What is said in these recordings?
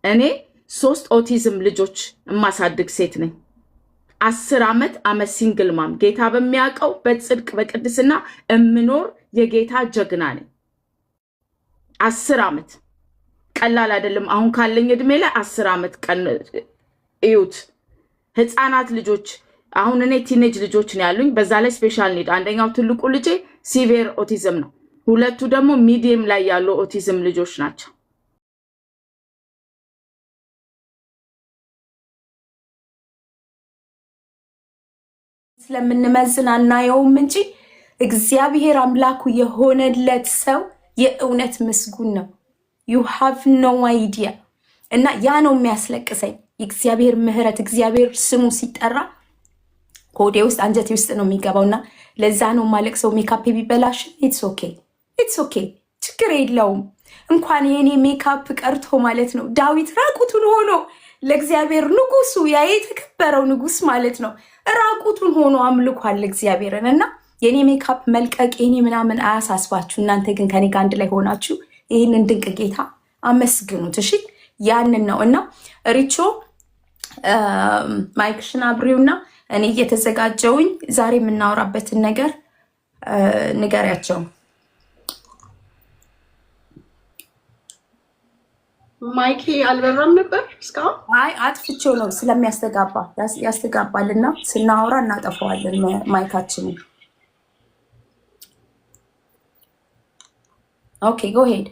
እኔ 3 ኦቲዝም ልጆች ማሳድግ ሴት ነኝ። 10 ዓመት ሲንግል ማም ጌታ በሚያውቀው በጽድቅ በቅድስና እምኖር የጌታ ጀግና ነኝ። 10 ዓመት ቀላል አይደለም። አሁን ካለኝ እድሜ ላይ 10 ዓመት እዩት። ህፃናት ልጆች አሁን እኔ ቲኔጅ ልጆች ነው ያሉኝ። በዛ ላይ ስፔሻል ኒድ አንደኛው ትልቁ ልጄ ሲቪር ኦቲዝም ነው። ሁለቱ ደግሞ ሚዲየም ላይ ያሉ ኦቲዝም ልጆች ናቸው። ስለምንመዝን አናየውም እንጂ እግዚአብሔር አምላኩ የሆነለት ሰው የእውነት ምስጉን ነው። you have no idea እና ያ ነው የሚያስለቅሰኝ። የእግዚአብሔር ምህረት እግዚአብሔር ስሙ ሲጠራ ኮዴ ውስጥ አንጀቴ ውስጥ ነው የሚገባውና ለዛ ነው ማለቅሰው። ሜካፕ ቢበላሽ it's okay ችግር የለውም። እንኳን የኔ ሜካፕ ቀርቶ ማለት ነው ዳዊት ራቁቱን ሆኖ ለእግዚአብሔር ንጉሱ ያ የተከበረው ንጉስ ማለት ነው ራቁቱን ሆኖ አምልኳል እግዚአብሔርን። እና የኔ ሜካፕ መልቀቅ የኔ ምናምን አያሳስባችሁ። እናንተ ግን ከኔ ጋር አንድ ላይ ሆናችሁ ይሄንን ድንቅ ጌታ አመስግኑት። እሺ ያንን ነው። እና ሪቾ ማይክሽን አብሪውና እኔ እየተዘጋጀውኝ ዛሬ የምናወራበትን ነገር ንገሪያቸው። ማይኪ አልበራም ነበር እስካሁን? አይ አጥፍቼው ነው ስለሚያስተጋባ ያስተጋባልና ስናወራ እናጠፋዋለን ማይካችንን። ኦኬ ጎ ሄድ።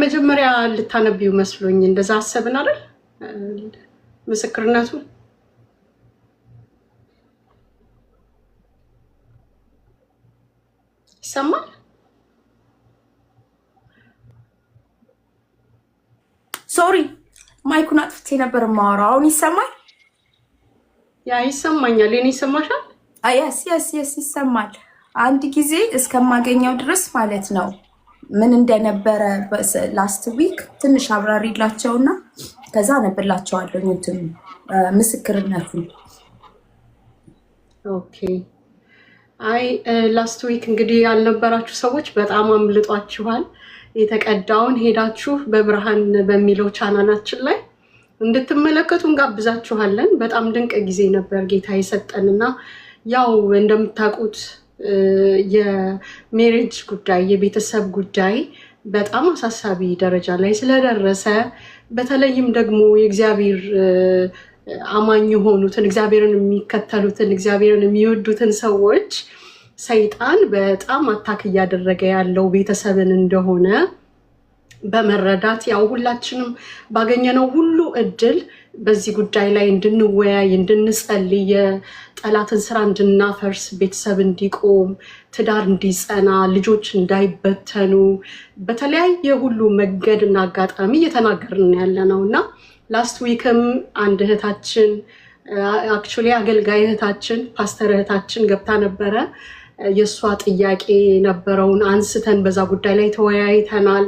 መጀመሪያ ልታነቢው መስሎኝ እንደዛ አሰብን አይደል? ምስክርነቱ ይሰማል? ሶሪ ማይኩን አጥፍቼ ነበር የማወራው። አሁን ይሰማል? ያ ይሰማኛል። የኔ ይሰማሻል? yes ይሰማል። አንድ ጊዜ እስከማገኘው ድረስ ማለት ነው ምን እንደነበረ ላስት ዊክ ትንሽ አብራሪላቸውና ከዛ ነብላቸዋለሁ እንትን ምስክርነቱ። ኦኬ አይ ላስት ዊክ እንግዲህ ያልነበራችሁ ሰዎች በጣም አምልጧችኋል። የተቀዳውን ሄዳችሁ በብርሃን በሚለው ቻናላችን ላይ እንድትመለከቱ እንጋብዛችኋለን። በጣም ድንቅ ጊዜ ነበር ጌታ የሰጠንና ያው እንደምታውቁት የሜሬጅ ጉዳይ የቤተሰብ ጉዳይ በጣም አሳሳቢ ደረጃ ላይ ስለደረሰ በተለይም ደግሞ የእግዚአብሔር አማኝ የሆኑትን እግዚአብሔርን የሚከተሉትን እግዚአብሔርን የሚወዱትን ሰዎች ሰይጣን በጣም አታክ እያደረገ ያለው ቤተሰብን እንደሆነ በመረዳት ያው ሁላችንም ባገኘነው ሁሉ እድል በዚህ ጉዳይ ላይ እንድንወያይ እንድንጸልይ የጠላትን ስራ እንድናፈርስ ቤተሰብ እንዲቆም ትዳር እንዲጸና ልጆች እንዳይበተኑ በተለያየ ሁሉ መንገድና አጋጣሚ እየተናገርን ያለነውና ላስት ዊክም አንድ እህታችን አክቹሊ አገልጋይ እህታችን ፓስተር እህታችን ገብታ ነበረ። የሷ ጥያቄ ነበረውን አንስተን በዛ ጉዳይ ላይ ተወያይተናል።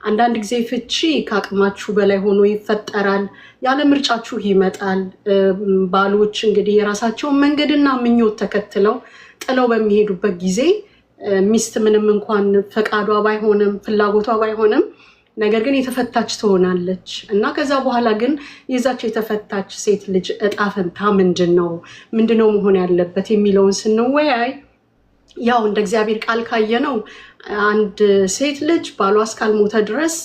አንዳንድ ጊዜ ፍቺ ከአቅማችሁ በላይ ሆኖ ይፈጠራል፣ ያለ ምርጫችሁ ይመጣል። ባሎች እንግዲህ የራሳቸውን መንገድና ምኞት ተከትለው ጥለው በሚሄዱበት ጊዜ ሚስት ምንም እንኳን ፈቃዷ ባይሆንም ፍላጎቷ ባይሆንም ነገር ግን የተፈታች ትሆናለች እና ከዛ በኋላ ግን የዛች የተፈታች ሴት ልጅ እጣ ፈንታ ምንድነው መሆን ያለበት የሚለውን ስንወያይ ያው እንደ እግዚአብሔር ቃል ካየነው አንድ ሴት ልጅ ባሏ እስካልሞተ ድረስ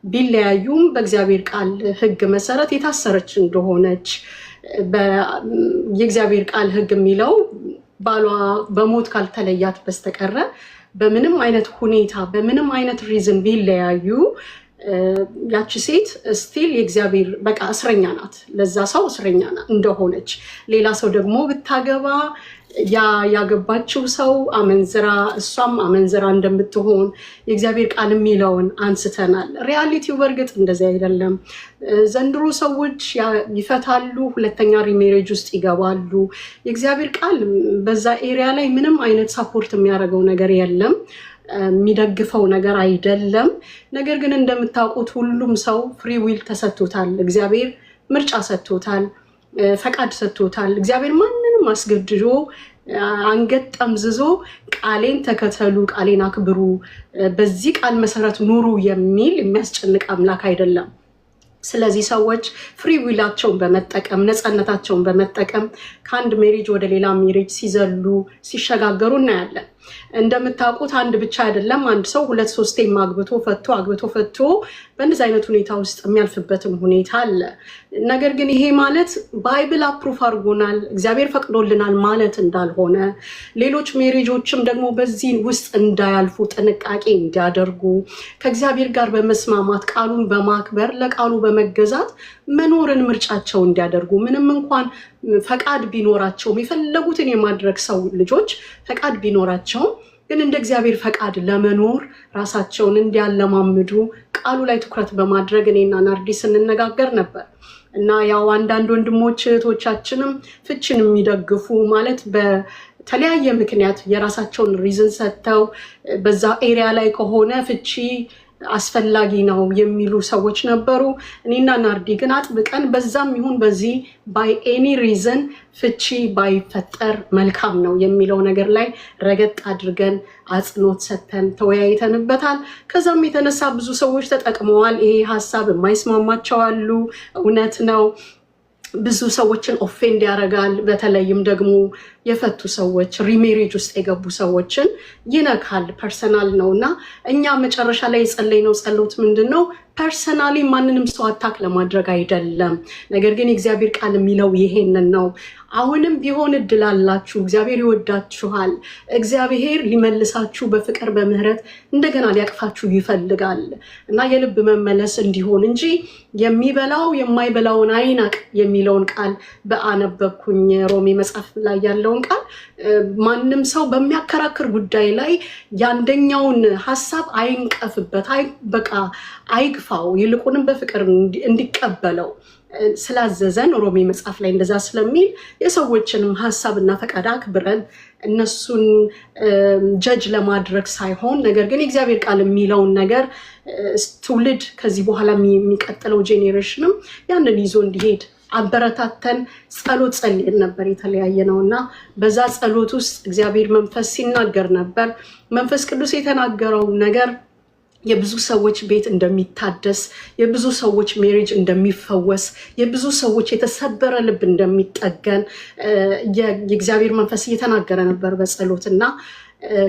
ቢለያዩም በእግዚአብሔር ቃል ሕግ መሰረት የታሰረች እንደሆነች የእግዚአብሔር ቃል ሕግ የሚለው ባሏ በሞት ካልተለያት በስተቀረ በምንም አይነት ሁኔታ በምንም አይነት ሪዝን ቢለያዩ ያቺ ሴት ስቲል የእግዚአብሔር በቃ እስረኛ ናት። ለዛ ሰው እስረኛ እንደሆነች ሌላ ሰው ደግሞ ብታገባ ያገባችው ሰው አመንዝራ እሷም አመንዝራ እንደምትሆን የእግዚአብሔር ቃል የሚለውን አንስተናል። ሪያሊቲው በእርግጥ እንደዚህ አይደለም። ዘንድሮ ሰዎች ይፈታሉ፣ ሁለተኛ ሪሜሬጅ ውስጥ ይገባሉ። የእግዚአብሔር ቃል በዛ ኤሪያ ላይ ምንም አይነት ሳፖርት የሚያደርገው ነገር የለም፣ የሚደግፈው ነገር አይደለም። ነገር ግን እንደምታውቁት ሁሉም ሰው ፍሪ ዊል ተሰጥቶታል። እግዚአብሔር ምርጫ ሰጥቶታል፣ ፈቃድ ሰጥቶታል። እግዚአብሔር ማንንም አስገድዶ አንገት ጠምዝዞ ቃሌን ተከተሉ፣ ቃሌን አክብሩ፣ በዚህ ቃል መሰረት ኑሩ የሚል የሚያስጨንቅ አምላክ አይደለም። ስለዚህ ሰዎች ፍሪ ዊላቸውን በመጠቀም ነፃነታቸውን በመጠቀም ከአንድ ሜሪጅ ወደ ሌላ ሜሪጅ ሲዘሉ ሲሸጋገሩ እናያለን። እንደምታውቁት አንድ ብቻ አይደለም፣ አንድ ሰው 2-3 አግብቶ ፈቶ በእንደዚህ አይነት ሁኔታ ውስጥ የሚያልፍበትም ሁኔታ አለ። ነገር ግን ይሄ ማለት ባይብል አፕሩፍ አድርጎናል እግዚአብሔር ፈቅዶልናል ማለት እንዳልሆነ፣ ሌሎች ሜሪጆችም ደግሞ በዚህ ውስጥ እንዳያልፉ ጥንቃቄ እንዲያደርጉ፣ ከእግዚአብሔር ጋር በመስማማት ቃሉን በማክበር ለቃሉ በመገዛት መኖርን ምርጫቸው እንዲያደርጉ፣ ምንም እንኳን ፈቃድ ቢኖራቸውም የፈለጉትን የማድረግ ሰው ልጆች ፈቃድ ቢኖራቸውም ግን እንደ እግዚአብሔር ፈቃድ ለመኖር ራሳቸውን እንዲያለማምዱ ቃሉ ላይ ትኩረት በማድረግ እኔና ናርዲ ስንነጋገር ነበር። እና ያው አንዳንድ ወንድሞች እህቶቻችንም ፍቺን የሚደግፉ ማለት በተለያየ ምክንያት የራሳቸውን ሪዝን ሰጥተው በዛ ኤሪያ ላይ ከሆነ ፍቺ አስፈላጊ ነው የሚሉ ሰዎች ነበሩ። እኔና ናርዲ ግን አጥብቀን በዛም ይሁን በዚህ ባይ ኤኒ ሪዝን ፍቺ ባይፈጠር መልካም ነው የሚለው ነገር ላይ ረገጥ አድርገን አጽንኦት ሰጥተን ተወያይተንበታል። ከዛም የተነሳ ብዙ ሰዎች ተጠቅመዋል። ይሄ ሀሳብ የማይስማማቸው አሉ። እውነት ነው፣ ብዙ ሰዎችን ኦፌንድ ያደርጋል። በተለይም ደግሞ የፈቱ ሰዎች ሪሜሬጅ ውስጥ የገቡ ሰዎችን ይነካል። ፐርሰናል ነው እና እኛ መጨረሻ ላይ የጸለይነው ጸሎት ምንድን ነው? ፐርሰናሊ ማንንም ሰው አታክ ለማድረግ አይደለም። ነገር ግን የእግዚአብሔር ቃል የሚለው ይሄንን ነው። አሁንም ቢሆን እድል አላችሁ። እግዚአብሔር ይወዳችኋል። እግዚአብሔር ሊመልሳችሁ በፍቅር በምህረት እንደገና ሊያቅፋችሁ ይፈልጋል እና የልብ መመለስ እንዲሆን እንጂ የሚበላው የማይበላውን አይናቅ የሚለውን ቃል በአነበብኩኝ ሮሜ መጽሐፍ ላይ ያለውን ቃል ማንም ሰው በሚያከራክር ጉዳይ ላይ ያንደኛውን ሀሳብ አይንቀፍበት፣ በቃ አይግፋው፣ ይልቁንም በፍቅር እንዲቀበለው ስላዘዘን ሮሜ መጽሐፍ ላይ እንደዛ ስለሚል የሰዎችንም ሀሳብና ፈቃድ አክብረን እነሱን ጀጅ ለማድረግ ሳይሆን፣ ነገር ግን የእግዚአብሔር ቃል የሚለውን ነገር ትውልድ ከዚህ በኋላ የሚቀጥለው ጄኔሬሽንም ያንን ይዞ እንዲሄድ አበረታተን ጸሎት ጸልየን ነበር። የተለያየ ነው እና በዛ ጸሎት ውስጥ እግዚአብሔር መንፈስ ሲናገር ነበር። መንፈስ ቅዱስ የተናገረው ነገር የብዙ ሰዎች ቤት እንደሚታደስ፣ የብዙ ሰዎች ሜሬጅ እንደሚፈወስ፣ የብዙ ሰዎች የተሰበረ ልብ እንደሚጠገን የእግዚአብሔር መንፈስ እየተናገረ ነበር በጸሎት እና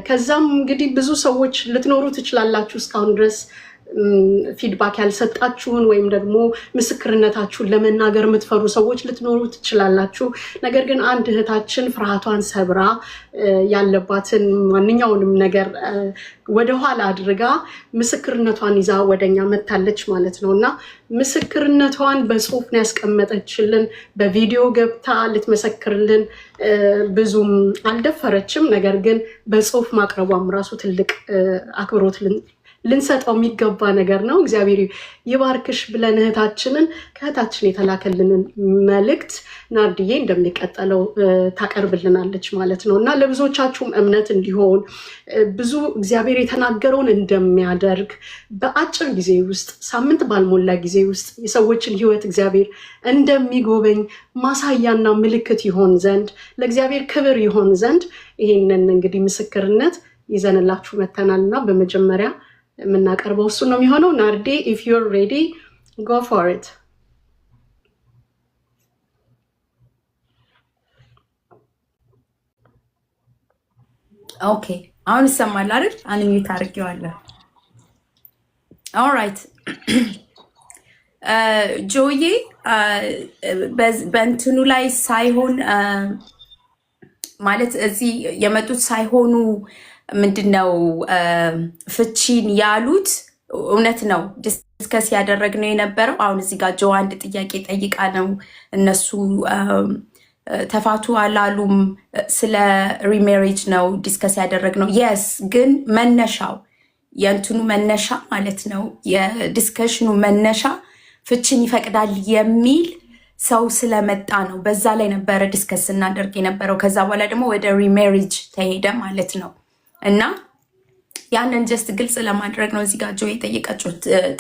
ከዛም እንግዲህ ብዙ ሰዎች ልትኖሩ ትችላላችሁ እስካሁን ድረስ ፊድባክ ያልሰጣችሁን ወይም ደግሞ ምስክርነታችሁን ለመናገር የምትፈሩ ሰዎች ልትኖሩ ትችላላችሁ። ነገር ግን አንድ እህታችን ፍርሃቷን ሰብራ ያለባትን ማንኛውንም ነገር ወደኋላ አድርጋ ምስክርነቷን ይዛ ወደኛ መታለች ማለት ነው እና ምስክርነቷን በጽሁፍ ነው ያስቀመጠችልን። በቪዲዮ ገብታ ልትመሰክርልን ብዙም አልደፈረችም። ነገር ግን በጽሁፍ ማቅረቧም ራሱ ትልቅ አክብሮት ልንሰጠው የሚገባ ነገር ነው። እግዚአብሔር ይባርክሽ ብለን እህታችንን ከእህታችን የተላከልንን መልእክት ናርድዬ እንደሚቀጠለው ታቀርብልናለች ማለት ነው እና ለብዙዎቻችሁም እምነት እንዲሆን ብዙ እግዚአብሔር የተናገረውን እንደሚያደርግ በአጭር ጊዜ ውስጥ ሳምንት ባልሞላ ጊዜ ውስጥ የሰዎችን ሕይወት እግዚአብሔር እንደሚጎበኝ ማሳያና ምልክት ይሆን ዘንድ ለእግዚአብሔር ክብር ይሆን ዘንድ ይሄንን እንግዲህ ምስክርነት ይዘንላችሁ መተናል እና በመጀመሪያ የምናቀርበው እሱ ነው የሚሆነው። ናርዲ if you're ready go for it። ኦኬ አሁን ይሰማል አይደል? አንሚት አድርጌዋለሁ። ኦልራይት ጆዬ በእንትኑ ላይ ሳይሆን ማለት እዚህ የመጡት ሳይሆኑ ምንድነው ፍቺን ያሉት እውነት ነው ዲስከስ ያደረግነው የነበረው። አሁን እዚህ ጋር ጆ አንድ ጥያቄ ጠይቃ ነው እነሱ ተፋቱ አላሉም፣ ስለ ሪሜሪጅ ነው ዲስከስ ያደረግነው። የስ ግን መነሻው የእንትኑ መነሻ ማለት ነው የዲስከሽኑ መነሻ ፍቺን ይፈቅዳል የሚል ሰው ስለመጣ ነው። በዛ ላይ ነበረ ዲስከስ እናደርግ የነበረው። ከዛ በኋላ ደግሞ ወደ ሪሜሪጅ ተሄደ ማለት ነው። እና ያንን ጀስት ግልጽ ለማድረግ ነው። እዚህ ጋር ጆ የጠየቀችው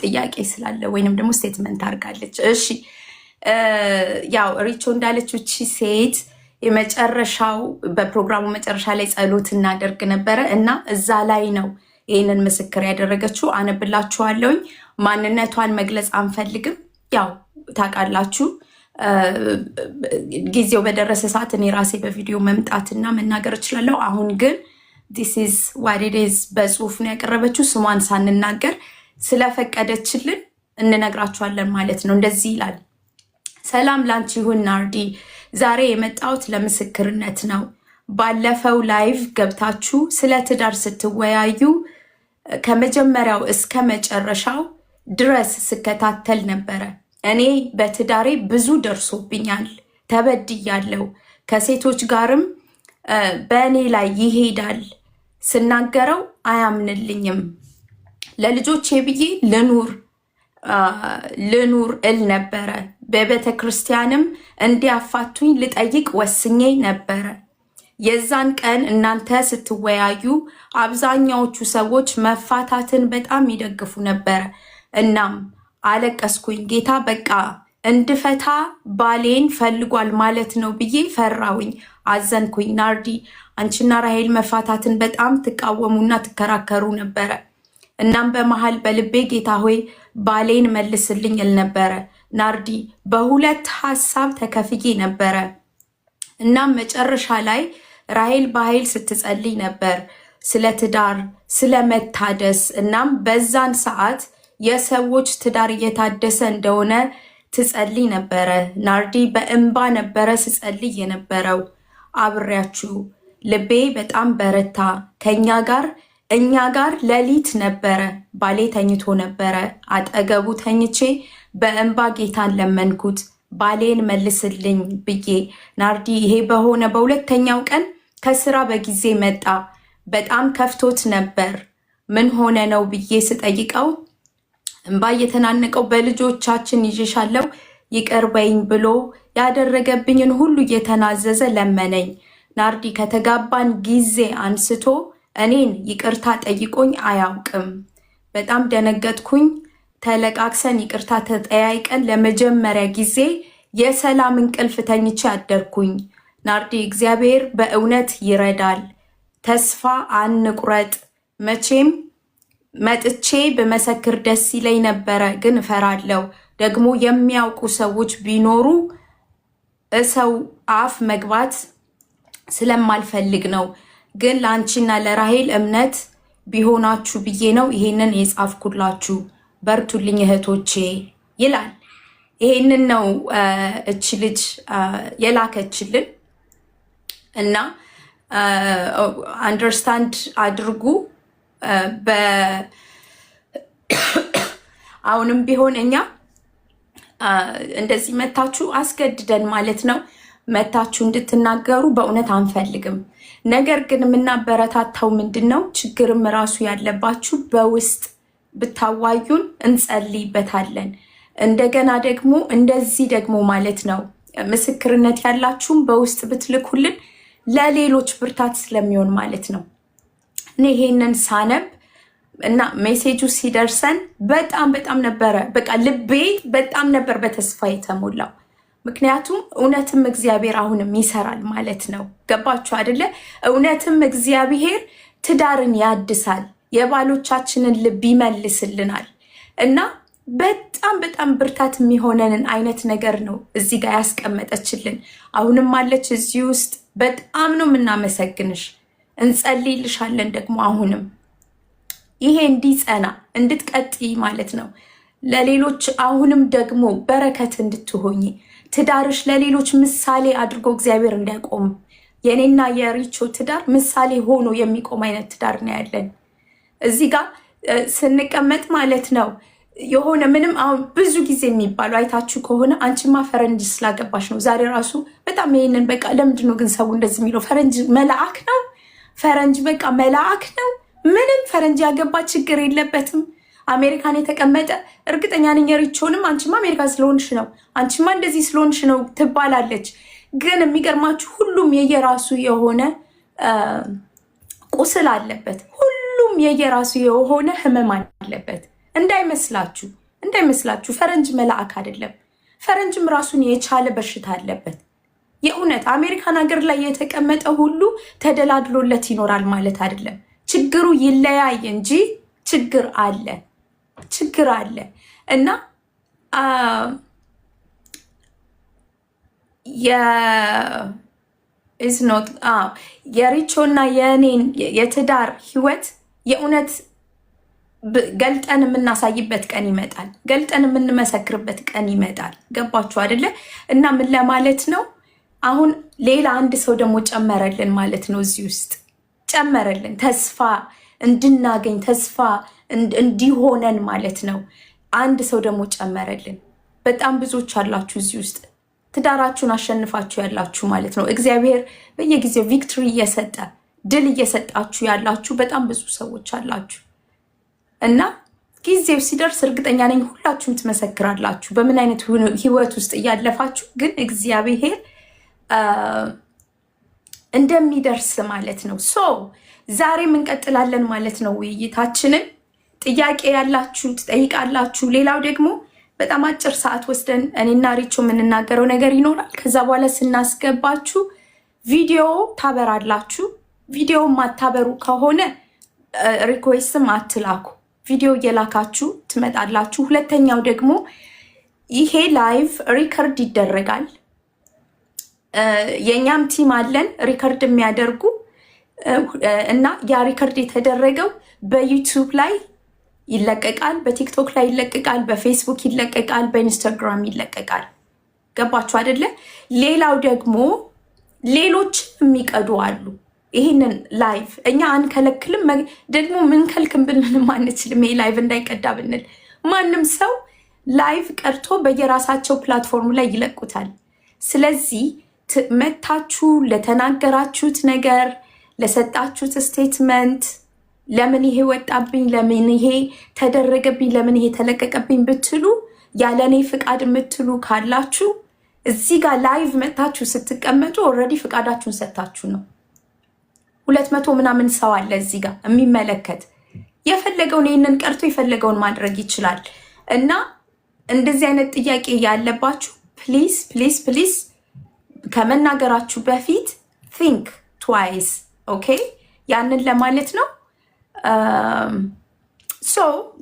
ጥያቄ ስላለ ወይንም ደግሞ ስቴትመንት አድርጋለች። እሺ ያው ሪቾ እንዳለችው እቺ ሴት የመጨረሻው በፕሮግራሙ መጨረሻ ላይ ጸሎት እናደርግ ነበረ እና እዛ ላይ ነው ይህንን ምስክር ያደረገችው። አነብላችኋለሁኝ። ማንነቷን መግለጽ አንፈልግም። ያው ታውቃላችሁ፣ ጊዜው በደረሰ ሰዓት እኔ ራሴ በቪዲዮ መምጣትና መናገር እችላለሁ። አሁን ግን ዲስ ኢዝ ዋት ኢት ኢዝ በጽሁፍ ነው ያቀረበችው። ስሟን ሳንናገር ስለፈቀደችልን እንነግራችኋለን ማለት ነው። እንደዚህ ይላል። ሰላም ላንቺ ይሁን ናርዲ፣ ዛሬ የመጣሁት ለምስክርነት ነው። ባለፈው ላይቭ ገብታችሁ ስለ ትዳር ስትወያዩ ከመጀመሪያው እስከ መጨረሻው ድረስ ስከታተል ነበረ። እኔ በትዳሬ ብዙ ደርሶብኛል፣ ተበድያለሁ። ከሴቶች ጋርም በእኔ ላይ ይሄዳል። ስናገረው አያምንልኝም። ለልጆቼ ብዬ ልኑር እል ነበረ። በቤተ ክርስቲያንም እንዲያፋቱኝ ልጠይቅ ወስኜ ነበረ። የዛን ቀን እናንተ ስትወያዩ አብዛኛዎቹ ሰዎች መፋታትን በጣም ይደግፉ ነበረ። እናም አለቀስኩኝ። ጌታ በቃ እንድፈታ ባሌን ፈልጓል ማለት ነው ብዬ ፈራውኝ፣ አዘንኩኝ። ናርዲ፣ አንቺና ራሄል መፋታትን በጣም ትቃወሙና ትከራከሩ ነበረ። እናም በመሃል በልቤ ጌታ ሆይ ባሌን መልስልኝ እል ነበረ። ናርዲ፣ በሁለት ሀሳብ ተከፍዬ ነበረ። እናም መጨረሻ ላይ ራሄል በኃይል ስትጸልይ ነበር ስለ ትዳር፣ ስለ መታደስ። እናም በዛን ሰዓት የሰዎች ትዳር እየታደሰ እንደሆነ ትጸልይ ነበረ። ናርዲ፣ በእንባ ነበረ ስጸልይ የነበረው አብሬያችሁ። ልቤ በጣም በረታ። እኛ ጋር ሌሊት ነበረ። ባሌ ተኝቶ ነበረ። አጠገቡ ተኝቼ በእንባ ጌታን ለመንኩት ባሌን መልስልኝ ብዬ። ናርዲ፣ ይሄ በሆነ በሁለተኛው ቀን ከስራ በጊዜ መጣ። በጣም ከፍቶት ነበር። ምን ሆነ ነው ብዬ ስጠይቀው እንባ እየተናነቀው በልጆቻችን ይዤሻለሁ ይቅር በይኝ ብሎ ያደረገብኝን ሁሉ እየተናዘዘ ለመነኝ። ናርዲ፣ ከተጋባን ጊዜ አንስቶ እኔን ይቅርታ ጠይቆኝ አያውቅም። በጣም ደነገጥኩኝ። ተለቃቅሰን ይቅርታ ተጠያይቀን ለመጀመሪያ ጊዜ የሰላም እንቅልፍ ተኝቼ አደርኩኝ። ናርዲ፣ እግዚአብሔር በእውነት ይረዳል። ተስፋ አንቁረጥ። መቼም መጥቼ በመሰክር ደስ ይለኝ ነበረ፣ ግን እፈራለሁ። ደግሞ የሚያውቁ ሰዎች ቢኖሩ እሰው አፍ መግባት ስለማልፈልግ ነው። ግን ለአንቺና ለራሄል እምነት ቢሆናችሁ ብዬ ነው ይሄንን የጻፍኩላችሁ። በርቱልኝ እህቶቼ ይላል። ይሄንን ነው እቺ ልጅ የላከችልን እና አንደርስታንድ አድርጉ። አሁንም ቢሆን እኛ እንደዚህ መታችሁ አስገድደን ማለት ነው መታችሁ እንድትናገሩ በእውነት አንፈልግም። ነገር ግን የምናበረታታው ምንድን ነው፣ ችግርም ራሱ ያለባችሁ በውስጥ ብታዋዩን እንጸልይበታለን። እንደገና ደግሞ እንደዚህ ደግሞ ማለት ነው ምስክርነት ያላችሁም በውስጥ ብትልኩልን ለሌሎች ብርታት ስለሚሆን ማለት ነው። እኔ ይሄንን ሳነብ እና ሜሴጁ ሲደርሰን በጣም ነበረ በቃ ልቤ በጣም ነበር በተስፋ የተሞላው። ምክንያቱም እውነትም እግዚአብሔር አሁንም ይሰራል ማለት ነው። ገባችሁ አይደለ? እውነትም እግዚአብሔር ትዳርን ያድሳል፣ የባሎቻችንን ልብ ይመልስልናል እና በጣም ብርታት የሚሆነንን አይነት ነገር ነው እዚህ ጋር ያስቀመጠችልን። አሁንም አለች እዚህ ውስጥ። በጣም ነው የምናመሰግንሽ፣ እንጸልይልሻለን። ደግሞ አሁንም ይሄ እንዲጸና እንድትቀጥይ ማለት ነው ለሌሎች አሁንም ደግሞ በረከት እንድትሆኝ ትዳርሽ ለሌሎች ምሳሌ አድርጎ እግዚአብሔር እንዲያቆም የኔና የሪቾ ትዳር ምሳሌ ሆኖ የሚቆም አይነት ትዳር ነው ያለን። እዚህ ጋር ስንቀመጥ ማለት ነው የሆነ ምንም አሁን ብዙ ጊዜ የሚባለው አይታችሁ ከሆነ አንቺማ ፈረንጅ ስላገባሽ ነው። ዛሬ ራሱ በጣም ይሄንን በቃ ለምንድን ነው ግን ሰው እንደዚህ የሚለው? ፈረንጅ መልአክ ነው፣ ፈረንጅ በቃ መልአክ ነው። ምንም ፈረንጅ ያገባ ችግር የለበትም። አሜሪካን የተቀመጠ እርግጠኛ ነኝ ሪቾንም አንቺማ አሜሪካ ስለሆንሽ ነው፣ አንቺማ እንደዚህ ስለሆንሽ ነው ትባላለች። ግን የሚገርማችሁ ሁሉም የየራሱ የሆነ ቁስል አለበት። ሁሉም የየራሱ የሆነ ህመም አለበት። እንዳይመስላችሁ ፈረንጅ መልአክ አይደለም። ፈረንጅም ራሱን የቻለ በሽታ አለበት። የእውነት አሜሪካን ሀገር ላይ የተቀመጠ ሁሉ ተደላድሎለት ይኖራል ማለት አይደለም። ችግሩ ይለያይ እንጂ ችግር አለ እና የሪቾ እና የእኔን የትዳር ህይወት የእውነት ገልጠን የምናሳይበት ቀን ይመጣል። ገልጠን የምንመሰክርበት ቀን ይመጣል። ገባችሁ አይደለ? እና ምን ለማለት ነው? አሁን ሌላ አንድ ሰው ደግሞ ጨመረልን ማለት ነው። እዚህ ውስጥ ጨመረልን፣ ተስፋ እንድናገኝ ተስፋ እንዲሆነን ማለት ነው። አንድ ሰው ደግሞ ጨመረልን። በጣም ብዙዎች አላችሁ እዚህ ውስጥ ትዳራችሁን አሸንፋችሁ ያላችሁ ማለት ነው። እግዚአብሔር በየጊዜው ቪክትሪ እየሰጠ ድል እየሰጣችሁ ያላችሁ በጣም ብዙ ሰዎች አላችሁ እና ጊዜው ሲደርስ እርግጠኛ ነኝ ሁላችሁም ትመሰክራላችሁ በምን አይነት ህይወት ውስጥ እያለፋችሁ ግን እግዚአብሔር እንደሚደርስ ማለት ነው። ዛሬም እንቀጥላለን ማለት ነው ውይይታችንን። ጥያቄ ያላችሁ ትጠይቃላችሁ። ሌላው ደግሞ በጣም አጭር ሰዓት ወስደን እኔና ሪቾ የምንናገረው ነገር ይኖራል። ከዛ በኋላ ስናስገባችሁ ቪዲዮ ታበራላችሁ። ቪዲዮ ማታበሩ ከሆነ ሪኩዌስትም አትላኩ። ቪዲዮ እየላካችሁ ትመጣላችሁ። ሁለተኛው ደግሞ ይሄ ላይቭ ሪከርድ ይደረጋል። የኛም ቲም አለን ሪከርድ የሚያደርጉ እና ያ ሪከርድ የተደረገው በዩቲዩብ ላይ ይለቀቃል፣ በቲክቶክ ላይ ይለቀቃል፣ በፌስቡክ ይለቀቃል፣ በኢንስታግራም ይለቀቃል። ገባችሁ አይደለ? ሌላው ደግሞ ሌሎች የሚቀዱ አሉ። ይህንን ላይቭ እኛ አንከለክልም፣ ደግሞ ምንከልክም ብንልም አንችልም። ይሄ ላይቭ እንዳይቀዳ ብንል ማንም ሰው ላይቭ ቀድቶ በየራሳቸው ፕላትፎርም ላይ ይለቁታል። ስለዚህ መታችሁ ለተናገራችሁት ነገር፣ ለሰጣችሁት ስቴትመንት፣ ለምን ይሄ ወጣብኝ፣ ለምን ይሄ ተደረገብኝ፣ ለምን ይሄ ተለቀቀብኝ ብትሉ ያለኔ ፍቃድ የምትሉ ካላችሁ እዚህ ጋር ላይቭ መታችሁ ስትቀመጡ ኦልሬዲ ፍቃዳችሁን ሰጥታችሁ ነው። 200 ምናምን ሰው አለ እዚህ ጋር የሚመለከት የፈለገውን ይህንን ቀርቶ የፈለገውን ማድረግ ይችላል። እና እንደዚህ አይነት ጥያቄ ያለባችሁ ፕሊዝ ፕሊዝ ፕሊዝ ከመናገራችሁ በፊት ቲንክ ትዋይስ። ኦኬ፣ ያንን ለማለት ነው።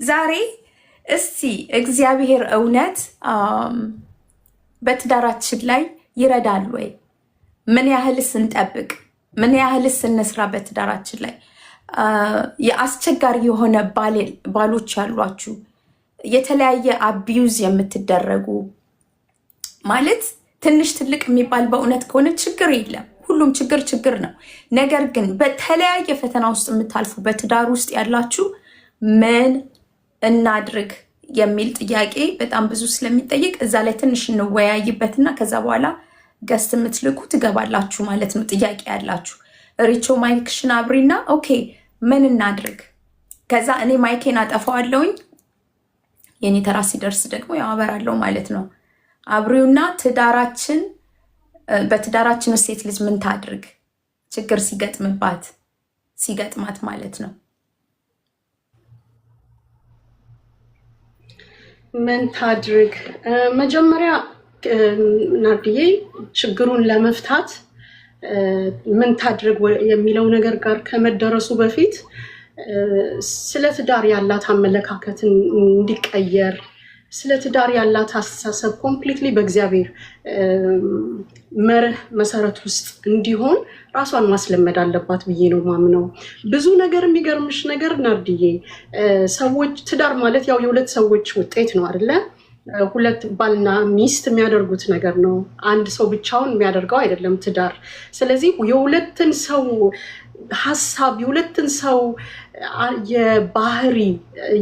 ዛሬ እስቲ እግዚአብሔር እውነት በትዳራችን ላይ ይረዳል ወይ? ምን ያህልስ እንጠብቅ? ምን ያህልስ እንስራ? በትዳራችን ላይ የአስቸጋሪ የሆነ ባሎች ያሏችሁ፣ የተለያየ አቢዩዝ የምትደረጉ ማለት ትንሽ ትልቅ የሚባል በእውነት ከሆነ ችግር የለም። ሁሉም ችግር ነው። ነገር ግን በተለያየ ፈተና ውስጥ የምታልፉ በትዳር ውስጥ ያላችሁ ምን እናድርግ የሚል ጥያቄ በጣም ብዙ ስለሚጠይቅ እዛ ላይ ትንሽ እንወያይበትና ከዛ በኋላ ገስት የምትልኩ ትገባላችሁ ማለት ነው። ጥያቄ ያላችሁ ሪቾ ማይክሽን አብሪና ኦኬ ምን እናድርግ። ከዛ እኔ ማይኬን አጠፋዋለሁኝ። የኔ ተራ ሲደርስ ደግሞ ያው አበራለሁ ማለት ነው። አብሪውና በትዳራችን ሴት ልጅ ምን ታድርግ ችግር ሲገጥማት ማለት ነው። ምን ታድርግ? መጀመሪያ ናርዲዬ ችግሩን ለመፍታት ምን ታድርግ የሚለው ነገር ጋር ከመደረሱ በፊት ስለ ትዳር ያላት አመለካከትን እንዲቀየር፣ ስለ ትዳር ያላት አስተሳሰብ ኮምፕሊትሊ በእግዚአብሔር መርህ መሰረት ውስጥ እንዲሆን ራሷን ማስለመድ አለባት ብዬ ነው ማምነው። ብዙ ነገር የሚገርምሽ ነገር ናርዲዬ፣ ሰዎች ትዳር ማለት ያው የሁለት ሰዎች ውጤት ነው አይደለ? ሁለት ባልና ሚስት የሚያደርጉት ነገር ነው። አንድ ሰው ብቻውን የሚያደርገው አይደለም ትዳር። ስለዚህ የሁለትን ሰው ሀሳብ፣ የሁለትን ሰው የባህሪ፣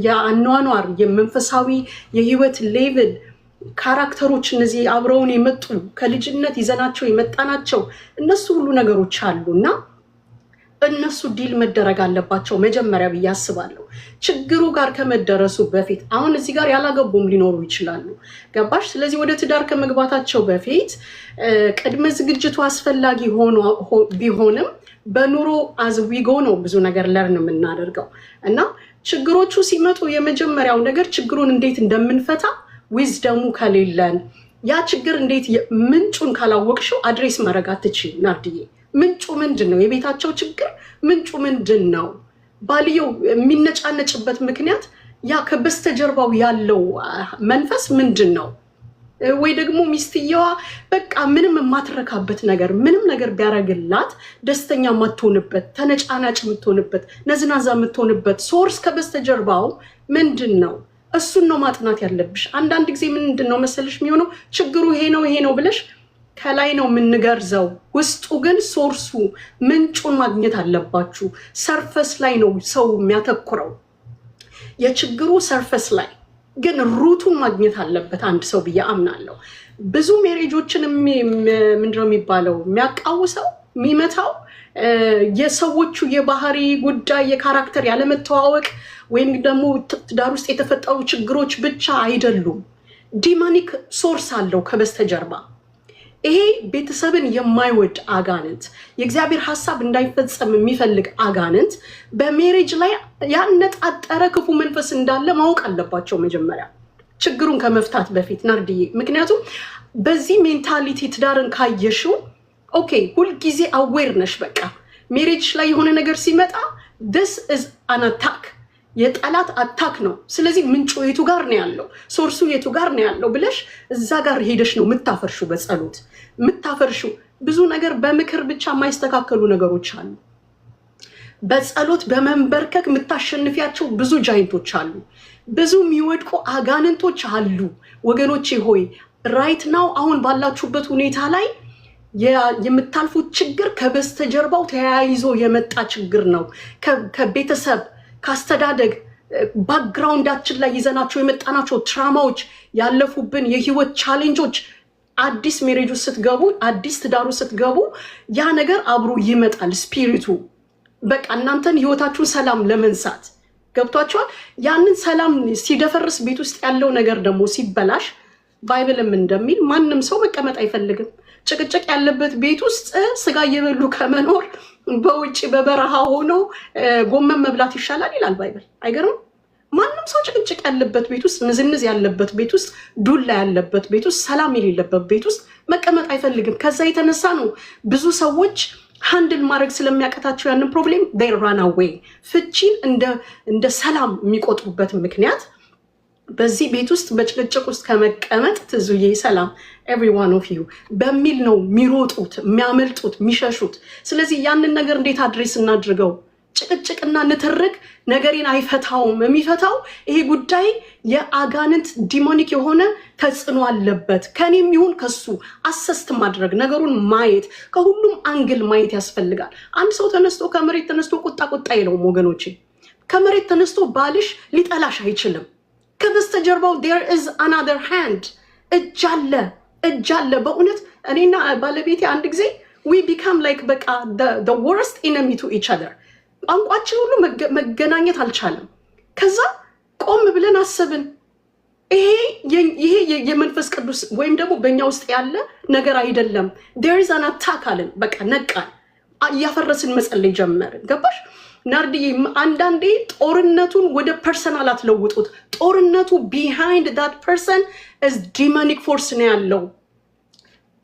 የአኗኗር፣ የመንፈሳዊ የህይወት ሌቭል፣ ካራክተሮች፣ እነዚህ አብረውን የመጡ ከልጅነት ይዘናቸው የመጣናቸው እነሱ ሁሉ ነገሮች አሉ እና እነሱ ዲል መደረግ አለባቸው መጀመሪያ ብዬ አስባለሁ። ችግሩ ጋር ከመደረሱ በፊት አሁን እዚህ ጋር ያላገቡም ሊኖሩ ይችላሉ። ገባሽ? ስለዚህ ወደ ትዳር ከመግባታቸው በፊት ቅድመ ዝግጅቱ አስፈላጊ ቢሆንም በኑሮ አዝዊጎ ነው ብዙ ነገር ለርን የምናደርገው እና ችግሮቹ ሲመጡ የመጀመሪያው ነገር ችግሩን እንዴት እንደምንፈታ ዊዝደሙ ከሌለን ያ ችግር እንዴት ምንጩን ካላወቅሽው አድሬስ ማድረግ አትችይ ናርዲዬ። ምንጩ ምንድነው? የቤታቸው ችግር ምንጩ ምንድነው? ባልየው የሚነጫነጭበት ምክንያት ያ ከበስተጀርባው ያለው መንፈስ ምንድነው? ወይ ደግሞ ሚስትየዋ በቃ ምንም የማትረካበት ነገር ምንም ነገር ቢያደርግላት ደስተኛ የማትሆንበት ተነጫናጭ የምትሆንበት ነዝናዛ የምትሆንበት ሶርስ ከበስተጀርባው ምንድነው? እሱን ነው ማጥናት ያለብሽ። አንዳንድ ጊዜ ምንድነው መሰለሽ የሚሆነው ችግሩ ይሄ ነው ብለሽ ከላይ ነው የምንገርዘው፣ ውስጡ ግን ሶርሱ ምንጩን ማግኘት አለባችሁ። ሰርፈስ ላይ ነው ሰው የሚያተኩረው፣ የችግሩ ሰርፈስ ላይ ግን ሩቱን ማግኘት አለበት አንድ ሰው ብዬ አምናለሁ። ብዙ ሜሬጆችን ምንድነው የሚባለው የሚያቃውሰው የሚመታው የሰዎቹ የባህሪ ጉዳይ የካራክተር ያለመተዋወቅ ወይም ደግሞ ትዳር ውስጥ የተፈጠሩ ችግሮች ብቻ አይደሉም። ዲማኒክ ሶርስ አለው ከበስተጀርባ። ይሄ ቤተሰብን የማይወድ አጋንንት፣ የእግዚአብሔር ሐሳብ እንዳይፈጸም የሚፈልግ አጋንንት በሜሬጅ ላይ ያነጣጠረ ክፉ መንፈስ እንዳለ ማወቅ አለባቸው መጀመሪያ ችግሩን ከመፍታት በፊት ናርዲዬ። ምክንያቱም በዚህ ሜንታሊቲ ትዳርን ካየሽው ኦኬ ሁልጊዜ አዌር ነሽ። በቃ ሜሬጅ ላይ የሆነ ነገር ሲመጣ this is an attack፣ የጠላት አታክ ነው። ስለዚህ ምንጩ የቱ ጋር ነው ያለው፣ ሶርሱ የቱ ጋር ነው ያለው ብለሽ እዛ ጋር ሄደሽ ነው የምታፈርሹ። በጸሎት የምታፈርሹ ብዙ ነገር በምክር ብቻ የማይስተካከሉ ነገሮች አሉ። በጸሎት በመንበርከክ የምታሸንፊያቸው ብዙ ጃይንቶች አሉ። ብዙ የሚወድቁ አጋንንቶች አሉ። ወገኖቼ ሆይ ራይት ናው አሁን ባላችሁበት ሁኔታ ላይ የምታልፉት ችግር ከበስተጀርባው ተያይዞ የመጣ ችግር ነው። ከቤተሰብ ካስተዳደግ ባክግራውንዳችን ላይ ይዘናቸው የመጣናቸው ትራማዎች፣ ያለፉብን የህይወት ቻሌንጆች አዲስ ሜሬጅ ውስጥ ስትገቡ፣ አዲስ ትዳሩ ስትገቡ ያ ነገር አብሮ ይመጣል። ስፒሪቱ በቃ እናንተን ህይወታችሁን ሰላም ለመንሳት ገብቷቸዋል። ያንን ሰላም ሲደፈርስ ቤት ውስጥ ያለው ነገር ደግሞ ሲበላሽ ባይብልም እንደሚል ማንም ሰው መቀመጥ አይፈልግም። ጭቅጭቅ ያለበት ቤት ውስጥ ስጋ እየበሉ ከመኖር በውጭ በበረሃ ሆኖ ጎመን መብላት ይሻላል ይላል ባይብል። አይገርም? ማንም ሰው ጭቅጭቅ ያለበት ቤት ውስጥ፣ ንዝንዝ ያለበት ቤት ውስጥ፣ ዱላ ያለበት ቤት ውስጥ፣ ሰላም የሌለበት ቤት ውስጥ መቀመጥ አይፈልግም። ከዛ የተነሳ ነው ብዙ ሰዎች ሃንድል ማድረግ ስለሚያቀታቸው ያንን ፕሮብሌም they run away። ፍቺን እንደ ሰላም የሚቆጥሩበት ምክንያት በዚህ ቤት ውስጥ በጭቅጭቅ ውስጥ ከመቀመጥ ትዙዬ ሰላም every one of you በሚል ነው የሚሮጡት፣ የሚያመልጡት፣ የሚሸሹት። ስለዚህ ያንን ነገር እንዴት አድሬስ እናድርገው? ጭቅጭቅና ንትርክ ነገሬን አይፈታውም። የሚፈታው ይሄ ጉዳይ የአጋንንት ዲሞኒክ የሆነ ተጽዕኖ አለበት። ከኔም ይሁን ከሱ አሰስት ማድረግ፣ ነገሩን ማየት፣ ከሁሉም አንግል ማየት ያስፈልጋል። አንድ ሰው ተነስቶ ከመሬት ተነስቶ ቁጣ የለውም ወገኖቼ። ከመሬት ተነስቶ ባልሽ ሊጠላሽ አይችልም። ከበስተጀርባው there is another hand፣ እጅ አለ። በእውነት እኔና ባለቤቴ አንድ ጊዜ we become like በቃ the worst enemy to each other። ቋንቋችን ሁሉ መገናኘት አልቻለም። ከዛ ቆም ብለን አሰብን፣ ይሄ የመንፈስ ቅዱስ ወይም ደግሞ በእኛ ውስጥ ያለ ነገር አይደለም። there is an attack አለን። በቃ ነቃን፣ እያፈረስን መጸለይ ጀመርን። ገባሽ ናርዲዬ? አንዳንዴ ጦርነቱን ወደ ፐርሰናል አትለውጡት። ጦርነቱ ቢሃይንድ ዳት ፐርሰን is demonic force ነው ያለው።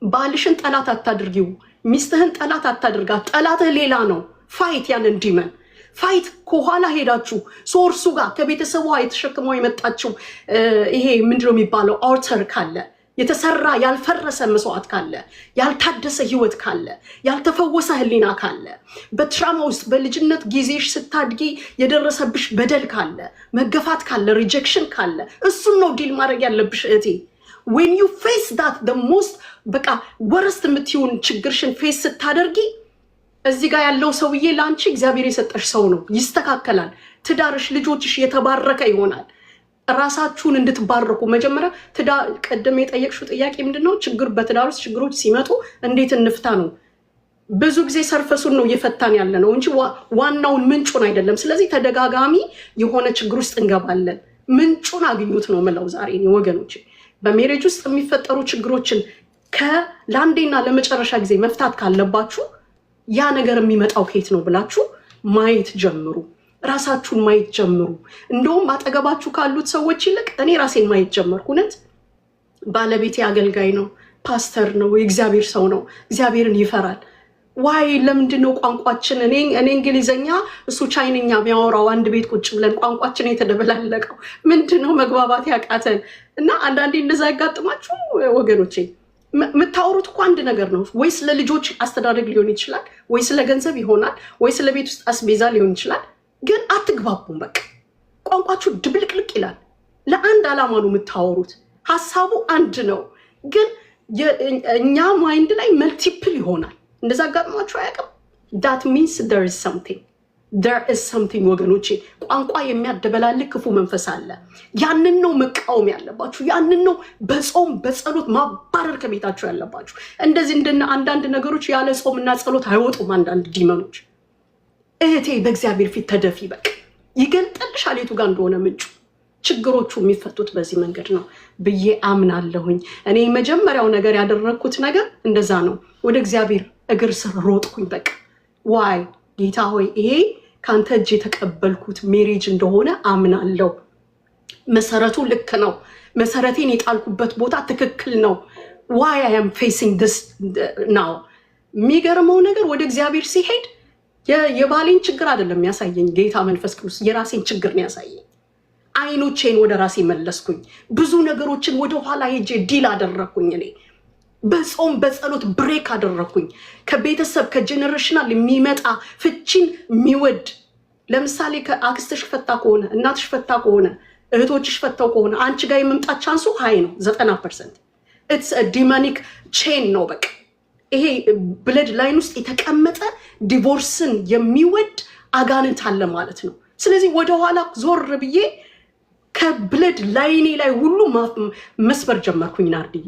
ባልሽን ጠላት አታድርጊው፣ ሚስትህን ጠላት አታድርጋት። ጠላትህ ሌላ ነው። ፋይት ያንን ዲመን ፋይት። ከኋላ ሄዳችሁ ሶርሱ ጋር ከቤተሰቧ የተሸክመው የመጣችው ይሄ ምንድነው የሚባለው ኦርተር ካለ፣ የተሰራ ያልፈረሰ መስዋዕት ካለ፣ ያልታደሰ ህይወት ካለ፣ ያልተፈወሰ ህሊና ካለ፣ በትራማ ውስጥ በልጅነት ጊዜሽ ስታድጊ የደረሰብሽ በደል ካለ፣ መገፋት ካለ፣ ሪጀክሽን ካለ እሱን ነው ዲል ማድረግ ያለብሽ እህቴ። when you face that the most በቃ ወረስት የምትሆን ችግርሽን ፌስ ስታደርጊ እዚህ ጋር ያለው ሰውዬ ለአንቺ እግዚአብሔር የሰጠሽ ሰው ነው። ይስተካከላል። ትዳርሽ፣ ልጆችሽ የተባረከ ይሆናል። ራሳችሁን እንድትባረኩ መጀመሪያ ቀደም የጠየቅሽው ጥያቄ ምንድነው? ችግር በትዳር ውስጥ ችግሮች ሲመጡ እንዴት እንፍታ ነው። ብዙ ጊዜ ሰርፈሱን ነው እየፈታን ያለ ነው እንጂ ዋናውን ምንጩን አይደለም። ስለዚህ ተደጋጋሚ የሆነ ችግር ውስጥ እንገባለን። ምንጩን አግኙት ነው የምለው ዛሬ ወገኖች። በሜሬጅ ውስጥ የሚፈጠሩ ችግሮችን ለአንዴና ለመጨረሻ ጊዜ መፍታት ካለባችሁ ያ ነገር የሚመጣው ከየት ነው ብላችሁ ማየት ጀምሩ። ራሳችሁን ማየት ጀምሩ። እንደውም አጠገባችሁ ካሉት ሰዎች ይልቅ እኔ ራሴን ማየት ጀመርኩ። እውነት ባለቤቴ አገልጋይ ነው፣ ፓስተር ነው፣ የእግዚአብሔር ሰው ነው፣ እግዚአብሔርን ይፈራል። ዋይ ለምንድነው ቋንቋችን እኔ እንግሊዘኛ እሱ ቻይንኛ የሚያወራው አንድ ቤት ቁጭ ብለን ቋንቋችን የተደበላለቀው ምንድነው መግባባት ያቃተን? እና አንዳንዴ እንደዛ ያጋጥማችሁ ወገኖቼ። የምታወሩት እኮ አንድ ነገር ነው። ወይ ስለ ልጆች አስተዳደግ ሊሆን ይችላል፣ ወይ ስለ ገንዘብ ይሆናል፣ ወይ ስለ ቤት ውስጥ አስቤዛ ሊሆን ይችላል። ግን አትግባቡም። በቃ ቋንቋችሁ ድብልቅልቅ ይላል። ለአንድ ዓላማ ነው የምታወሩት፣ ሀሳቡ አንድ ነው፣ ግን እኛ ማይንድ ላይ መልቲፕል ይሆናል። እንደዛ አጋጥሟችሁ አያውቅም? that means there is something ወገኖቼ። ቋንቋ የሚያደበላልቅ ክፉ መንፈስ አለ። ያንን ነው መቃወም ያለባችሁ። ያንን ነው በጾም በጸሎት ማባረር ከቤታችሁ ያለባችሁ። እንደዚህ እንደነ አንዳንድ ነገሮች ያለ ጾምና ጸሎት አይወጡም። አንዳንድ ዲመኖች እህቴ በእግዚአብሔር ፊት ተደፊ፣ በቃ ይገልጥልሻል የቱ ጋር እንደሆነ ምንጩ። ችግሮቹ የሚፈቱት በዚህ መንገድ ነው ብዬ አምናለሁኝ። እኔ መጀመሪያው ነገር ያደረኩት ነገር እንደዛ ነው። ወደ እግዚአብሔር እግር ስር ሮጥኩኝ። በቃ ዋይ ጌታ ሆይ ይሄ ካንተ እጅ የተቀበልኩት ሜሬጅ እንደሆነ አምናለሁ። መሰረቱ ልክ ነው። መሰረቴን የጣልኩበት ቦታ ትክክል ነው። ዋይ አይ አም ፌሲንግ ዲስ ናው። የሚገርመው ነገር ወደ እግዚአብሔር ሲሄድ የባሌን ችግር አይደለም ያሳየኝ ጌታ መንፈስ ቅዱስ፣ የራሴን ችግር ነው ያሳየኝ። አይኖቼን ወደ ራሴ መለስኩኝ። ብዙ ነገሮችን ወደ ኋላ ሄጄ ዲል አደረኩኝ። እኔ በጾም በጸሎት ብሬክ አደረኩኝ። ከቤተሰብ ከጀነሬሽናል የሚመጣ ፍቺን የሚወድ ለምሳሌ ከአክስትሽ ፈታ ከሆነ እናትሽ ፈታ ከሆነ እህቶችሽ ፈታው ከሆነ አንቺ ጋር የመምጣት ቻንሱ ሃይ ነው 90%። ኢትስ አ ዲማኒክ ቼን ነው። በቃ ይሄ ብለድ ላይን ውስጥ የተቀመጠ ዲቮርስን የሚወድ አጋንንት አለ ማለት ነው። ስለዚህ ወደኋላ ዞር ብዬ ከብለድ ላይኔ ላይ ሁሉ መስበር ጀመርኩኝ። ናርድዬ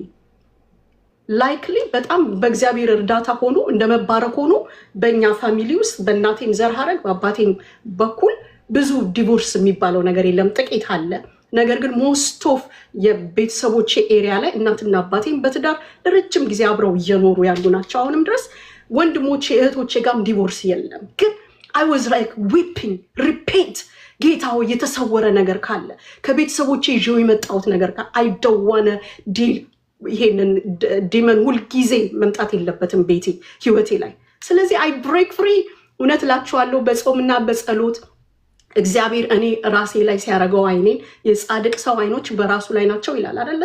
ላይክሊ በጣም በእግዚአብሔር እርዳታ ሆኖ እንደመባረክ ሆኖ በእኛ ፋሚሊ ውስጥ በእናቴም ዘር ሐረግ በአባቴም በኩል ብዙ ዲቮርስ የሚባለው ነገር የለም፣ ጥቂት አለ። ነገር ግን ሞስት ኦፍ የቤተሰቦቼ ኤሪያ ላይ እናትና አባቴም በትዳር ለረጅም ጊዜ አብረው እየኖሩ ያሉ ናቸው። አሁንም ድረስ ወንድሞቼ እህቶቼ ጋርም ዲቮርስ የለም። ግን አይ ዋዝ ላይክ ዊፒንግ ሪፔንት ጌታው የተሰወረ ነገር ካለ ከቤተሰቦቼ ይዤው የመጣሁት ነገር ካለ አይ ዶንት ዋና ዲል ይሄንን ዲመን ሁልጊዜ መምጣት የለበትም ቤቴ ህይወቴ ላይ። ስለዚህ አይ ብሬክ ፍሪ። እውነት እላችኋለሁ በጾምና በጸሎት እግዚአብሔር እኔ ራሴ ላይ ሲያደርገው አይኔን የጻድቅ ሰው አይኖች በራሱ ላይ ናቸው ይላል አይደለ?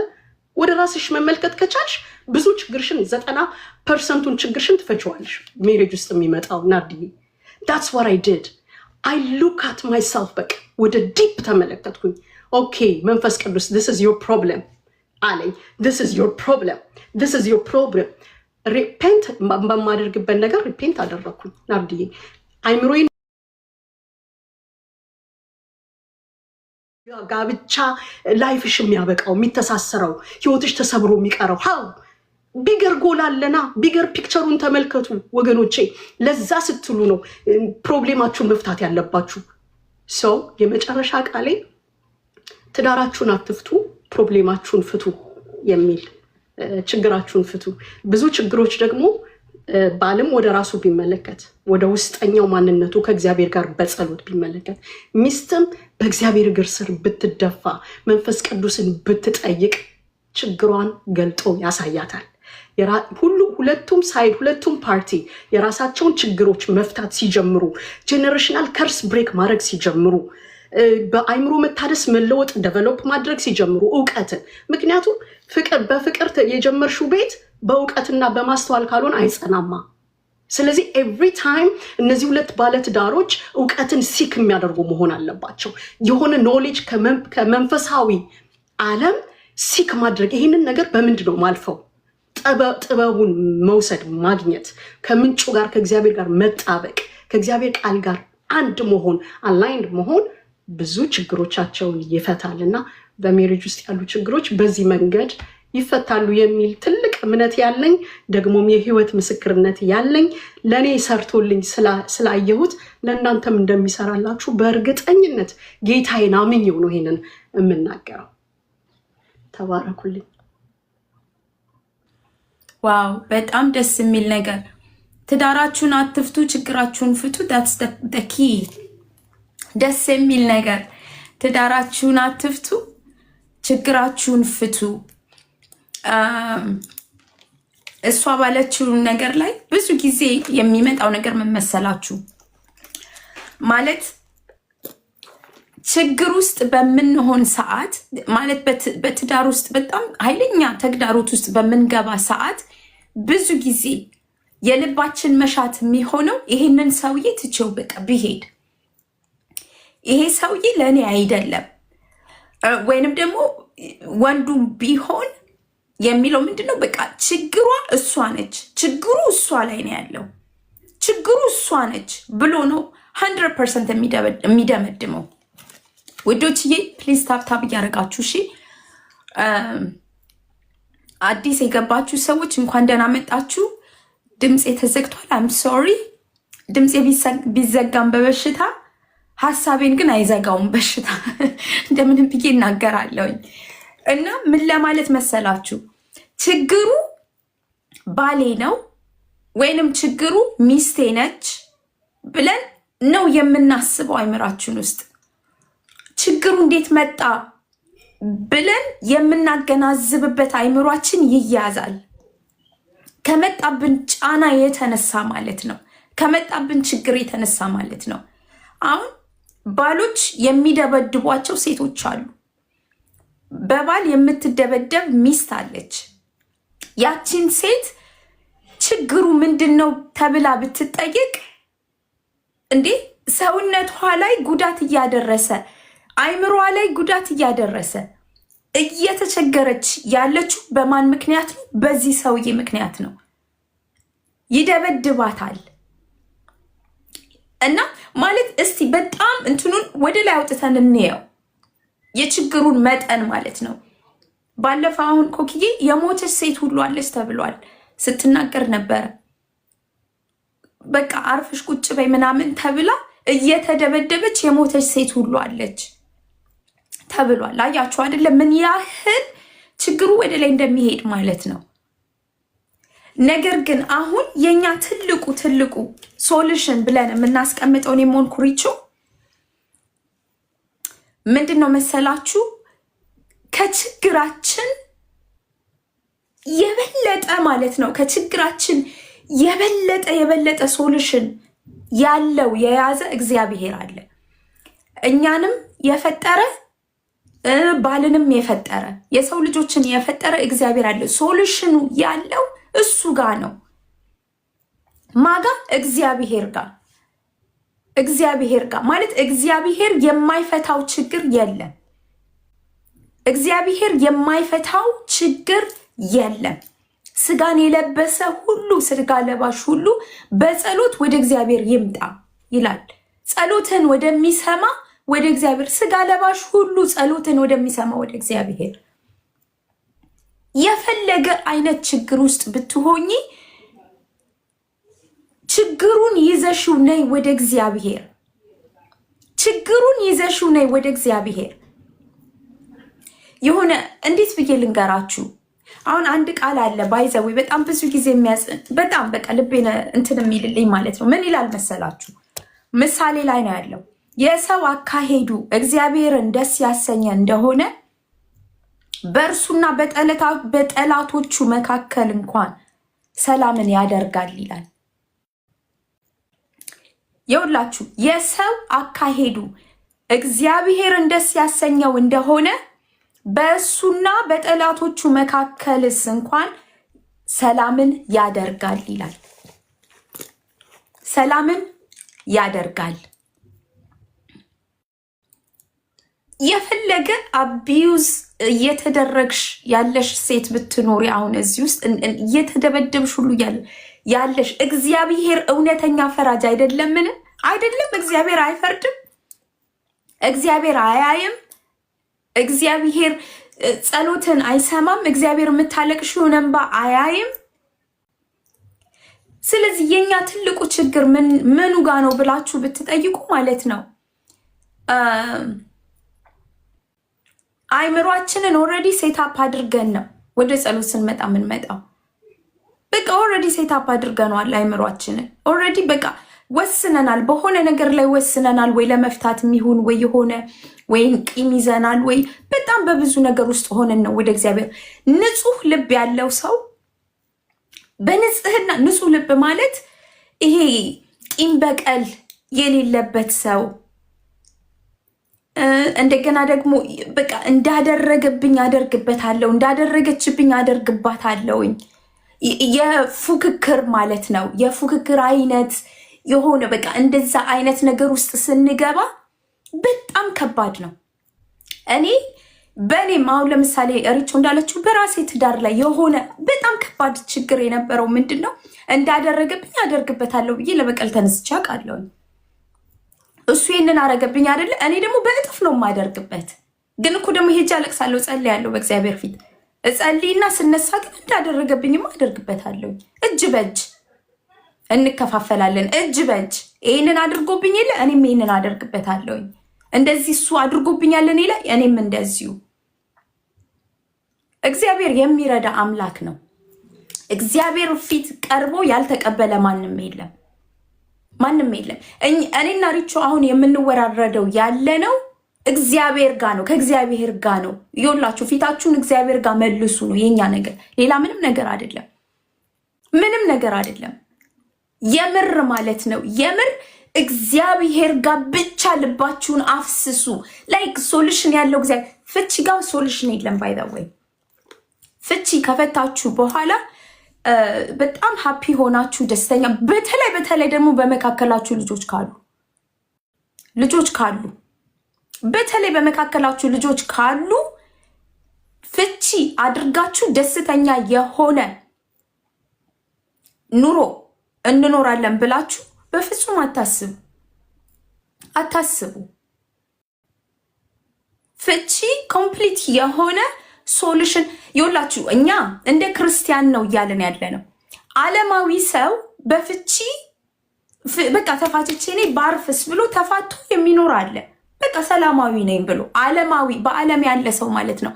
ወደ ራስሽ መመልከት ከቻልሽ ብዙ ችግርሽን 90% ችግርሽን ትፈችዋለሽ። ሜሬጅ ውስጥ የሚመጣው ናርዲ that's what I did. I look at myself በቃ ወደ ዲፕ ተመለከትኩኝ። ኦኬ መንፈስ ቅዱስ this is your problem አለኝ። this is your problem ሪፔንት በማደርግበት ነገር ሪፔንት አደረኩኝ። ናርዲዬ አይምሮዬን ጋብቻ ላይፍሽ የሚያበቃው የሚተሳሰረው ህይወትሽ ተሰብሮ የሚቀረው ሃው ቢገር ጎል አለና ቢገር ፒክቸሩን ተመልከቱ ወገኖቼ። ለዛ ስትሉ ነው ፕሮብሌማችሁን መፍታት ያለባችሁ። ሰው የመጨረሻ ቃሌ ትዳራችሁን አትፍቱ፣ ፕሮብሌማችሁን ፍቱ የሚል ችግራችሁን ፍቱ። ብዙ ችግሮች ደግሞ ባልም ወደ ራሱ ቢመለከት ወደ ውስጠኛው ማንነቱ ከእግዚአብሔር ጋር በጸሎት ቢመለከት ሚስትም በእግዚአብሔር እግር ስር ብትደፋ መንፈስ ቅዱስን ብትጠይቅ ችግሯን ገልጦ ያሳያታል። ሁለቱም ሳይድ ሁለቱም ፓርቲ የራሳቸውን ችግሮች መፍታት ሲጀምሩ ጄኔሬሽናል ከርስ ብሬክ ማድረግ ሲጀምሩ በአይምሮ መታደስ መለወጥ ዴቨሎፕ ማድረግ ሲጀምሩ እውቀትን ምክንያቱም በፍቅር የጀመርሽው ቤት በእውቀትና በማስተዋል ካልሆነ አይጸናማ። ስለዚህ ኤቭሪ ታይም እነዚህ ሁለት ባለትዳሮች እውቀትን ሲክ የሚያደርጉ መሆን አለባቸው። የሆነ ኖሌጅ ከመንፈሳዊ ዓለም ሲክ ማድረግ። ይህንን ነገር በምንድን ነው ማልፈው? ጥበቡን መውሰድ ማግኘት፣ ከምንጩ ጋር ከእግዚአብሔር ጋር መጣበቅ፣ ከእግዚአብሔር ቃል ጋር አንድ መሆን አላይንድ መሆን ብዙ ችግሮቻቸውን ይፈታል። እና በሜሬጅ ውስጥ ያሉ ችግሮች በዚህ መንገድ ይፈታሉ የሚል ትልቅ እምነት ያለኝ ደግሞም የህይወት ምስክርነት ያለኝ ለእኔ ሰርቶልኝ ስላየሁት ለእናንተም እንደሚሰራላችሁ በእርግጠኝነት ጌታዬን አምኜው ነው ይሄንን የምናገረው። ተባረኩልኝ። ዋው በጣም ደስ የሚል ነገር። ትዳራችሁን አትፍቱ፣ ችግራችሁን ፍቱ። that's the key። ደስ የሚል ነገር። ትዳራችሁን አትፍቱ፣ ችግራችሁን ፍቱ። እሷ ባለችው ነገር ላይ ብዙ ጊዜ የሚመጣው ነገር ምን መሰላችሁ? ማለት ችግር ውስጥ በምንሆን ሰዓት ማለት በትዳር ውስጥ በጣም ኃይለኛ ተግዳሮት ውስጥ በምንገባ ሰዓት ብዙ ጊዜ የልባችን መሻት የሚሆነው ይሄንን ሰውዬ ትቼው በቃ ብሄድ፣ ይሄ ሰውዬ ለእኔ አይደለም፣ ወይንም ደግሞ ወንዱም ቢሆን የሚለው ምንድነው? በቃ ችግሯ እሷ ነች፣ ችግሩ እሷ ላይ ነው ያለው፣ ችግሩ እሷ ነች ብሎ ነው 100% የሚደመድመው። ውዶችዬ ፕሊዝ ታፕታፕ እያደረጋችሁ እሺ። አዲስ የገባችሁ ሰዎች እንኳን ደህና መጣችሁ። ድምፄ ተዘግቷል። አም ሶሪ። ድምፄ ቢዘጋም በበሽታ ሀሳቤን ግን አይዘጋውም በሽታ። እንደምንም ብዬ እናገራለሁኝ። እና ምን ለማለት መሰላችሁ? ችግሩ ባሌ ነው ወይንም ችግሩ ሚስቴ ነች ብለን ነው የምናስበው አይምራችን ውስጥ። ችግሩ እንዴት መጣ ብለን የምናገናዝብበት አይምሯችን ይያዛል። ከመጣብን ጫና የተነሳ ማለት ነው። ከመጣብን ችግር የተነሳ ማለት ነው። አሁን ባሎች የሚደበድቧቸው ሴቶች አሉ። በባል የምትደበደብ ሚስት አለች። ያቺን ሴት ችግሩ ምንድን ነው ተብላ ብትጠይቅ እንዴ ሰውነቷ ላይ ጉዳት እያደረሰ አይምሯ ላይ ጉዳት እያደረሰ እየተቸገረች ያለችው በማን ምክንያት ነው? በዚህ ሰውዬ ምክንያት ነው። ይደበድባታል። እና ማለት እስቲ በጣም እንትኑን ወደ ላይ አውጥተን እንየው፣ የችግሩን መጠን ማለት ነው። ባለፈው አሁን ኮክዬ የሞተች ሴት ሁሉ አለች ተብሏል ስትናገር ነበረ። በቃ አርፈሽ ቁጭ በይ ምናምን ተብላ እየተደበደበች የሞተች ሴት ሁሉ አለች ተብሏል። አያችሁ አይደለም? ምን ያህል ችግሩ ወደ ላይ እንደሚሄድ ማለት ነው። ነገር ግን አሁን የኛ ትልቁ ሶሉሽን ብለን የምናስቀምጠውን የሞን ኩሪቾ ምንድነው መሰላችሁ? ከችግራችን የበለጠ ማለት ነው ከችግራችን የበለጠ ሶሉሽን ያለው የያዘ እግዚአብሔር አለ። እኛንም የፈጠረ ባልንም የፈጠረ የሰው ልጆችን የፈጠረ እግዚአብሔር አለ። ሶሉሽኑ ያለው እሱ ጋር ነው። ማጋ እግዚአብሔር ጋር ማለት እግዚአብሔር የማይፈታው ችግር የለም። እግዚአብሔር የማይፈታው ችግር የለም። ስጋን የለበሰ ሁሉ ስጋ ለባሽ ሁሉ በጸሎት ወደ እግዚአብሔር ይምጣ ይላል። ጸሎትን ወደሚሰማ ወደ እግዚአብሔር፣ ስጋ ለባሽ ሁሉ ጸሎትን ወደሚሰማ ወደ እግዚአብሔር። የፈለገ አይነት ችግር ውስጥ ብትሆኚ ችግሩን ይዘሽው ነይ ወደ እግዚአብሔር። ችግሩን ይዘሽው ነይ ወደ እግዚአብሔር። የሆነ እንዴት ብዬ ልንገራችሁ? አሁን አንድ ቃል አለ ባይዘው በጣም ብዙ ጊዜ በጣም በቃ ልቤን እንትን የሚልልኝ ማለት ነው። ምን ይላል መሰላችሁ? ምሳሌ ላይ ነው ያለው። የሰው አካሄዱ እግዚአብሔርን ደስ ያሰኘ እንደሆነ በእርሱና በጠላቶቹ መካከል እንኳን ሰላምን ያደርጋል ይላል። የውላችሁ የሰው አካሄዱ እግዚአብሔርን ደስ ያሰኘው እንደሆነ በእሱና በጠላቶቹ መካከልስ እንኳን ሰላምን ያደርጋል ይላል። ሰላምን ያደርጋል። የፈለገ አቢዩዝ እየተደረግሽ ያለሽ ሴት ብትኖሪ አሁን እዚህ ውስጥ እየተደበደብሽ ሁሉ ያለሽ እግዚአብሔር እውነተኛ ፈራጅ አይደለምን? አይደለም። እግዚአብሔር አይፈርድም። እግዚአብሔር አያይም። እግዚአብሔር ጸሎትን አይሰማም። እግዚአብሔር የምታለቅሽውን እንባ አያይም። ስለዚህ የኛ ትልቁ ችግር ምኑ ጋ ነው ብላችሁ ብትጠይቁ ማለት ነው አይምሯችንን ኦልሬዲ ሴታፕ አድርገን ነው ወደ ጸሎት ስንመጣ የምንመጣው። በቃ ኦልሬዲ ሴታፕ አድርገነዋል አይምሯችንን ኦልሬዲ። በቃ ወስነናል፣ በሆነ ነገር ላይ ወስነናል፣ ወይ ለመፍታት የሚሆን ወይ የሆነ ወይም ቂም ይዘናል፣ ወይ በጣም በብዙ ነገር ውስጥ ሆነን ነው ወደ እግዚአብሔር። ንጹህ ልብ ያለው ሰው በንጽህና ንጹህ ልብ ማለት ይሄ ቂም በቀል የሌለበት ሰው እንደገና ደግሞ በቃ እንዳደረገብኝ አደርግበታለሁ፣ እንዳደረገችብኝ አደርግባታለሁኝ የፉክክር ማለት ነው። የፉክክር አይነት የሆነ በቃ እንደዛ አይነት ነገር ውስጥ ስንገባ በጣም ከባድ ነው። እኔ በእኔም አሁን ለምሳሌ ሪቾ እንዳለችው በራሴ ትዳር ላይ የሆነ በጣም ከባድ ችግር የነበረው ምንድን ነው? እንዳደረገብኝ አደርግበታለሁ ብዬ ለበቀል ተነስቼ አውቃለሁኝ። እሱ ይህንን አረገብኝ አይደለ? እኔ ደግሞ በእጥፍ ነው የማደርግበት። ግን እኮ ደግሞ ሄጄ አለቅሳለሁ፣ ጸልያለሁ በእግዚአብሔር ፊት እጸልይና ስነሳ ግን እንዳደረገብኝም አደርግበታለሁ። እጅ በእጅ እንከፋፈላለን፣ እጅ በእጅ ይህንን አድርጎብኝ የለ እኔም ይህንን አደርግበታለሁኝ። እንደዚህ እሱ አድርጎብኛል እኔ ላይ እኔም እንደዚሁ። እግዚአብሔር የሚረዳ አምላክ ነው። እግዚአብሔር ፊት ቀርቦ ያልተቀበለ ማንም የለም፣ ማንም የለም። እኔና ሪቾ አሁን የምንወራረደው ያለ ነው እግዚአብሔር ጋር ነው፣ ከእግዚአብሔር ጋር ነው። ይኸውላችሁ ፊታችሁን እግዚአብሔር ጋር መልሱ ነው የኛ ነገር፣ ሌላ ምንም ነገር አይደለም፣ ምንም ነገር አይደለም። የምር ማለት ነው የምር እግዚአብሔር ጋር ብቻ ልባችሁን አፍስሱ። ላይክ ሶሉሽን ያለው እግዚአብሔር። ፍቺ ጋር ሶሉሽን የለም። ባይ ዘ ወይ ፍቺ ከፈታችሁ በኋላ በጣም ሃፒ ሆናችሁ ደስተኛ፣ በተለይ ደግሞ በመካከላችሁ ልጆች ካሉ በተለይ በመካከላችሁ ልጆች ካሉ ፍቺ አድርጋችሁ ደስተኛ የሆነ ኑሮ እንኖራለን ብላችሁ በፍጹም አታስቡ። ፍቺ ኮምፕሊት የሆነ ሶሉሽን ይውላችሁ። እኛ እንደ ክርስቲያን ነው እያለን ያለ ነው። ዓለማዊ ሰው በፍቺ በቃ ተፋትቼ እኔ ባርፍስ ብሎ ተፋቶ የሚኖር አለ። በቃ ሰላማዊ ነኝ ብሎ ዓለማዊ በዓለም ያለ ሰው ማለት ነው።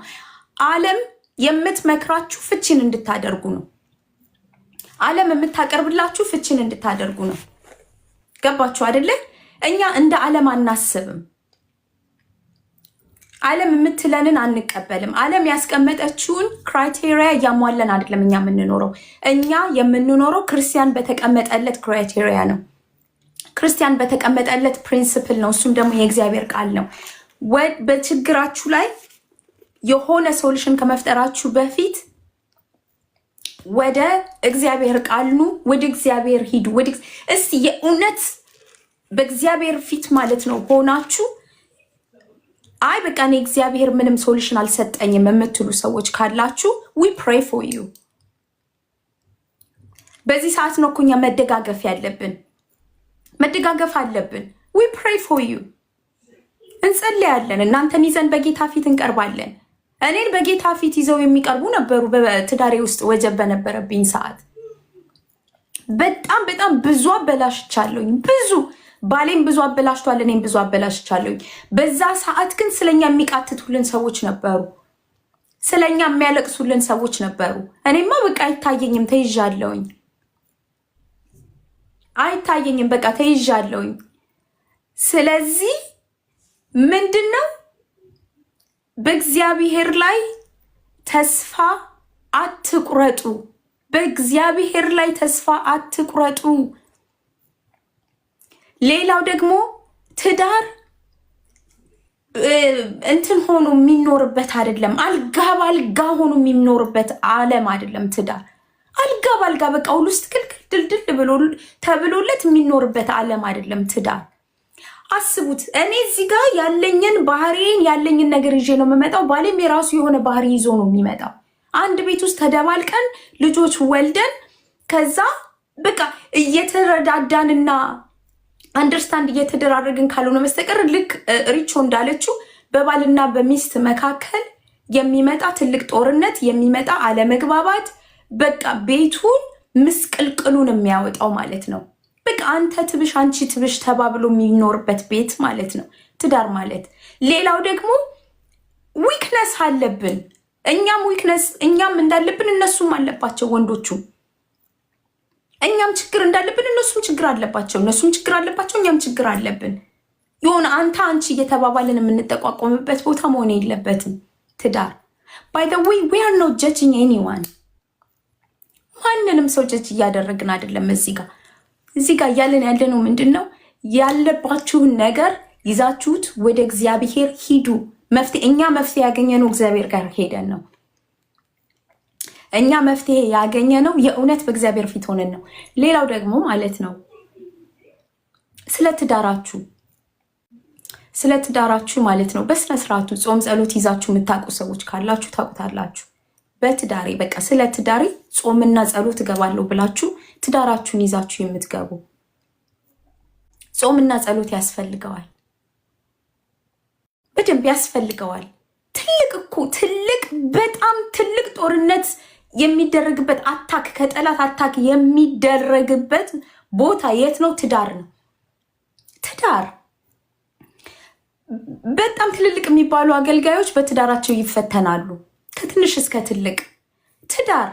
ዓለም የምትመክራችሁ ፍቺን እንድታደርጉ ነው። ዓለም የምታቀርብላችሁ ፍቺን እንድታደርጉ ነው። ገባችሁ አይደለ? እኛ እንደ ዓለም አናስብም። ዓለም የምትለንን አንቀበልም። ዓለም ያስቀመጠችውን ክራይቴሪያ እያሟለን አይደለም እኛ የምንኖረው። እኛ የምንኖረው ክርስቲያን በተቀመጠለት ክራይቴሪያ ነው። ክርስቲያን በተቀመጠለት ፕሪንሲፕል ነው። እሱም ደግሞ የእግዚአብሔር ቃል ነው። በችግራችሁ ላይ የሆነ ሶሉሽን ከመፍጠራችሁ በፊት ወደ እግዚአብሔር ቃል ኑ፣ ወደ እግዚአብሔር ሂዱ። እስቲ የእውነት በእግዚአብሔር ፊት ማለት ነው ሆናችሁ አይ በቃ እኔ እግዚአብሔር ምንም ሶሉሽን አልሰጠኝም የምትሉ ሰዎች ካላችሁ we pray for you። በዚህ ሰዓት ነው እኮ እኛ መደጋገፍ ያለብን፣ መደጋገፍ አለብን። we pray for you። እንጸልያለን፣ እናንተን ይዘን በጌታ ፊት እንቀርባለን። እኔን በጌታ ፊት ይዘው የሚቀርቡ ነበሩ። በትዳሬ ውስጥ ወጀብ በነበረብኝ ሰዓት በጣም ብዙ አበላሽቻለሁኝ። ብዙ ባሌም ብዙ አበላሽቷል፣ እኔም ብዙ አበላሽቻለሁኝ። በዛ ሰዓት ግን ስለኛ የሚቃትቱልን ሰዎች ነበሩ፣ ስለኛ የሚያለቅሱልን ሰዎች ነበሩ። እኔማ በቃ አይታየኝም፣ ተይዣለሁኝ። አይታየኝም፣ በቃ ተይዣለሁኝ። ስለዚህ ምንድነው በእግዚአብሔር ላይ ተስፋ አትቁረጡ። በእግዚአብሔር ላይ ተስፋ አትቁረጡ። ሌላው ደግሞ ትዳር እንትን ሆኖ የሚኖርበት አይደለም። አልጋ ባልጋ ሆኖ የሚኖርበት ዓለም አይደለም ትዳር። አልጋ ባልጋ በቃ ሁሉ ውስጥ ክልክል ድልድል ብሎ ተብሎለት የሚኖርበት ዓለም አይደለም ትዳር። አስቡት። እኔ እዚህ ጋር ያለኝን ባህሪን ያለኝን ነገር ይዤ ነው የምመጣው። ባሌም የራሱ የሆነ ባህሪ ይዞ ነው የሚመጣው። አንድ ቤት ውስጥ ተደባልቀን ልጆች ወልደን ከዛ በቃ እየተረዳዳንና አንደርስታንድ እየተደራረግን ካልሆነ መስተቀር ልክ ሪቾ እንዳለችው በባልና በሚስት መካከል የሚመጣ ትልቅ ጦርነት፣ የሚመጣ አለመግባባት፣ በቃ ቤቱን ምስቅልቅሉን የሚያወጣው ማለት ነው። በቃ አንተ ትብሽ አንቺ ትብሽ ተባብሎ የሚኖርበት ቤት ማለት ነው ትዳር ማለት። ሌላው ደግሞ ዊክነስ አለብን። እኛም ዊክነስ እኛም እንዳለብን እነሱም አለባቸው። ወንዶቹ እኛም ችግር እንዳለብን እነሱም ችግር አለባቸው፣ እነሱም ችግር አለባቸው፣ እኛም ችግር አለብን። የሆነ አንቺ እየተባባልን የምንጠቋቋምበት ቦታ መሆን የለበትም ትዳር። ባይ ዘ ዌይ ዊ አር ኖት ጀጅንግ ኤኒዋን። ማንንም ሰው ጀጅ እያደረግን አይደለም። እዚህ ጋር እያለን ያለነው ምንድን ነው? ያለባችሁን ነገር ይዛችሁት ወደ እግዚአብሔር ሂዱ። እኛ መፍትሄ ያገኘነው እግዚአብሔር ጋር ሄደን ነው። እኛ መፍትሄ ያገኘነው የእውነት በእግዚአብሔር ፊት ሆነን ነው። ሌላው ደግሞ ማለት ነው ስለ ትዳራችሁ ማለት ነው በስነ ስርዓቱ ጾም ጸሎት ይዛችሁ የምታውቁ ሰዎች ካላችሁ ታውቁታላችሁ። በትዳሬ በቃ ስለ ትዳሬ ጾምና ጸሎት እገባለሁ ብላችሁ ትዳራችሁን ይዛችሁ የምትገቡ ጾምና ጸሎት ያስፈልገዋል፣ በደንብ ያስፈልገዋል። ትልቅ በጣም ትልቅ ጦርነት የሚደረግበት ከጠላት አታክ የሚደረግበት ቦታ የት ነው? ትዳር ነው። ትዳር በጣም ትልልቅ የሚባሉ አገልጋዮች በትዳራቸው ይፈተናሉ። ከትንሽ እስከ ትልቅ ትዳር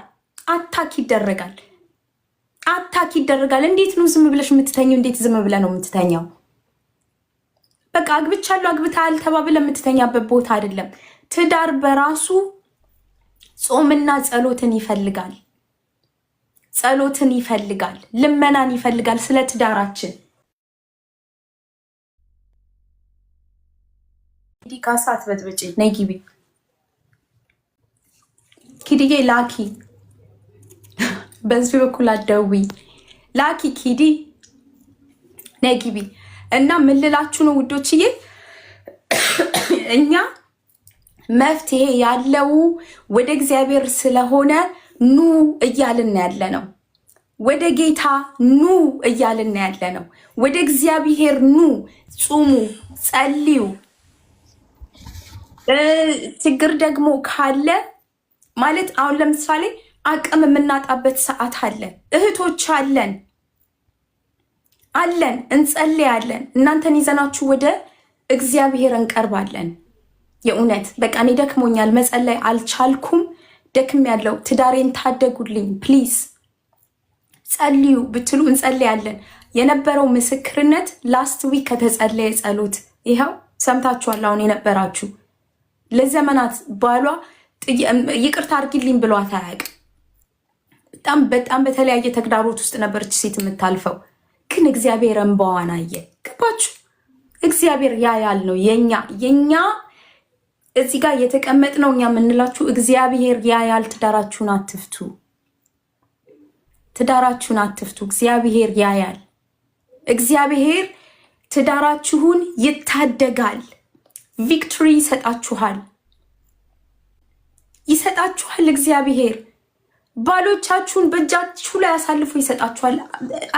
አታክ ይደረጋል። እንዴት ነው ዝም ብለሽ የምትተኘው? እንዴት ዝም ብለህ ነው የምትተኛው? በቃ አግብቻለሁ አግብተሃል ተባብለ የምትተኛበት ቦታ አይደለም። ትዳር በራሱ ጾምና ጸሎትን ይፈልጋል፣ ልመናን ይፈልጋል። ስለ ትዳራችን ዲካሳት በጥብጪ ነይ ግቢ ኪድዬ ላኪ፣ በዚህ በኩል አደዊ ላኪ ኪዲ ነይ ግቢ። እና ምን ልላችሁ ነው ውዶችዬ፣ እኛ መፍትሄ ያለው ወደ እግዚአብሔር ስለሆነ ኑ እያልን ያለ ነው። ወደ ጌታ ኑ እያልን ያለ ነው። ወደ እግዚአብሔር ኑ፣ ጹሙ፣ ጸልዩ። ችግር ደግሞ ካለ ማለት አሁን ለምሳሌ አቅም የምናጣበት ሰዓት አለ። እህቶች አለን እንጸልያለን። እናንተን ይዘናችሁ ወደ እግዚአብሔር እንቀርባለን። የእውነት በቃ እኔ ደክሞኛል፣ መጸለይ አልቻልኩም፣ ደክም ያለው ትዳሬን ታደጉልኝ ፕሊዝ ጸልዩ ብትሉ እንጸልያለን። የነበረው ምስክርነት ላስት ዊክ ከተጸለየ ጸሎት ይኸው ሰምታችኋል። አሁን የነበራችሁ ለዘመናት ባሏ ይቅርታ አድርጊልኝ ብሏት አያውቅም። በጣም በተለያየ ተግዳሮት ውስጥ ነበረች ሴት የምታልፈው፣ ግን እግዚአብሔር እንባዋን አየ። ገባችሁ? እግዚአብሔር ያያል ነው የኛ እዚህ ጋር የተቀመጥነው እኛ የምንላችሁ እግዚአብሔር ያያል። ትዳራችሁን አትፍቱ። እግዚአብሔር ያያል። እግዚአብሔር ትዳራችሁን ይታደጋል። ቪክቶሪ ይሰጣችኋል። እግዚአብሔር ባሎቻችሁን በእጃችሁ ላይ አሳልፎ ይሰጣችኋል።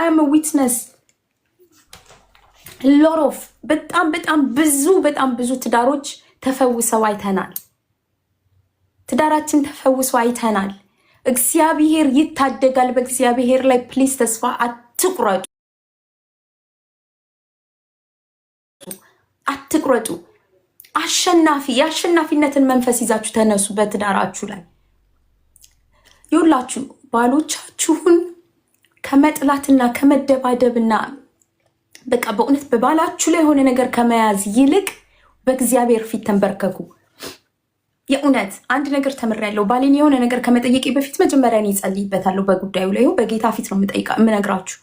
አም ዊትነስ ሎሮፍ በጣም ብዙ ትዳሮች ተፈውሰው አይተናል። ትዳራችን ተፈውሶ አይተናል። እግዚአብሔር ይታደጋል። በእግዚአብሔር ላይ ፕሊዝ ተስፋ አትቁረጡ። የአሸናፊነትን መንፈስ ይዛችሁ ተነሱ። በትዳራችሁ ላይ ይውላችሁ ባሎቻችሁን ከመጥላትና ከመደባደብና በቃ በእውነት በባላችሁ ላይ የሆነ ነገር ከመያዝ ይልቅ በእግዚአብሔር ፊት ተንበርከኩ። የእውነት አንድ ነገር ተምሬያለሁ። ባሌን የሆነ ነገር ከመጠየቄ በፊት መጀመሪያ እኔ እጸልይበታለሁ። በጉዳዩ ላይ በጌታ ፊት ነው የምነግራችሁ።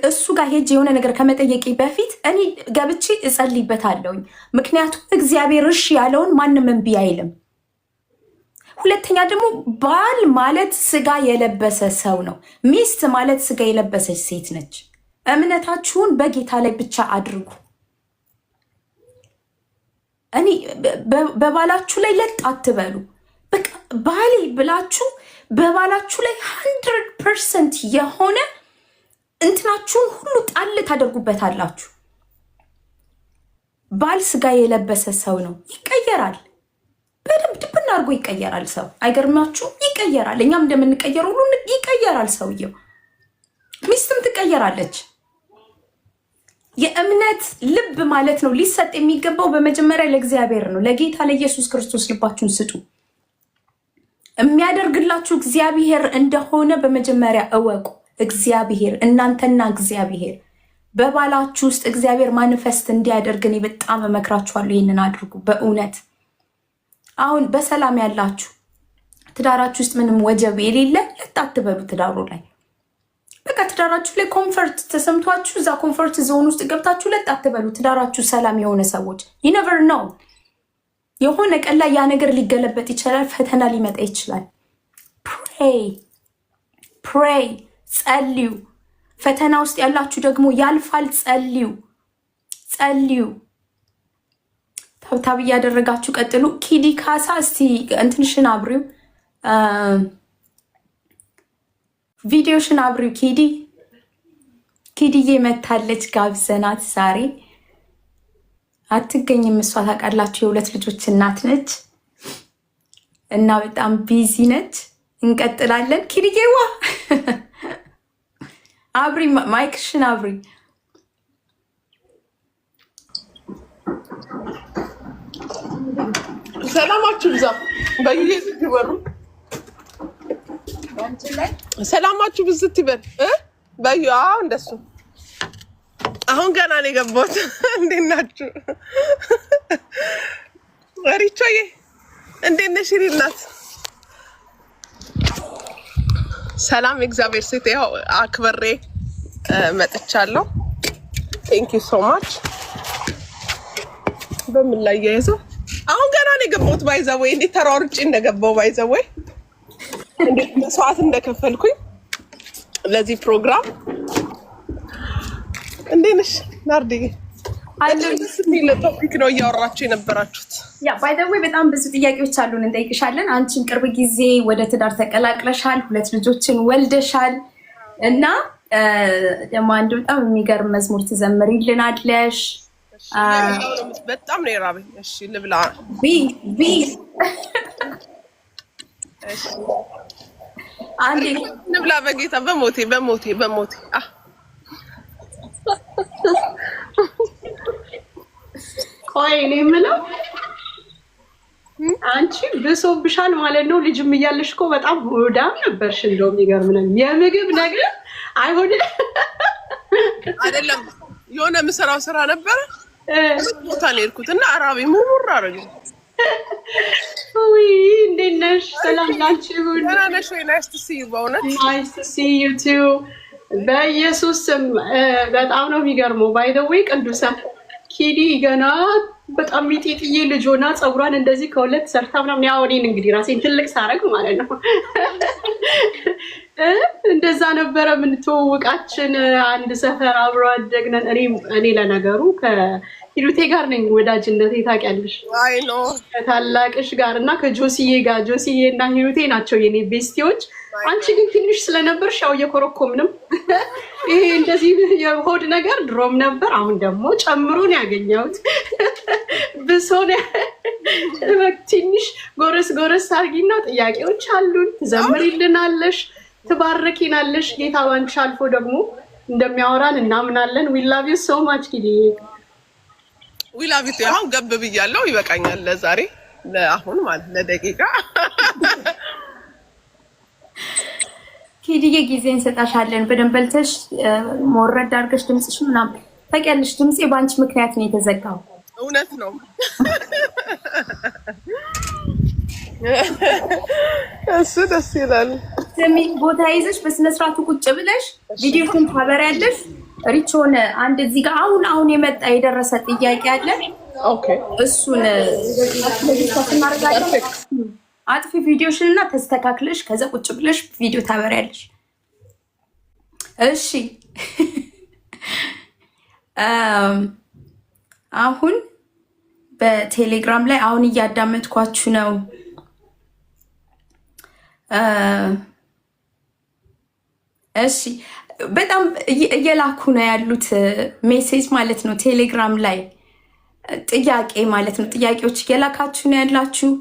እሱ ጋር ሄጅ የሆነ ነገር ከመጠየቄ በፊት እኔ ገብቼ እጸልይበታለሁኝ። ምክንያቱም እግዚአብሔር እሺ ያለውን ማንም እምቢ አይልም። ሁለተኛ ደግሞ ባል ማለት ስጋ የለበሰ ሰው ነው። ሚስት ማለት ስጋ የለበሰች ሴት ነች። እምነታችሁን በጌታ ላይ ብቻ አድርጉ። እኔ በባላችሁ ላይ ለጥ አትበሉ። በቃ ባሌ ብላችሁ በባላችሁ ላይ 100% የሆነ እንትናችሁን ሁሉ ጣል ታደርጉበታላችሁ። ባል ስጋ የለበሰ ሰው ነው። ይቀየራል። በደንብ ድብና አድርጎ ይቀየራል። ሰው አይገርማችሁ? ይቀየራል። እኛም እንደምንቀየር ሁሉ ይቀየራል ሰውየው። ሚስትም ትቀየራለች። የእምነት ልብ ማለት ነው ሊሰጥ የሚገባው በመጀመሪያ ለእግዚአብሔር ነው። ለጌታ ለኢየሱስ ክርስቶስ ልባችሁን ስጡ። የሚያደርግላችሁ እግዚአብሔር እንደሆነ በመጀመሪያ እወቁ። እግዚአብሔር እናንተና እግዚአብሔር በባላችሁ ውስጥ እግዚአብሔር ማኒፌስት እንዲያደርግ እኔ በጣም እመክራችኋለሁ። ይህንን አድርጉ። በእውነት አሁን በሰላም ያላችሁ ትዳራችሁ ውስጥ ምንም ወጀብ የሌለ ለጥ አትበሉ። ትዳሩ ላይ በቃ ትዳራችሁ ላይ ኮምፈርት ተሰምቷችሁ እዛ ኮምፈርት ዞን ውስጥ ገብታችሁ ለጥ አትበሉ። ትዳራችሁ ሰላም የሆነ ሰዎች ይነቨር ነው። የሆነ ቀን ላይ ያ ነገር ሊገለበጥ ይችላል። ፈተና ሊመጣ ይችላል። ፕሬይ ጸልዩ። ፈተና ውስጥ ያላችሁ ደግሞ ያልፋል። ጸልዩ። ታብታብ እያደረጋችሁ ቀጥሉ። ኪዲ ካሳ እስቲ እንትንሽን አብሪው፣ ቪዲዮሽን አብሪው። ኪዲዬ መታለች፣ ጋብዘናት። ዛሬ አትገኝም እሷ ታውቃላችሁ፣ የሁለት ልጆች እናት ነች እና በጣም ቢዚ ነች። እንቀጥላለን። ኪዲዬዋ አብሪ፣ ማይክሽን አብሪ። ሰላማችሁ ብዛ በየት ይበሩ። ሰላማችሁ ብዝት ይበል በዩ። እንደሱ አሁን ገና ነው የገባሁት። እንዴት ናችሁ? ሪቾዬ እንዴት ነሽ? እናት ሰላም፣ የእግዚአብሔር ሴት ያው አክብሬ መጥቻለሁ። ቴንክ ዩ ሶ ማች። በምን ላይ ያይዘው አሁን ገና ነው የገባሁት። ባይዘወይ እንዴት ተሯርጬ እንደገባሁ ባይዘወይ እንዴት መስዋዕት እንደከፈልኩኝ ለዚህ ፕሮግራም። እንዴት ነሽ ናርዲዬ? ደስ የሚል ቶፒክ ነው እያወራችሁ የነበራችሁት። ያ ባይ ዘ ዌይ በጣም ብዙ ጥያቄዎች አሉን፣ እንጠይቅሻለን። አንቺን ቅርብ ጊዜ ወደ ትዳር ተቀላቅለሻል፣ 2 ልጆችን ወልደሻል እና ደግሞ አንድ በጣም የሚገርም መዝሙር ትዘምሪልናለሽ። በጣም ነው የራበኝ። እሺ ልብላ። አንዴ ልብላ። በጌታ በሞቴ ቆይ እኔ የምለው አንቺ ብሶብሻል ማለት ነው። ልጅም እያለሽ እኮ በጣም ሆዳም ነበርሽ። እንደውም ይገርም ነው የምግብ ነገር አይሆንም አይደለም። የሆነ የምሰራው ስራ ነበረ ቦታ ነው የሄድኩት እና አራቤ ሙሙር አደረገኝ። እንዴት ነሽ? ሰላም ላንቺ ይሁን። ደህና ነሽ ወይ? ናይስ ቱ ሲ ዩ። በእውነት ናይስ ቱ ሲ ዩ ቱ። በኢየሱስ ስም በጣም ነው የሚገርመው። ባይ ዘ ዌይ ቅዱሳን ኪዲ ገና በጣም ሚጤጥዬ ልጅ ሆና ፀጉሯን እንደዚህ ከሁለት ሰርታ ምናምን ያው እኔን እንግዲህ ራሴን ትልቅ ሳረግ ማለት ነው እንደዛ ነበረ የምንተዋወቃችን። አንድ ሰፈር አብሮ አደግነን። እኔ ለነገሩ ከሂሩቴ ጋር ነኝ ወዳጅነቴ ታውቂያለሽ። አይ ኖ ከታላቅሽ ጋር እና ከጆሲዬ ጋር። ጆሲዬ እና ሂሩቴ ናቸው የኔ ቤስቲዎች። አንቺ ግን ትንሽ ስለነበርሽ ያው እየኮረኮምንም ይሄ እንደዚህ የሆድ ነገር ድሮም ነበር፣ አሁን ደግሞ ጨምሮ ነው ያገኘሁት። ብሶን ትንሽ ጎረስ አርጊና ጥያቄዎች አሉን፣ ትዘምሪልናለሽ፣ ትባርኪናለሽ። ጌታ ባንቺ አልፎ ደግሞ እንደሚያወራን እናምናለን። ዊ ላቭ ዩ ሶ ማች ኪዲ። ዊ ላቭ ዩ። አሁን ገብ ብያለሁ፣ ይበቃኛል ለዛሬ ለአሁን ማለት ለደቂቃ። ኪዲዬ ጊዜ እንሰጣሻለን። በደንብ በልተሽ ሞረድ አድርገሽ ድምፅሽ ምናምን ታውቂያለሽ። ድምፄ በአንቺ ምክንያት ነው የተዘጋው። እውነት ነው። እሱ ደስ ይላል። ስሚ ቦታ ይዘሽ በስነስርዓቱ ቁጭ ብለሽ ቪዲዮውን ታበሪያለሽ። ሪቾን አንድ እዚህ ጋር አሁን የመጣ የደረሰ ጥያቄ አለ። ኦኬ እሱን አጥፊ ቪዲዮሽን እና ተስተካክለሽ ከዛ ቁጭ ብለሽ ቪዲዮ ታበሪያለሽ። እሺ አሁን በቴሌግራም ላይ አሁን እያዳመጥኳችሁ ነው። እሺ በጣም እየላኩ ነው ያሉት ሜሴጅ ማለት ነው። ቴሌግራም ላይ ጥያቄ ማለት ነው። ጥያቄዎች እየላካችሁ ነው ያላችሁ።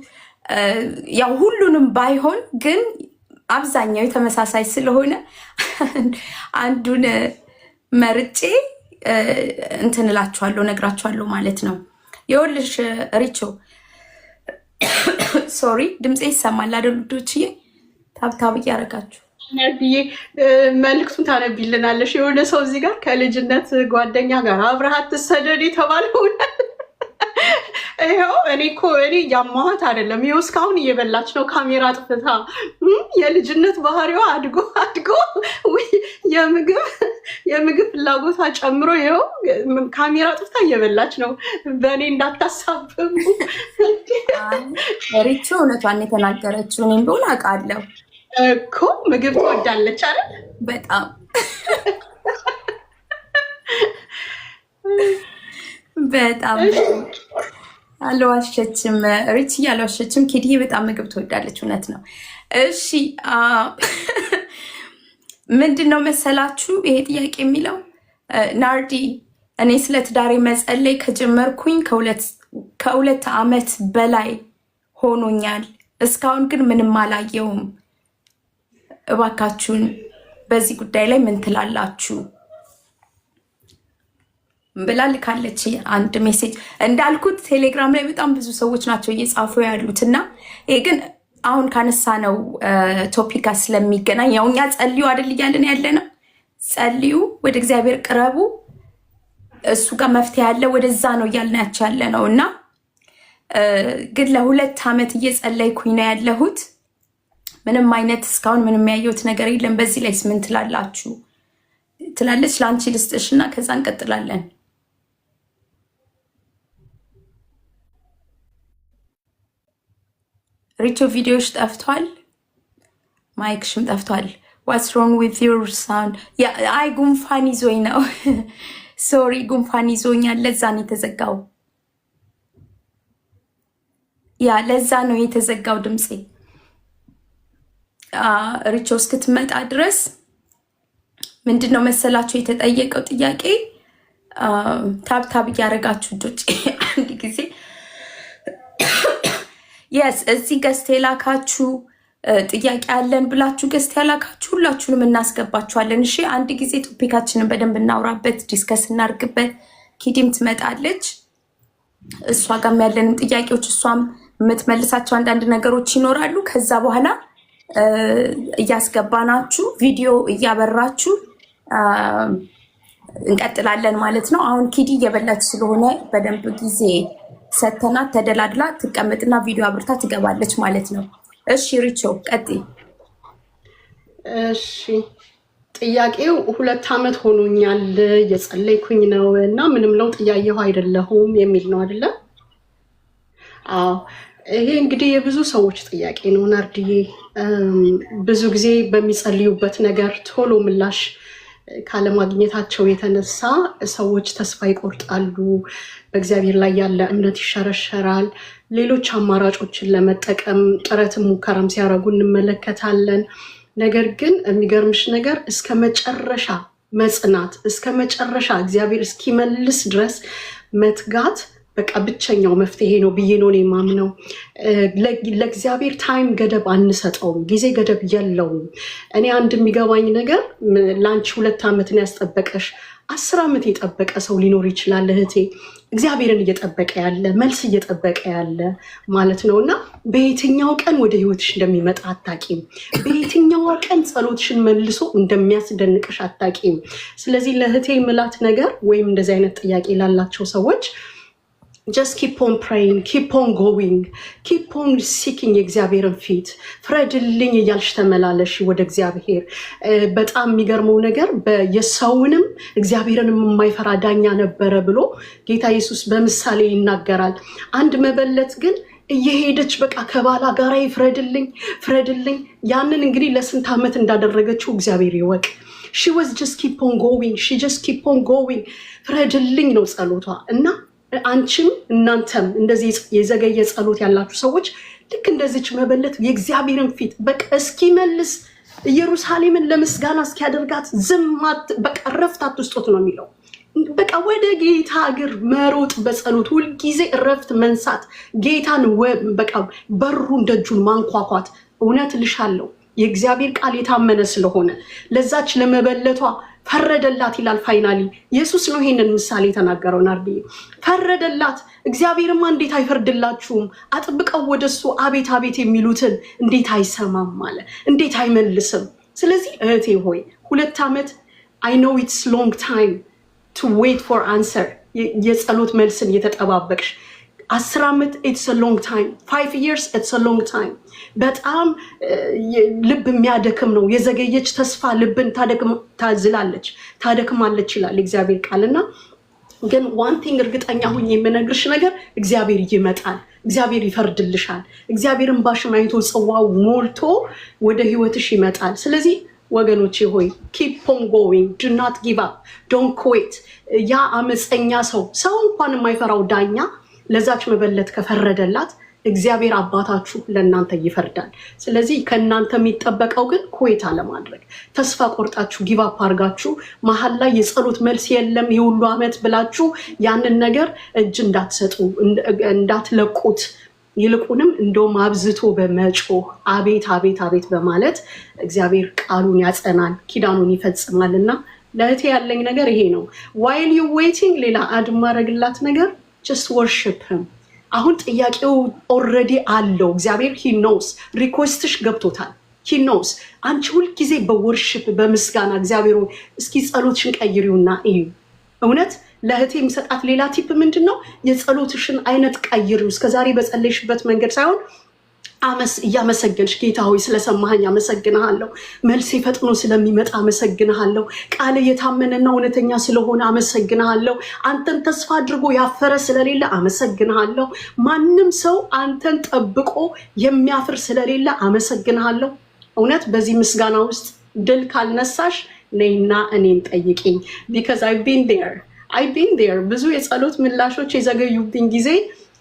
ያው ሁሉንም ባይሆን ግን አብዛኛው ተመሳሳይ ስለሆነ አንዱን መርጬ እንትን እላችኋለሁ፣ ነግራችኋለሁ ማለት ነው። ይኸውልሽ ሪቾ ሶሪ ድምጼ ይሰማል አይደል ልጆችዬ? ታብታብ እያደረጋችሁ ነብዬ መልክቱን ታነቢልናለሽ። የሆነ ሰው እዚህ ጋር ከልጅነት ጓደኛ ጋር አብረሃት ትሰደድ የተባለው ይኸው እኔ ያማኋት አይደለም። ይኸው እስካሁን እየበላች ነው ካሜራ ጥፍታ። የልጅነት ባህሪዋ አድጎ የምግብ ፍላጎቷ ጨምሮ ይኸው ካሜራ ጥፍታ እየበላች ነው። በእኔ እንዳታሳብም። ሪቾ እውነቷን የተናገረችው እኔም ቢሆን አውቃለሁ እኮ ምግብ ትወዳለች አይደል? በጣም በጣም አልዋሸችም። ሪች አልዋሸችም። ኪድዬ በጣም ምግብ ትወዳለች። እውነት ነው። እሺ ምንድን ነው መሰላችሁ ይሄ ጥያቄ የሚለው ናርዲ፣ እኔ ስለ ትዳሬ መጸለይ ከጀመርኩኝ ከሁለት ዓመት በላይ ሆኖኛል። እስካሁን ግን ምንም አላየውም። እባካችሁን በዚህ ጉዳይ ላይ ምን ትላላችሁ ብላ ልካለች አንድ ሜሴጅ። እንዳልኩት ቴሌግራም ላይ በጣም ብዙ ሰዎች ናቸው እየጻፉ ያሉት እና ይሄ ግን አሁን ካነሳ ነው ቶፒካ ስለሚገናኝ ያው እኛ ጸልዩ አይደል እያለን ያለ ነው። ጸልዩ፣ ወደ እግዚአብሔር ቅረቡ፣ እሱ ጋር መፍትሄ ያለ ወደዛ ነው እያልናቸው ያለ ነው እና ግን ለ2 ዓመት እየጸለይኩኝ ነው ያለሁት። ምንም አይነት እስካሁን ምንም ያየሁት ነገር የለም። በዚህ ላይ ምን ትላላችሁ ትላለች። ለአንቺ ልስጥሽና ከዛ እንቀጥላለን። ሪቾ ቪዲዮሽ ጠፍቷል፣ ማይክሽም ጠፍቷል። ዋትስ ሮንግ ዊዝ ዩር ሳውንድ? አይ ጉንፋን ይዞኝ ነው። ሶሪ ጉንፋን ይዞኛል፣ ለዛ ነው የተዘጋው። ያ ለዛ ነው የተዘጋው ድምፄ። ሪቾ እስክትመጣ ድረስ ምንድነው መሰላችሁ የተጠየቀው ጥያቄ? ታብታብ እያደረጋችሁ እጆች አንድ ጊዜ የስ እዚህ ገዝት የላካችሁ ጥያቄ አለን ብላችሁ ገዝት ያላካችሁ ሁላችሁንም እናስገባችኋለን። እሺ አንድ ጊዜ ቶፒካችንን በደንብ እናውራበት፣ ዲስከስ እናርግበት። ኪዲም ትመጣለች፣ እሷ ጋርም ያለንን ጥያቄዎች እሷም የምትመልሳቸው አንዳንድ ነገሮች ይኖራሉ። ከዛ በኋላ እያስገባናችሁ ቪዲዮ እያበራችሁ እንቀጥላለን ማለት ነው። አሁን ኪዲ እየበላች ስለሆነ በደንብ ጊዜ ሰተናት ተደላድላ ትቀመጥና ቪዲዮ አብርታ ትገባለች ማለት ነው። እሺ ሪቾ ቀጥይ። እሺ ጥያቄው 2 ዓመት ሆኖኛል እየጸለይኩኝ ነው እና ምንም ለውጥ እያየሁ አይደለሁም የሚል ነው አይደለ? አዎ ይሄ እንግዲህ የብዙ ሰዎች ጥያቄ ነው ናርዲዬ። ብዙ ጊዜ በሚጸልዩበት ነገር ቶሎ ምላሽ ካለማግኘታቸው የተነሳ ሰዎች ተስፋ ይቆርጣሉ፣ በእግዚአብሔር ላይ ያለ እምነት ይሸረሸራል። ሌሎች አማራጮችን ለመጠቀም ጥረትም ሙከራም ሲያደርጉ እንመለከታለን። ነገር ግን የሚገርምሽ ነገር እስከ መጨረሻ መጽናት፣ እስከ መጨረሻ እግዚአብሔር እስኪመልስ ድረስ መትጋት በቃ ብቸኛው መፍትሄ ነው ብዬ ነው የማምነው። ለእግዚአብሔር ታይም ገደብ አንሰጠውም፣ ጊዜ ገደብ የለውም። እኔ አንድ የሚገባኝ ነገር ለአንቺ 2 ዓመትን ያስጠበቀሽ 10 ዓመት የጠበቀ ሰው ሊኖር ይችላል እህቴ። እግዚአብሔርን እየጠበቀ ያለ መልስ እየጠበቀ ያለ ማለት ነው እና በየትኛው ቀን ወደ ህይወትሽ እንደሚመጣ አታቂም። በየትኛው ቀን ጸሎትሽን መልሶ እንደሚያስደንቅሽ አታቂም። ስለዚህ ለእህቴ ምላት ነገር ወይም እንደዚህ አይነት ጥያቄ ላላቸው ሰዎች just keep on praying, keep on going, keep on seeking የእግዚአብሔርን ፊት። ፍረድልኝ እያልሽ ተመላለሽ ወደ እግዚአብሔር። በጣም የሚገርመው ነገር የሰውንም እግዚአብሔርንም የማይፈራ ዳኛ ነበረ ብሎ ጌታ ኢየሱስ በምሳሌ ይናገራል። አንድ መበለት ግን እየሄደች በቃ ከባላ ጋራ ፍረድልኝ። ያንን እንግዲህ ለስንት ዓመት እንዳደረገችው እግዚአብሔር ይወቅ። she was just keep on going, she just keep on going። ፍረድልኝ ነው ጸሎቷ እና አንቺም እናንተም እንደዚህ የዘገየ ጸሎት ያላችሁ ሰዎች ልክ እንደዚች መበለት የእግዚአብሔርን ፊት በቃ እስኪመልስ ኢየሩሳሌምን ለምስጋና እስኪያደርጋት ዝማት በቃ ረፍት አትስጡት ነው የሚለው። በቃ ወደ ጌታ እግር መሮጥ በጸሎት ሁልጊዜ ረፍት መንሳት፣ ጌታን በቃ በሩን ደጁን ማንኳኳት። እውነት ልሻለሁ የእግዚአብሔር ቃል የታመነ ስለሆነ ለዛች ለመበለቷ ፈረደላት ይላል። ፋይናሊ ኢየሱስ ነው ይሄንን ምሳሌ የተናገረው። ናርዲ ፈረደላት። እግዚአብሔርማ እንዴት አይፈርድላችሁም? አጥብቀው ወደሱ አቤት አቤት የሚሉትን እንዴት አይሰማም ማለት እንዴት አይመልስም? ስለዚህ እህቴ ሆይ 2 ዓመት I know it's long time to wait for answer የጸሎት መልስን እየተጠባበቅሽ 10 ዓመት it's a long time 5 years it's a long time በጣም ልብ የሚያደክም ነው። የዘገየች ተስፋ ልብን ታደክማለች ይላል እግዚአብሔር ቃልና ግን one thing እርግጠኛ ሁኝ የምነግርሽ ነገር እግዚአብሔር ይመጣል። እግዚአብሔር ይፈርድልሻል። እግዚአብሔርን ባሽን አይቶ ጽዋው ሞልቶ ወደ ህይወትሽ ይመጣል። ስለዚህ ወገኖቼ ሆይ keep on going, do not give up, don't quit። ያ አመፀኛ ሰው እንኳን የማይፈራው ዳኛ ለዛች መበለት ከፈረደላት እግዚአብሔር አባታችሁ ለእናንተ ይፈርዳል። ስለዚህ ከእናንተ የሚጠበቀው ግን ኩዌት አለማድረግ፣ ተስፋ ቆርጣችሁ ጊቭ አፕ አድርጋችሁ መሀል ላይ የጸሎት መልስ የለም የሁሉ ዓመት ብላችሁ ያንን ነገር እጅ እንዳትሰጡ እንዳትለቁት፣ ይልቁንም እንደውም አብዝቶ በመጮህ አቤት አቤት አቤት በማለት እግዚአብሔር ቃሉን ያጸናል፣ ኪዳኑን ይፈጽማልና ለእህቴ ያለኝ ነገር ይሄ ነው። while you waiting ሌላ አድማረግላት ነገር just worship him። አሁን ጥያቄው ኦልሬዲ አለው እግዚአብሔር he knows ሪኩዌስትሽ ገብቶታል he knows። አንቺ ሁሉ ጊዜ በወርሺፕ በምስጋና እግዚአብሔር እስኪ ጸሎትሽን ቀይሪውና እዩ። እውነት ለእህቴ የሚሰጣት ሌላ ቲፕ ምንድነው? የጸሎትሽን አይነት ቀይሪው። እስከዛሬ በጸለይሽበት መንገድ ሳይሆን እያመሰገንሽ ጌታ ሆይ ስለሰማኸኝ አመሰግንሃለሁ፣ መልሴ ፈጥኖ ስለሚመጣ አመሰግንሃለሁ፣ ቃል የታመነና እውነተኛ ስለሆነ አመሰግንሃለሁ፣ አንተን ተስፋ አድርጎ ያፈረ ስለሌለ አመሰግንሃለሁ፣ ማንም ሰው አንተን ጠብቆ የሚያፍር ስለሌለ አመሰግንሃለሁ። እውነት በዚህ ምስጋና ውስጥ ድል ካልነሳሽ ነይና እኔን ጠይቂኝ። because I've been there ብዙ የጸሎት ምላሾች የዘገዩብኝ ጊዜ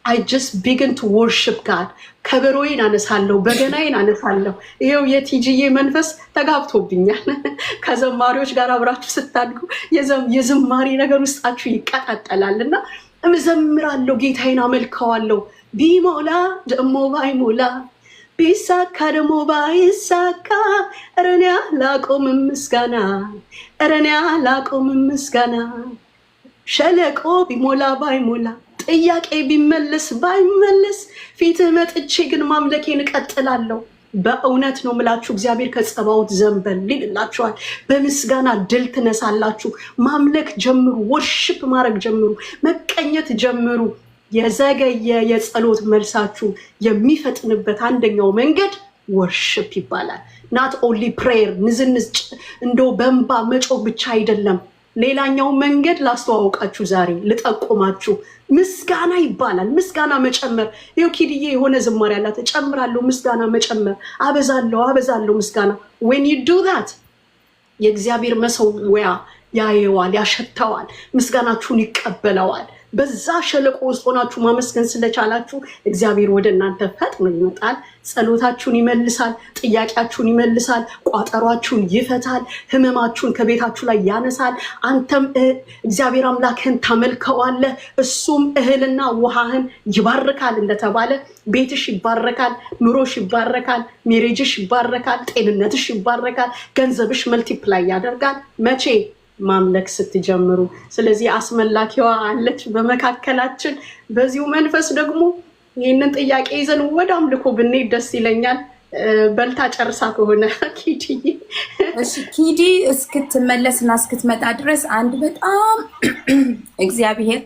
I just begin to worship God። ከበሮዬን አነሳለሁ፣ በገናዬን አነሳለሁ። ይሄው የቲጂዬ መንፈስ ተጋብቶብኛል። ከዘማሪዎች ጋር አብራችሁ ስታድጉ የዝማሬ ነገር ውስጣችሁ ይቀጣጠላልና እዘምራለሁ፣ ጌታዬን አመልከዋለሁ። ቢሞላ ደሞ ባይሞላ ቢሳካ ደሞ ባይሳካ እረኔ አላቆምም ምስጋና፣ እረኔ አላቆምም ምስጋና። ሸለቆ ቢሞላ ባይሞላ ጥያቄ ቢመለስ ባይመለስ ፊትህ መጥቼ ግን ማምለኬን እቀጥላለሁ። በእውነት ነው ምላችሁ እግዚአብሔር ከጸባዖት ዘንበል ይልላችኋል። በምስጋና ድል ትነሳላችሁ። ማምለክ ጀምሩ፣ ወርሺፕ ማድረግ ጀምሩ፣ መቀኘት ጀምሩ። የዘገየ የጸሎት መልሳችሁ የሚፈጥንበት አንደኛው መንገድ ወርሺፕ ይባላል። ናት ኦንሊ ፕሬየር ንዝንዝ እንደው በእንባ መጮህ ብቻ አይደለም። ሌላኛው መንገድ ላስተዋውቃችሁ፣ ዛሬ ልጠቁማችሁ፣ ምስጋና ይባላል። ምስጋና መጨመር። ይኸው ኪድዬ የሆነ ዝማሬ ያላት እጨምራለሁ፣ ምስጋና መጨመር፣ አበዛለሁ ምስጋና። when you do that የእግዚአብሔር መሰዊያ ያየዋል፣ ያሸተዋል፣ ምስጋናችሁን ይቀበለዋል። በዛ ሸለቆ ውስጥ ሆናችሁ ማመስገን ስለቻላችሁ እግዚአብሔር ወደ እናንተ ፈጥኖ ይመጣል። ጸሎታችሁን ይመልሳል፣ ጥያቄያችሁን ይመልሳል፣ ቋጠሯችሁን ይፈታል፣ ህመማችሁን ከቤታችሁ ላይ ያነሳል። አንተም እግዚአብሔር አምላክህን ታመልከዋለህ፣ እሱም እህልና ውሃህን ይባርካል እንደተባለ ቤትሽ ይባረካል፣ ኑሮሽ ይባረካል፣ ሜሬጅሽ ይባረካል፣ ጤንነትሽ ይባረካል፣ ገንዘብሽ መልቲፕላይ ያደርጋል። መቼ? ማምለክ ስትጀምሩ። ስለዚህ አስመላኪዋ አለች በመካከላችን። በዚሁ መንፈስ ደግሞ ይህንን ጥያቄ ይዘን ወደ አምልኮ ብንሄድ ደስ ይለኛል። በልታ ጨርሳ ከሆነ ኪዲ እስክትመለስና እስክትመጣ ድረስ አንድ በጣም እግዚአብሔር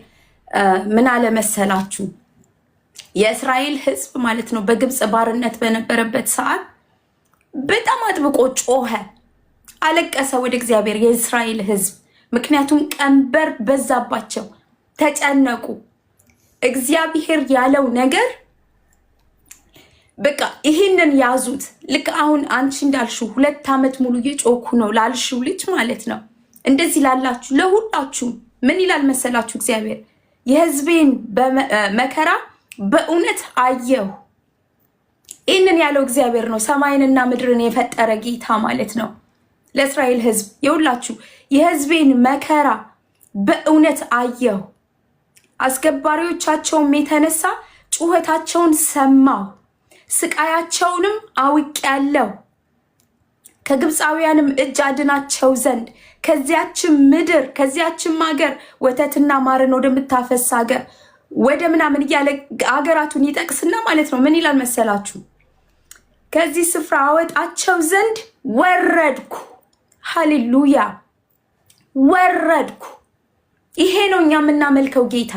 ምን አለ መሰላችሁ፣ የእስራኤል ሕዝብ ማለት ነው በግብፅ ባርነት በነበረበት ሰዓት በጣም አጥብቆ ጮኸ፣ አለቀሰ ወደ እግዚአብሔር የእስራኤል ሕዝብ። ምክንያቱም ቀንበር በዛባቸው፣ ተጨነቁ። እግዚአብሔር ያለው ነገር በቃ ይህንን ያዙት። ልክ አሁን አንቺ እንዳልሽው 2 ዓመት ሙሉ እየጮኩ ነው ላልሽው ልጅ ማለት ነው። እንደዚህ ላላችሁ ለሁላችሁ ምን ይላል መሰላችሁ እግዚአብሔር? የሕዝቤን መከራ በእውነት አየሁ። ይህንን ያለው እግዚአብሔር ነው፣ ሰማይንና ምድርን የፈጠረ ጌታ ማለት ነው። ለእስራኤል ሕዝብ የሁላችሁ የሕዝቤን መከራ በእውነት አየሁ፣ አስገባሪዎቻቸውም የተነሳ ጩኸታቸውን ሰማሁ፣ ስቃያቸውንም አውቄአለሁ። ከግብፃውያንም እጅ አድናቸው ዘንድ ከዚያችም ምድር ከዚያችም ሀገር ወተትና ማርን ወደምታፈስ ሀገር ወደ ምናምን እያለ ሀገራቱን ይጠቅስና ማለት ነው። ምን ይላል መሰላችሁ? ከዚህ ስፍራ አወጣቸው ዘንድ ወረድኩ። ሃሌሉያ! ወረድኩ። ይሄ ነው እኛ የምናመልከው ጌታ።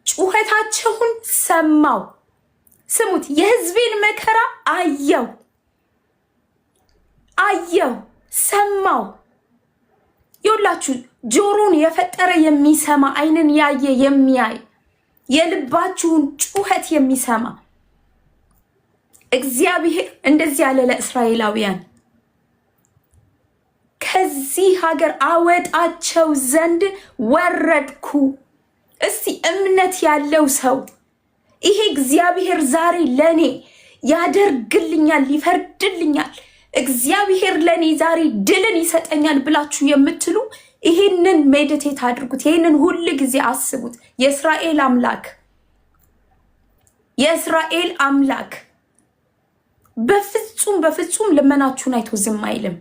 ጩኸታቸውን ሰማው። ስሙት። የሕዝቤን መከራ አየው፣ ሰማው። ይውላችሁ ጆሮን የፈጠረ የሚሰማ ዓይንን ያየ የሚያይ የልባችሁን ጩኸት የሚሰማ እግዚአብሔር እንደዚህ ያለ ለእስራኤላውያን ከዚህ ሀገር አወጣቸው ዘንድ ወረድኩ። እስቲ እምነት ያለው ሰው ይሄ እግዚአብሔር ዛሬ ለኔ ያደርግልኛል፣ ይፈርድልኛል፣ እግዚአብሔር ለኔ ዛሬ ድልን ይሰጠኛል ብላችሁ የምትሉ ይሄንን ሜዲቴት አድርጉት። ይሄንን ሁሉ ጊዜ አስቡት። የእስራኤል አምላክ በፍጹም ልመናችሁን አይቶ ዝም አይልም።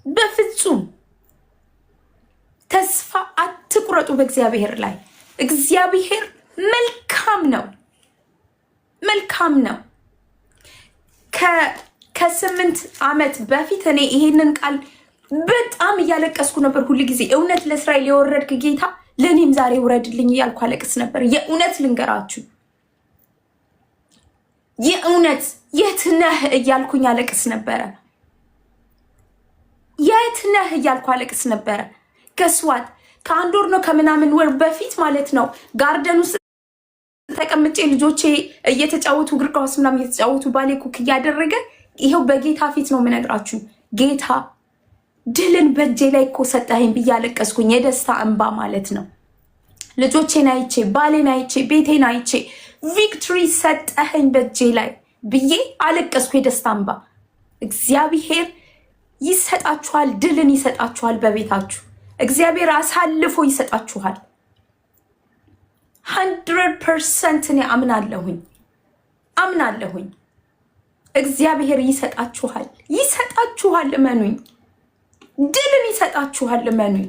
በፍጹም ተስፋ አትቁረጡ በእግዚአብሔር ላይ። እግዚአብሔር መልካም ነው። ከ8 ዓመት በፊት እኔ ይሄንን ቃል በጣም እያለቀስኩ ነበር። ሁሉ ጊዜ እውነት ለእስራኤል የወረድክ ጌታ ለእኔም ዛሬ ውረድልኝ እያልኩ አለቅስ ነበር። የእውነት ልንገራችሁ፣ የእውነት የት ነህ እያልኩኝ አለቅስ ነበረ። የት ነህ እያልኩ አለቅስ ነበረ። ከስዋት ከአንድ ወር ነው ከምናምን ወር በፊት ማለት ነው ጋርደን ውስጥ ተቀምጬ ልጆቼ እየተጫወቱ እግር ኳስ ምናምን እየተጫወቱ ባሌ ኩክ እያደረገ ይሄው በጌታ ፊት ነው የምነግራችሁ። ጌታ ድልን በእጄ ላይ እኮ ሰጠኸኝ ብዬ አለቀስኩኝ። የደስታ እንባ ማለት ነው። ልጆቼን አይቼ ባሌን አይቼ ቤቴን አይቼ ቪክትሪ ሰጠኸኝ በእጄ ላይ ብዬ አለቀስኩ። የደስታ እንባ። እግዚአብሔር ይሰጣችኋል፣ ድልን ይሰጣችኋል። በቤታችሁ እግዚአብሔር አሳልፎ ይሰጣችኋል። 100% እኔ አምናለሁኝ። እግዚአብሔር ይሰጣችኋል። እመኑኝ። ድልን ይሰጣችኋል። እመኑኝ።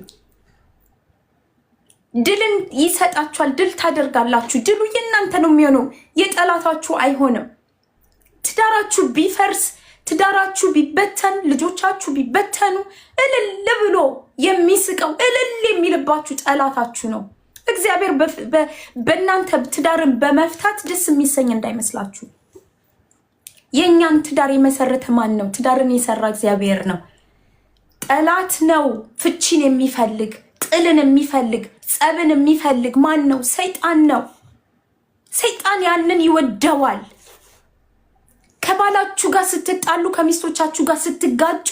ድልን ይሰጣችኋል። ድል ታደርጋላችሁ። ድሉ የእናንተ ነው የሚሆነው፣ የጠላታችሁ አይሆንም። ትዳራችሁ ቢፈርስ፣ ትዳራችሁ ቢበተን፣ ልጆቻችሁ ቢበተኑ እልል ብሎ የሚስቀው እልል የሚልባችሁ ጠላታችሁ ነው። እግዚአብሔር በእናንተ ትዳርን በመፍታት ደስ የሚሰኝ እንዳይመስላችሁ። የእኛን ትዳር የመሰረተ ማን ነው? ትዳርን የሰራ እግዚአብሔር ነው። ጠላት ነው ፍቺን የሚፈልግ፣ ጥልን የሚፈልግ፣ ጸብን የሚፈልግ ማን ነው? ሰይጣን ነው። ሰይጣን ያንን ይወደዋል። ከባላችሁ ጋር ስትጣሉ፣ ከሚስቶቻችሁ ጋር ስትጋጩ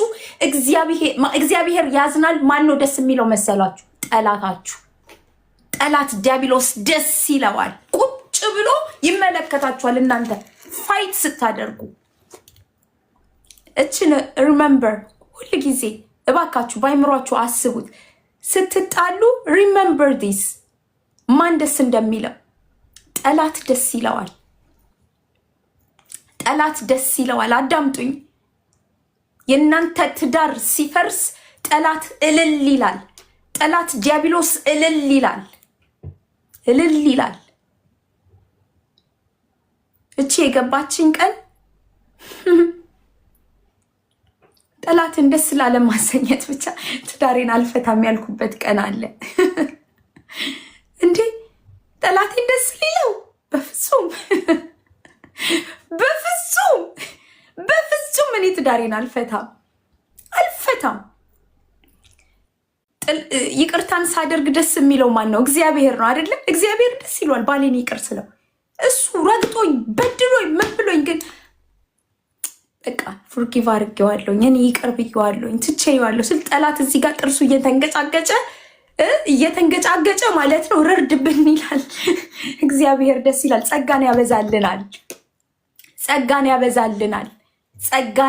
እግዚአብሔር ያዝናል። ማን ነው ደስ የሚለው መሰላችሁ? ጠላታችሁ። ጠላት ዲያብሎስ ደስ ይለዋል። ቁጭ ብሎ ይመለከታችኋል እናንተ ፋይት ስታደርጉ። እችን ሪመምበር ሁል ጊዜ እባካችሁ በአይምሯችሁ አስቡት። ስትጣሉ ሪመምበር ዲስ። ማን ደስ እንደሚለው? ጠላት ደስ ይለዋል። ጠላት ደስ ይለዋል። አዳምጡኝ። የእናንተ ትዳር ሲፈርስ ጠላት እልል ይላል። ጠላት ዲያብሎስ እልል ይላል። እቺ የገባችን ቀን ጠላትን ደስ ላለማሰኘት ብቻ ትዳሬን አልፈታም ያልኩበት ቀን አለ። እንዴ ጠላቴን ደስ ሊለው? በፍጹም እኔ ትዳሬን አልፈታም። ይቅርታን ሳደርግ ደስ የሚለው ማን ነው? እግዚአብሔር ነው አይደለም? እግዚአብሔር ደስ ይሏል ባሌን ይቅር ስለው። እሱ ረግጦኝ በድሎኝ ምን ብሎኝ ግን በቃ ፎርጊቭ አድርጌዋለሁኝ፣ እኔ ይቅር ብዬዋለሁኝ፣ ትቼዋለሁ ስል ጠላት እዚህ ጋር ጥርሱ እየተንገጫገጨ ማለት ነው ርርድብን ይላል። እግዚአብሔር ደስ ይላል። ጸጋን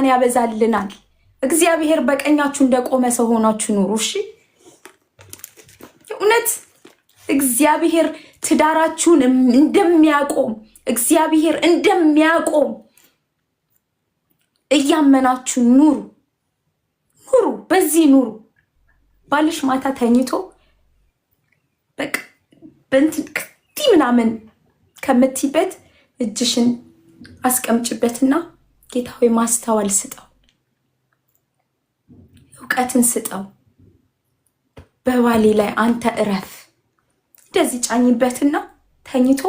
ያበዛልናል። እግዚአብሔር በቀኛችሁ እንደቆመ ሰው ሆናችሁ ኑሩ። እሺ እውነት እግዚአብሔር ትዳራችሁን እንደሚያቆም እያመናችሁ ኑሩ። በዚህ ኑሩ። ባልሽ ማታ ተኝቶ በቃ በእንትን ክቲ ምናምን ከምትይበት እጅሽን አስቀምጭበትና ጌታ ሆይ ማስተዋል ስጠው፣ እውቀትን ስጠው። በባሌ ላይ አንተ እረፍ። እንደዚህ ጫኝበትና ተኝቶ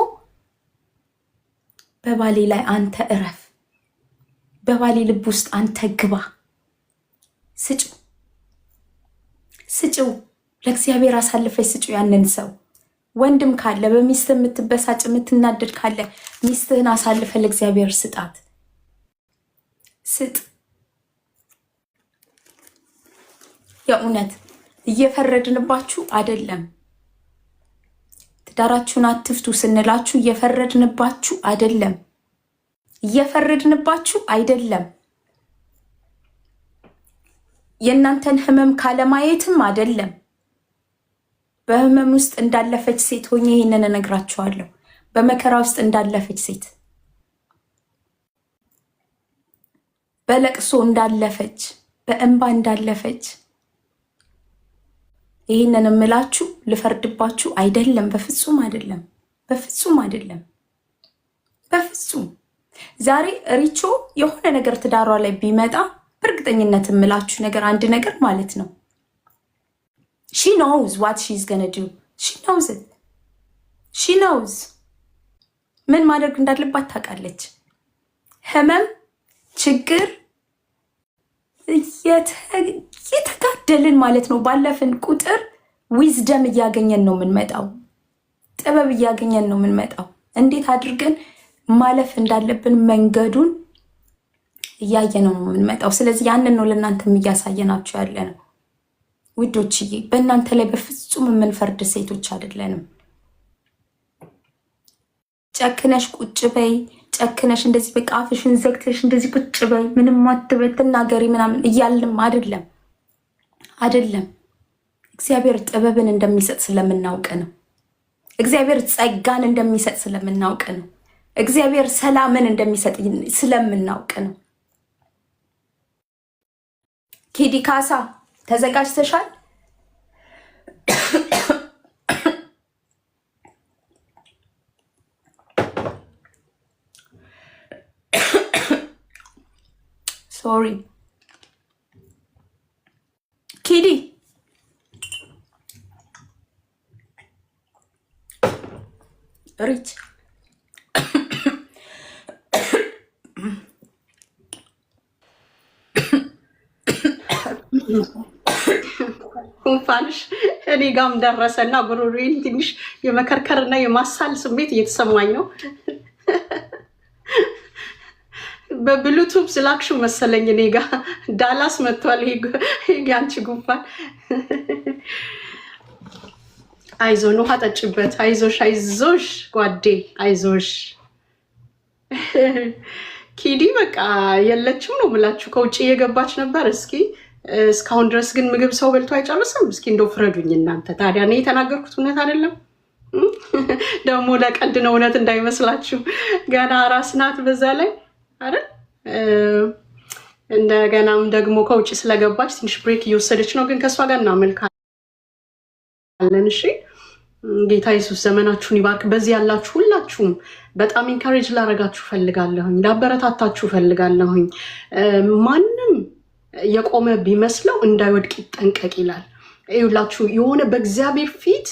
በባሌ ላይ አንተ እረፍ፣ በባሌ ልብ ውስጥ አንተ ግባ። ስጭው፣ ለእግዚአብሔር አሳልፈሽ ስጭው። ያንን ሰው ወንድም ካለ በሚስት የምትበሳጭ የምትናደድ ካለ ሚስትህን አሳልፈ ለእግዚአብሔር ስጣት። ስጥ። የእውነት እየፈረድንባችሁ አይደለም። ትዳራችሁን አትፍቱ ስንላችሁ እየፈረድንባችሁ አይደለም። እየፈረድንባችሁ አይደለም። የእናንተን ህመም ካለማየትም አይደለም። በህመም ውስጥ እንዳለፈች ሴት ሆኜ ይሄንን እነግራችኋለሁ። በመከራ ውስጥ እንዳለፈች ሴት፣ በለቅሶ እንዳለፈች፣ በእንባ እንዳለፈች ይሄንን እምላችሁ ልፈርድባችሁ አይደለም። በፍጹም አይደለም። በፍጹም አይደለም። በፍጹም። ዛሬ ሪቾ የሆነ ነገር ትዳሯ ላይ ቢመጣ በእርግጠኝነት እምላችሁ ነገር አንድ ነገር ማለት ነው። she knows what she's gonna do. she knows it. she knows ምን ማድረግ እንዳለባት ታውቃለች። ህመም፣ ችግር እየተጋደልን ማለት ነው። ባለፍን ቁጥር ዊዝደም እያገኘን ነው የምንመጣው። ጥበብ እያገኘን ነው የምንመጣው። እንዴት አድርገን ማለፍ እንዳለብን መንገዱን እያየነው ነው የምንመጣው። ስለዚህ ያንን ነው ለእናንተም እያሳየናችሁ ያለ ነው ውዶችዬ። በእናንተ ላይ በፍጹም የምንፈርድ ሴቶች አይደለንም። ጨክነሽ ቁጭ በይ፣ ጨክነሽ እንደዚህ በቃ አፍሽን ዘግተሽ እንደዚህ ቁጭ በይ፣ ምንም አትበይ፣ ተናገሪ ምናምን እያልንም አይደለም። እግዚአብሔር ጥበብን እንደሚሰጥ ስለምናውቅ ነው። እግዚአብሔር ጸጋን እንደሚሰጥ ስለምናውቅ ነው። እግዚአብሔር ሰላምን እንደሚሰጥ ስለምናውቅ ነው። ኪዲ ካሳ ተዘጋጅተሻል? ሶሪ ኪዲ ሪች ጉንፋንሽ እኔ ጋም ደረሰና ጉሮሮዬን ትንሽ የመከርከርና የማሳል ስሜት እየተሰማኝ ነው። በብሉቱብ ስላክሹ መሰለኝ እኔ ጋ ዳላስ መጥቷል። ይሄ ያንቺ ጉንፋን። አይዞን፣ ውሃ ጠጭበት። አይዞሽ ጓዴ፣ አይዞሽ። ኪዲ በቃ የለችም ነው የምላችሁ። ከውጭ እየገባች ነበር። እስካሁን ድረስ ግን ምግብ ሰው በልቶ አይጨርስም። እስኪ እንደው ፍረዱኝ እናንተ። ታዲያ እኔ የተናገርኩት እውነት አይደለም? ደግሞ ለቀልድ ነው፣ እውነት እንዳይመስላችሁ። ገና ራስ ናት በዛ ላይ አይደል? እንደገናም ደግሞ ከውጭ ስለገባች ትንሽ ብሬክ እየወሰደች ነው። ግን ከእሷ ጋር እናመልካለን። እሺ፣ ጌታ ኢየሱስ ዘመናችሁን ይባርክ። በዚህ ያላችሁ ሁላችሁም በጣም ኢንካሬጅ ላረጋችሁ ፈልጋለሁኝ፣ ላበረታታችሁ ፈልጋለሁኝ። ማንም የቆመ ቢመስለው እንዳይወድቅ ይጠንቀቅ ይላል። ይኸውላችሁ የሆነ በእግዚአብሔር ፊት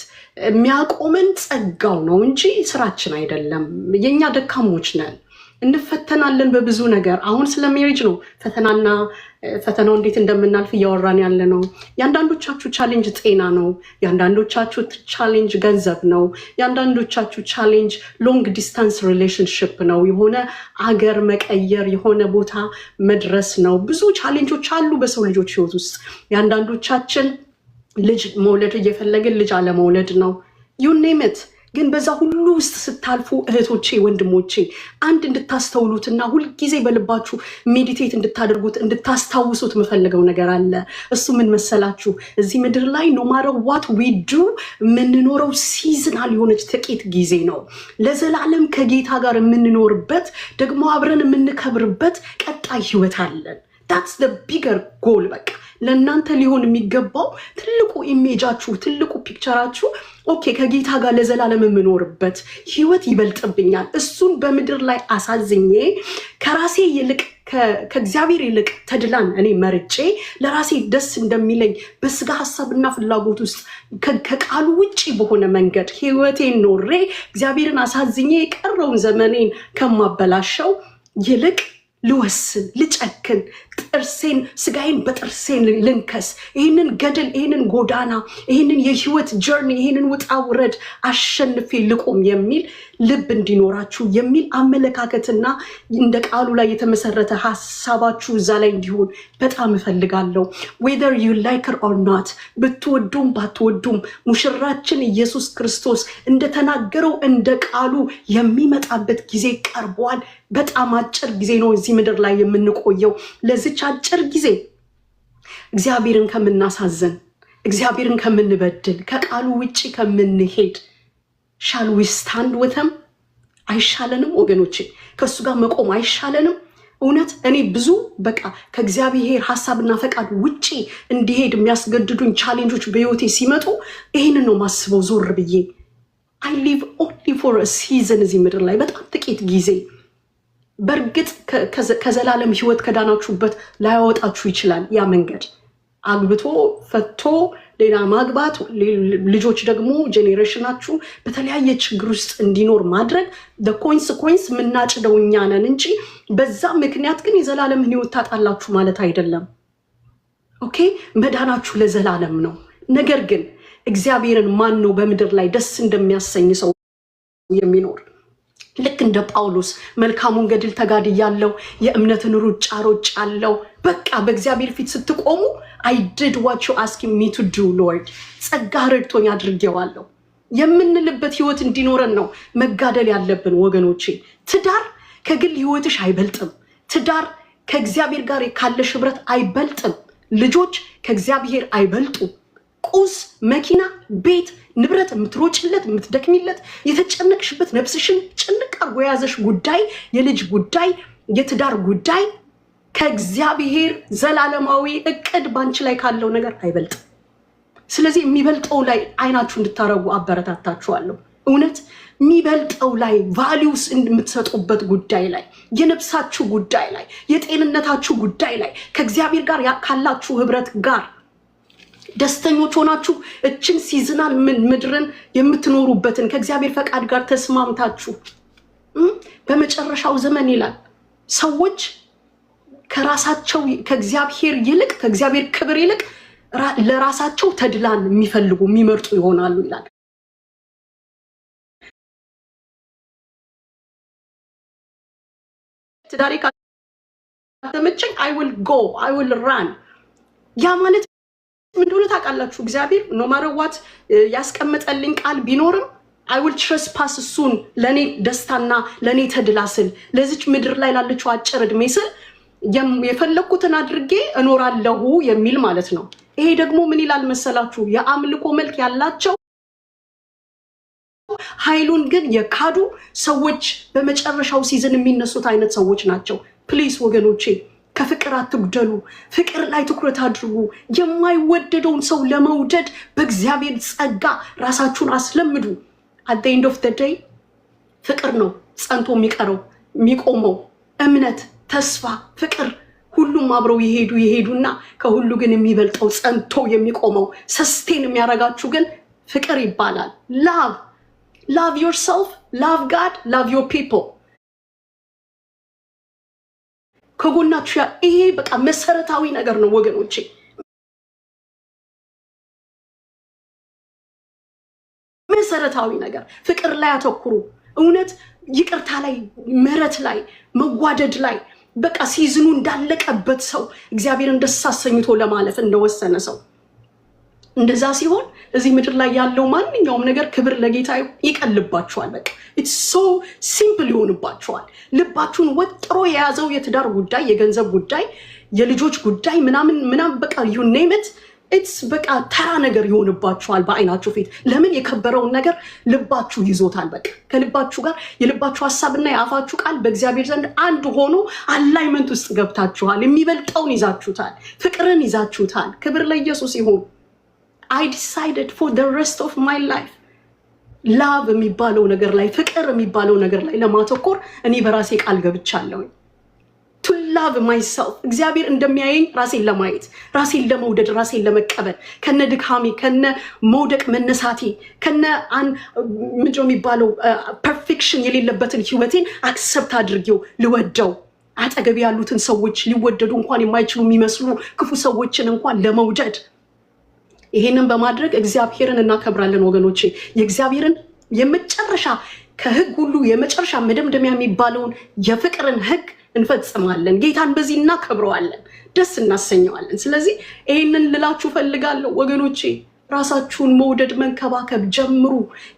የሚያቆመን ጸጋው ነው እንጂ ስራችን አይደለም። የኛ ደካሞች ነን፣ እንፈተናለን በብዙ ነገር። አሁን ስለ ሜሪጅ ነው ፈተናው እንዴት እንደምናልፍ እያወራን ያለ ነው። የአንዳንዶቻችሁ ቻሌንጅ ጤና ነው፣ የአንዳንዶቻችሁ ቻሌንጅ ገንዘብ ነው፣ የአንዳንዶቻችሁ ቻሌንጅ ሎንግ ዲስታንስ ሪሌሽንሽፕ ነው፣ የሆነ አገር መቀየር፣ የሆነ ቦታ መድረስ ነው። ብዙ ቻሌንጆች አሉ በሰው ልጆች ህይወት ውስጥ። የአንዳንዶቻችን ልጅ መውለድ እየፈለግን ልጅ አለመውለድ ነው። ዩ ኔም ኢት። ግን በዛ ሁሉ ውስጥ ስታልፉ እህቶቼ፣ ወንድሞቼ አንድ እንድታስተውሉትና ሁልጊዜ በልባችሁ ሜዲቴት እንድታደርጉት እንድታስታውሱት የምፈልገው ነገር አለ። እሱ ምን መሰላችሁ? እዚህ ምድር ላይ ኖ ማተር ዋት ዊ ዱ የምንኖረው ሲዝናል የሆነች ጥቂት ጊዜ ነው። ለዘላለም ከጌታ ጋር የምንኖርበት ደግሞ አብረን የምንከብርበት ቀጣይ ህይወት አለን። ታትስ ዘ ቢገር ጎል። በቃ ለእናንተ ሊሆን የሚገባው ትልቁ ኢሜጃችሁ ትልቁ ፒክቸራችሁ ኦኬ ከጌታ ጋር ለዘላለም የምኖርበት ህይወት ይበልጥብኛል እሱን በምድር ላይ አሳዝኜ ከራሴ ይልቅ ከእግዚአብሔር ይልቅ ተድላን እኔ መርጬ ለራሴ ደስ እንደሚለኝ በስጋ ሐሳብና ፍላጎት ውስጥ ከቃሉ ውጪ በሆነ መንገድ ህይወቴን ኖሬ እግዚአብሔርን አሳዝኜ የቀረውን ዘመኔን ከማበላሸው ይልቅ ልወስን ልጨክን ጥርሴን ስጋዬን በጥርሴን ልንከስ ይህንን ገድል ይህንን ጎዳና ይህንን የህይወት ጀርኒ ይህንን ውጣ ውረድ አሸንፌ ልቆም የሚል ልብ እንዲኖራችሁ የሚል አመለካከትና እንደ ቃሉ ላይ የተመሰረተ ሐሳባችሁ እዛ ላይ እንዲሆን በጣም እፈልጋለሁ። whether you like it or not ብትወዱም ባትወዱም ሙሽራችን ኢየሱስ ክርስቶስ እንደተናገረው እንደ ቃሉ የሚመጣበት ጊዜ ቀርቧል። በጣም አጭር ጊዜ ነው እዚህ ምድር ላይ የምንቆየው። ለዚች አጭር ጊዜ እግዚአብሔርን ከምናሳዝን እግዚአብሔርን ከምንበድል ከቃሉ ውጪ ከምንሄድ shall we stand with him አይሻለንም ወገኖቼ? ከሱ ጋር መቆም አይሻለንም? እውነት እኔ ብዙ በቃ ከእግዚአብሔር ሐሳብና ፈቃድ ውጪ እንዲሄድ የሚያስገድዱኝ ቻሌንጆች በህይወቴ ሲመጡ ይሄንን ነው ማስበው ዞር ብዬ I live only for a season እዚህ ምድር ላይ በጣም ጥቂት ጊዜ በርግጥ ከዘላለም ህይወት ከዳናችሁበት ላያወጣችሁ ይችላል ያ መንገድ አግብቶ ፈቶ ሌላ ማግባት ልጆች ደግሞ ጄኔሬሽናችሁ በተለያየ ችግር ውስጥ እንዲኖር ማድረግ the consequence ምናጭደው እኛ ነን እንጂ በዛ ምክንያት ግን የዘላለም ህይወት ታጣላችሁ ማለት አይደለም። ኦኬ መዳናችሁ ለዘላለም ነው። ነገር ግን እግዚአብሔርን ማን ነው በምድር ላይ ደስ እንደሚያሰኝ ሰው የሚኖር? ልክ እንደ ጳውሎስ መልካሙን ገድል ተጋድያለሁ የእምነትን ሩጫ ሮጫለሁ በቃ በእግዚአብሔር ፊት ስትቆሙ I did what you asking me to do Lord ጸጋ ረድቶኝ አድርጌዋለሁ የምንልበት ህይወት እንዲኖረን ነው መጋደል ያለብን ወገኖቼ። ትዳር ከግል ህይወትሽ አይበልጥም። ትዳር ከእግዚአብሔር ጋር ካለሽ ህብረት አይበልጥም። ልጆች ከእግዚአብሔር አይበልጡም። ቁስ መኪና ቤት ንብረት የምትሮጭለት የምትደክሚለት የተጨነቅሽበት ነፍስሽን ጭንቅ አርጎ ያዘሽ ጉዳይ የልጅ ጉዳይ የትዳር ጉዳይ ከእግዚአብሔር ዘላለማዊ እቅድ ባንቺ ላይ ካለው ነገር አይበልጥም። ስለዚህ የሚበልጠው ላይ አይናችሁ እንድታረጉ አበረታታችኋለሁ። እውነት የሚበልጠው ላይ ቫልዩስ እንድትሰጡበት ጉዳይ ላይ የነፍሳችሁ ጉዳይ ላይ የጤንነታችሁ ጉዳይ ላይ ከእግዚአብሔር ጋር ካላችሁ ህብረት ጋር ደስተኞች ሆናችሁ እችን ሲዝናል ምድርን የምትኖሩበትን ከእግዚአብሔር ፈቃድ ጋር ተስማምታችሁ በመጨረሻው ዘመን ይላል ሰዎች ከራሳቸው ከእግዚአብሔር ይልቅ ከእግዚአብሔር ክብር ይልቅ ለራሳቸው ተድላን የሚፈልጉ የሚመርጡ ይሆናሉ ይላል። ትዳሬ ከተመቸኝ I will go I will run ያ ማለት ምንድነው ታውቃላችሁ? እግዚአብሔር no matter what ያስቀመጠልኝ ቃል ቢኖርም I will trespass soon ለኔ ደስታና ለኔ ተድላስል ለዚች ምድር ላይ ላለችው አጭር እድሜ ስል የፈለኩትን አድርጌ እኖራለሁ የሚል ማለት ነው። ይሄ ደግሞ ምን ይላል መሰላችሁ? የአምልኮ መልክ ያላቸው ኃይሉን ግን የካዱ ሰዎች በመጨረሻው ሲዝን የሚነሱት አይነት ሰዎች ናቸው። ፕሊዝ ወገኖቼ ከፍቅር አትጉደሉ። ፍቅር ላይ ትኩረት አድርጉ። የማይወደደውን ሰው ለመውደድ በእግዚአብሔር ጸጋ ራሳችሁን አስለምዱ። at the end of the day ፍቅር ነው ጸንቶ የሚቀረው የሚቆመው። እምነት ተስፋ ፍቅር ሁሉም አብረው ይሄዱና ከሁሉ ግን የሚበልጠው ጸንቶ የሚቆመው ሰስቴን የሚያረጋችሁ ግን ፍቅር ይባላል። love yourself love God love your people ከጎናችሁ ይሄ በቃ መሰረታዊ ነገር ነው ወገኖቼ። መሰረታዊ ነገር ፍቅር ላይ አተኩሩ። እውነት ይቅርታ ላይ ምህረት ላይ መዋደድ ላይ በቃ ሲዝኑ እንዳለቀበት ሰው እግዚአብሔርን ደስ አሰኝቶ ለማለፍ እንደወሰነ ሰው እንደዛ ሲሆን እዚህ ምድር ላይ ያለው ማንኛውም ነገር ክብር ለጌታ ይቀልባችኋል። በቃ it's so simple ይሆንባችኋል። ልባችሁን ወጥሮ የያዘው የትዳር ጉዳይ የገንዘብ ጉዳይ የልጆች ጉዳይ ምናምን በቃ you name it ኢትስ በቃ ተራ ነገር ይሆንባችኋል በአይናችሁ ፊት። ለምን? የከበረውን ነገር ልባችሁ ይዞታል። በቃ ከልባችሁ ጋር የልባችሁ ሐሳብና የአፋችሁ ቃል በእግዚአብሔር ዘንድ አንድ ሆኖ አላይመንት ውስጥ ገብታችኋል። የሚበልጠውን ይዛችሁታል፣ ፍቅርን ይዛችሁታል። ክብር ለኢየሱስ ይሁን። I decided for the rest of my life ላቭ የሚባለው ነገር ላይ ፍቅር የሚባለው ነገር ላይ ለማተኮር እኔ በራሴ ቃል ገብቻለሁ። to love myself እግዚአብሔር እንደሚያየኝ ራሴን ለማየት ራሴን ለመውደድ ራሴን ለመቀበል ከነ ድካሜ ከነ መውደቅ መነሳቴ ከነ ምንድነው የሚባለው ፐርፌክሽን የሌለበትን ህይወቴን አክሰፕት አድርጌው ልወደው አጠገብ ያሉትን ሰዎች ሊወደዱ እንኳን የማይችሉ የሚመስሉ ክፉ ሰዎችን እንኳን ለመውደድ ይሄንን በማድረግ እግዚአብሔርን እናከብራለን ወገኖቼ። የእግዚአብሔርን የመጨረሻ ከህግ ሁሉ የመጨረሻ መደምደሚያ የሚባለውን የፍቅርን ህግ እንፈጽማለን። ጌታን በዚህ እናከብረዋለን፣ ደስ እናሰኘዋለን። ስለዚህ ይሄንን ልላችሁ ፈልጋለሁ ወገኖቼ። ራሳችሁን መውደድ መንከባከብ ጀምሩ።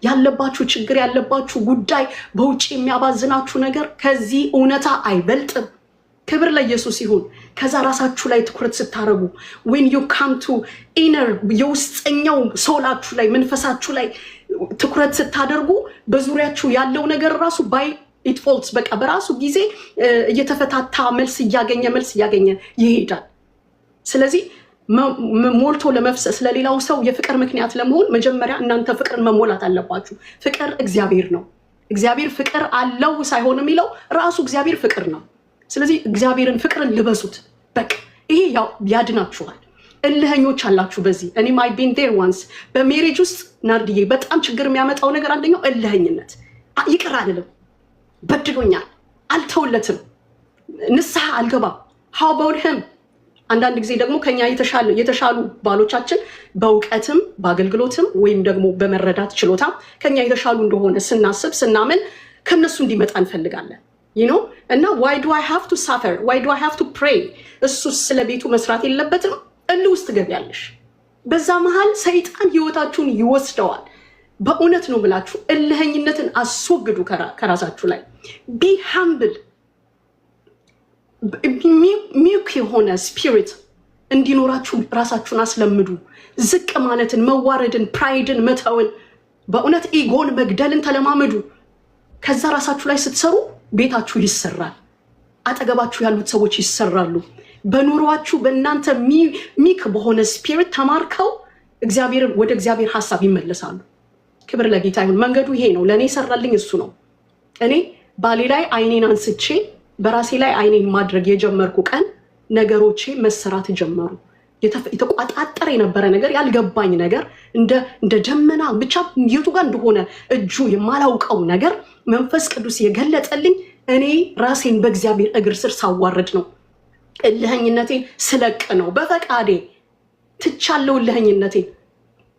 ያለባችሁ ችግር ያለባችሁ ጉዳይ በውጭ የሚያባዝናችሁ ነገር ከዚህ እውነታ አይበልጥም። ክብር ለኢየሱስ ይሁን። ከዛ ራሳችሁ ላይ ትኩረት ስታረጉ when you come to inner የውስጠኛው ሶላችሁ ላይ መንፈሳችሁ ላይ ትኩረት ስታደርጉ በዙሪያችሁ ያለው ነገር ራሱ ባይ it falls በቃ በራሱ ጊዜ እየተፈታታ መልስ እያገኘ ይሄዳል። ስለዚህ ሞልቶ ለመፍሰስ ለሌላው ሰው የፍቅር ምክንያት ለመሆን መጀመሪያ እናንተ ፍቅርን መሞላት አለባችሁ። ፍቅር እግዚአብሔር ነው። እግዚአብሔር ፍቅር አለው ሳይሆን የሚለው ራሱ እግዚአብሔር ፍቅር ነው። ስለዚህ እግዚአብሔርን ፍቅርን ልበሱት። በቃ ይሄ ያው ያድናችኋል። እልህኞች አላችሁ በዚህ እኔም I been there once በሜሬጅ ውስጥ ናርዲዬ በጣም ችግር የሚያመጣው ነገር አንደኛው እልህኝነት። ይቅር አልልም፣ በድሎኛል፣ አልተውለትም፣ ንስሐ አልገባም። how about him? አንዳንድ ጊዜ ደግሞ ከኛ የተሻሉ ባሎቻችን በእውቀትም በአገልግሎትም ወይም ደግሞ በመረዳት ችሎታም ከኛ የተሻሉ እንደሆነ ስናስብ ስናምን ከነሱ እንዲመጣ እንፈልጋለን። you know and now why do I have to suffer? Why do I have to pray? እሱ ስለ ቤቱ መስራት የለበትም። እልህ ውስጥ ገቢያለሽ። በዛ መሃል ሰይጣን ህይወታችሁን ይወስደዋል። በእውነት ነው ብላችሁ እልህኝነትን አስወግዱ ከራሳችሁ ላይ። be humble ሚውክ የሆነ ስፒሪት እንዲኖራችሁ ራሳችሁን አስለምዱ። ዝቅ ማለትን፣ መዋረድን፣ ፕራይድን መተውን፣ በእውነት ኢጎን መግደልን ተለማመዱ። ከዛ ራሳችሁ ላይ ስትሰሩ ቤታችሁ ይሰራል። አጠገባችሁ ያሉት ሰዎች ይሰራሉ። በኑሯችሁ በእናንተ ሚክ በሆነ ስፒሪት ተማርከው ወደ እግዚአብሔር ሐሳብ ይመለሳሉ። ክብር ለጌታ ይሁን። መንገዱ ይሄ ነው። ለእኔ ሰራልኝ እሱ ነው። እኔ ባሌ ላይ አይኔን አንስቼ በራሴ ላይ አይኔን ማድረግ የጀመርኩ ቀን ነገሮቼ መሰራት ጀመሩ። የተቋጣጠረ የነበረ ነገር ያልገባኝ ነገር እንደ ደመና ብቻ የቱ ጋር እንደሆነ እጁ የማላውቀው ነገር መንፈስ ቅዱስ የገለጠልኝ እኔ ራሴን በእግዚአብሔር እግር ስር ሳዋረድ ነው። እልህኝነቴን ስለቅ ነው። በፈቃዴ ትቻለው እልህኝነቴን።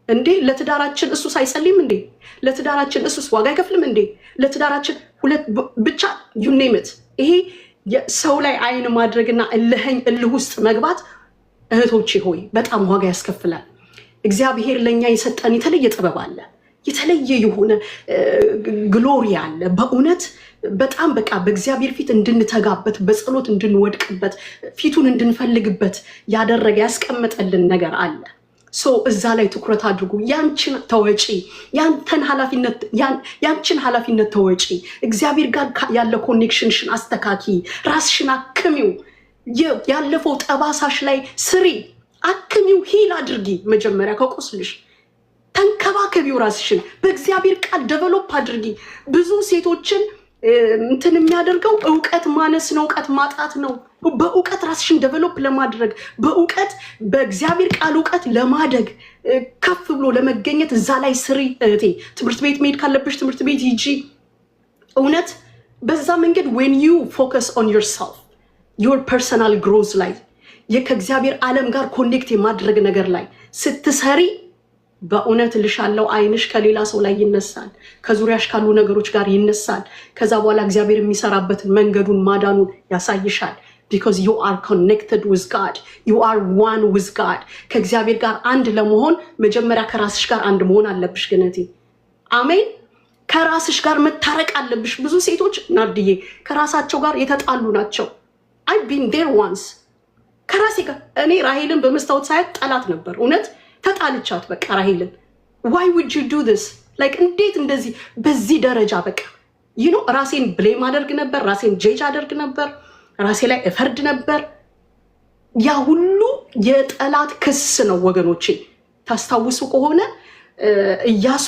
እንዴ ለትዳራችን እሱ ሳይጸልይም እንዴ? ለትዳራችን እሱስ ዋጋ አይከፍልም እንዴ? ለትዳራችን ሁለት ብቻ you name it። ይሄ ሰው ላይ አይን ማድረግና እልህ ውስጥ መግባት እህቶቼ ሆይ በጣም ዋጋ ያስከፍላል። እግዚአብሔር ለኛ የሰጠን የተለየ ጥበብ አለ፣ የተለየ የሆነ ግሎሪ አለ። በእውነት በጣም በቃ በእግዚአብሔር ፊት እንድንተጋበት፣ በጸሎት እንድንወድቅበት፣ ፊቱን እንድንፈልግበት ያደረገ ያስቀመጠልን ነገር አለ። እዛ ላይ ትኩረት አድርጉ። ያንቺን ተወጪ፣ ያንቺን ኃላፊነት ተወጪ። እግዚአብሔር ጋር ያለ ኮኔክሽንሽን አስተካኪ፣ ራስሽን አክሚው። ያለፈው ጠባሳሽ ላይ ስሪ፣ አክሚው፣ ሂል አድርጊ። መጀመሪያ ከቁስልሽ ተንከባከቢው። ራስሽን በእግዚአብሔር ቃል ዴቨሎፕ አድርጊ። ብዙ ሴቶችን እንትን የሚያደርገው እውቀት ማነስ ነው፣ እውቀት ማጣት ነው። በእውቀት ራስሽን ዴቨሎፕ ለማድረግ በእውቀት በእግዚአብሔር ቃል እውቀት ለማደግ ከፍ ብሎ ለመገኘት እዛ ላይ ስሪ እህቴ። ትምህርት ቤት መሄድ ካለብሽ ትምህርት ቤት ሂጂ። እውነት በዛ መንገድ when you focus on yourself your personal growth ላይ ከእግዚአብሔር ዓለም ጋር ኮኔክት የማድረግ ነገር ላይ ስትሰሪ በእውነት ልሻለው አይንሽ ከሌላ ሰው ላይ ይነሳል፣ ከዙሪያሽ ካሉ ነገሮች ጋር ይነሳል። ከዛ በኋላ እግዚአብሔር የሚሰራበትን መንገዱን ማዳኑን ያሳይሻል። because you are connected with God, you are one with God። ከእግዚአብሔር ጋር አንድ ለመሆን መጀመሪያ ከራስሽ ጋር አንድ መሆን አለብሽ። ግነቴ አሜን። ከራስሽ ጋር መታረቅ አለብሽ። ብዙ ሴቶች ናርድዬ ከራሳቸው ጋር የተጣሉ ናቸው። I've been there once። ከራሴ ጋር እኔ ራሄልን በመስታወት ሳያት ጠላት ነበር እውነት ተጣልቻት በቃ ራሄልን why would you do this like እንዴት እንደዚህ በዚህ ደረጃ በቃ you know ራሴን ብሌም አደርግ ነበር ራሴን ጄጅ አደርግ ነበር ራሴ ላይ እፈርድ ነበር ያ ሁሉ የጠላት ክስ ነው ወገኖቼ ታስታውሱ ከሆነ ኢያሱ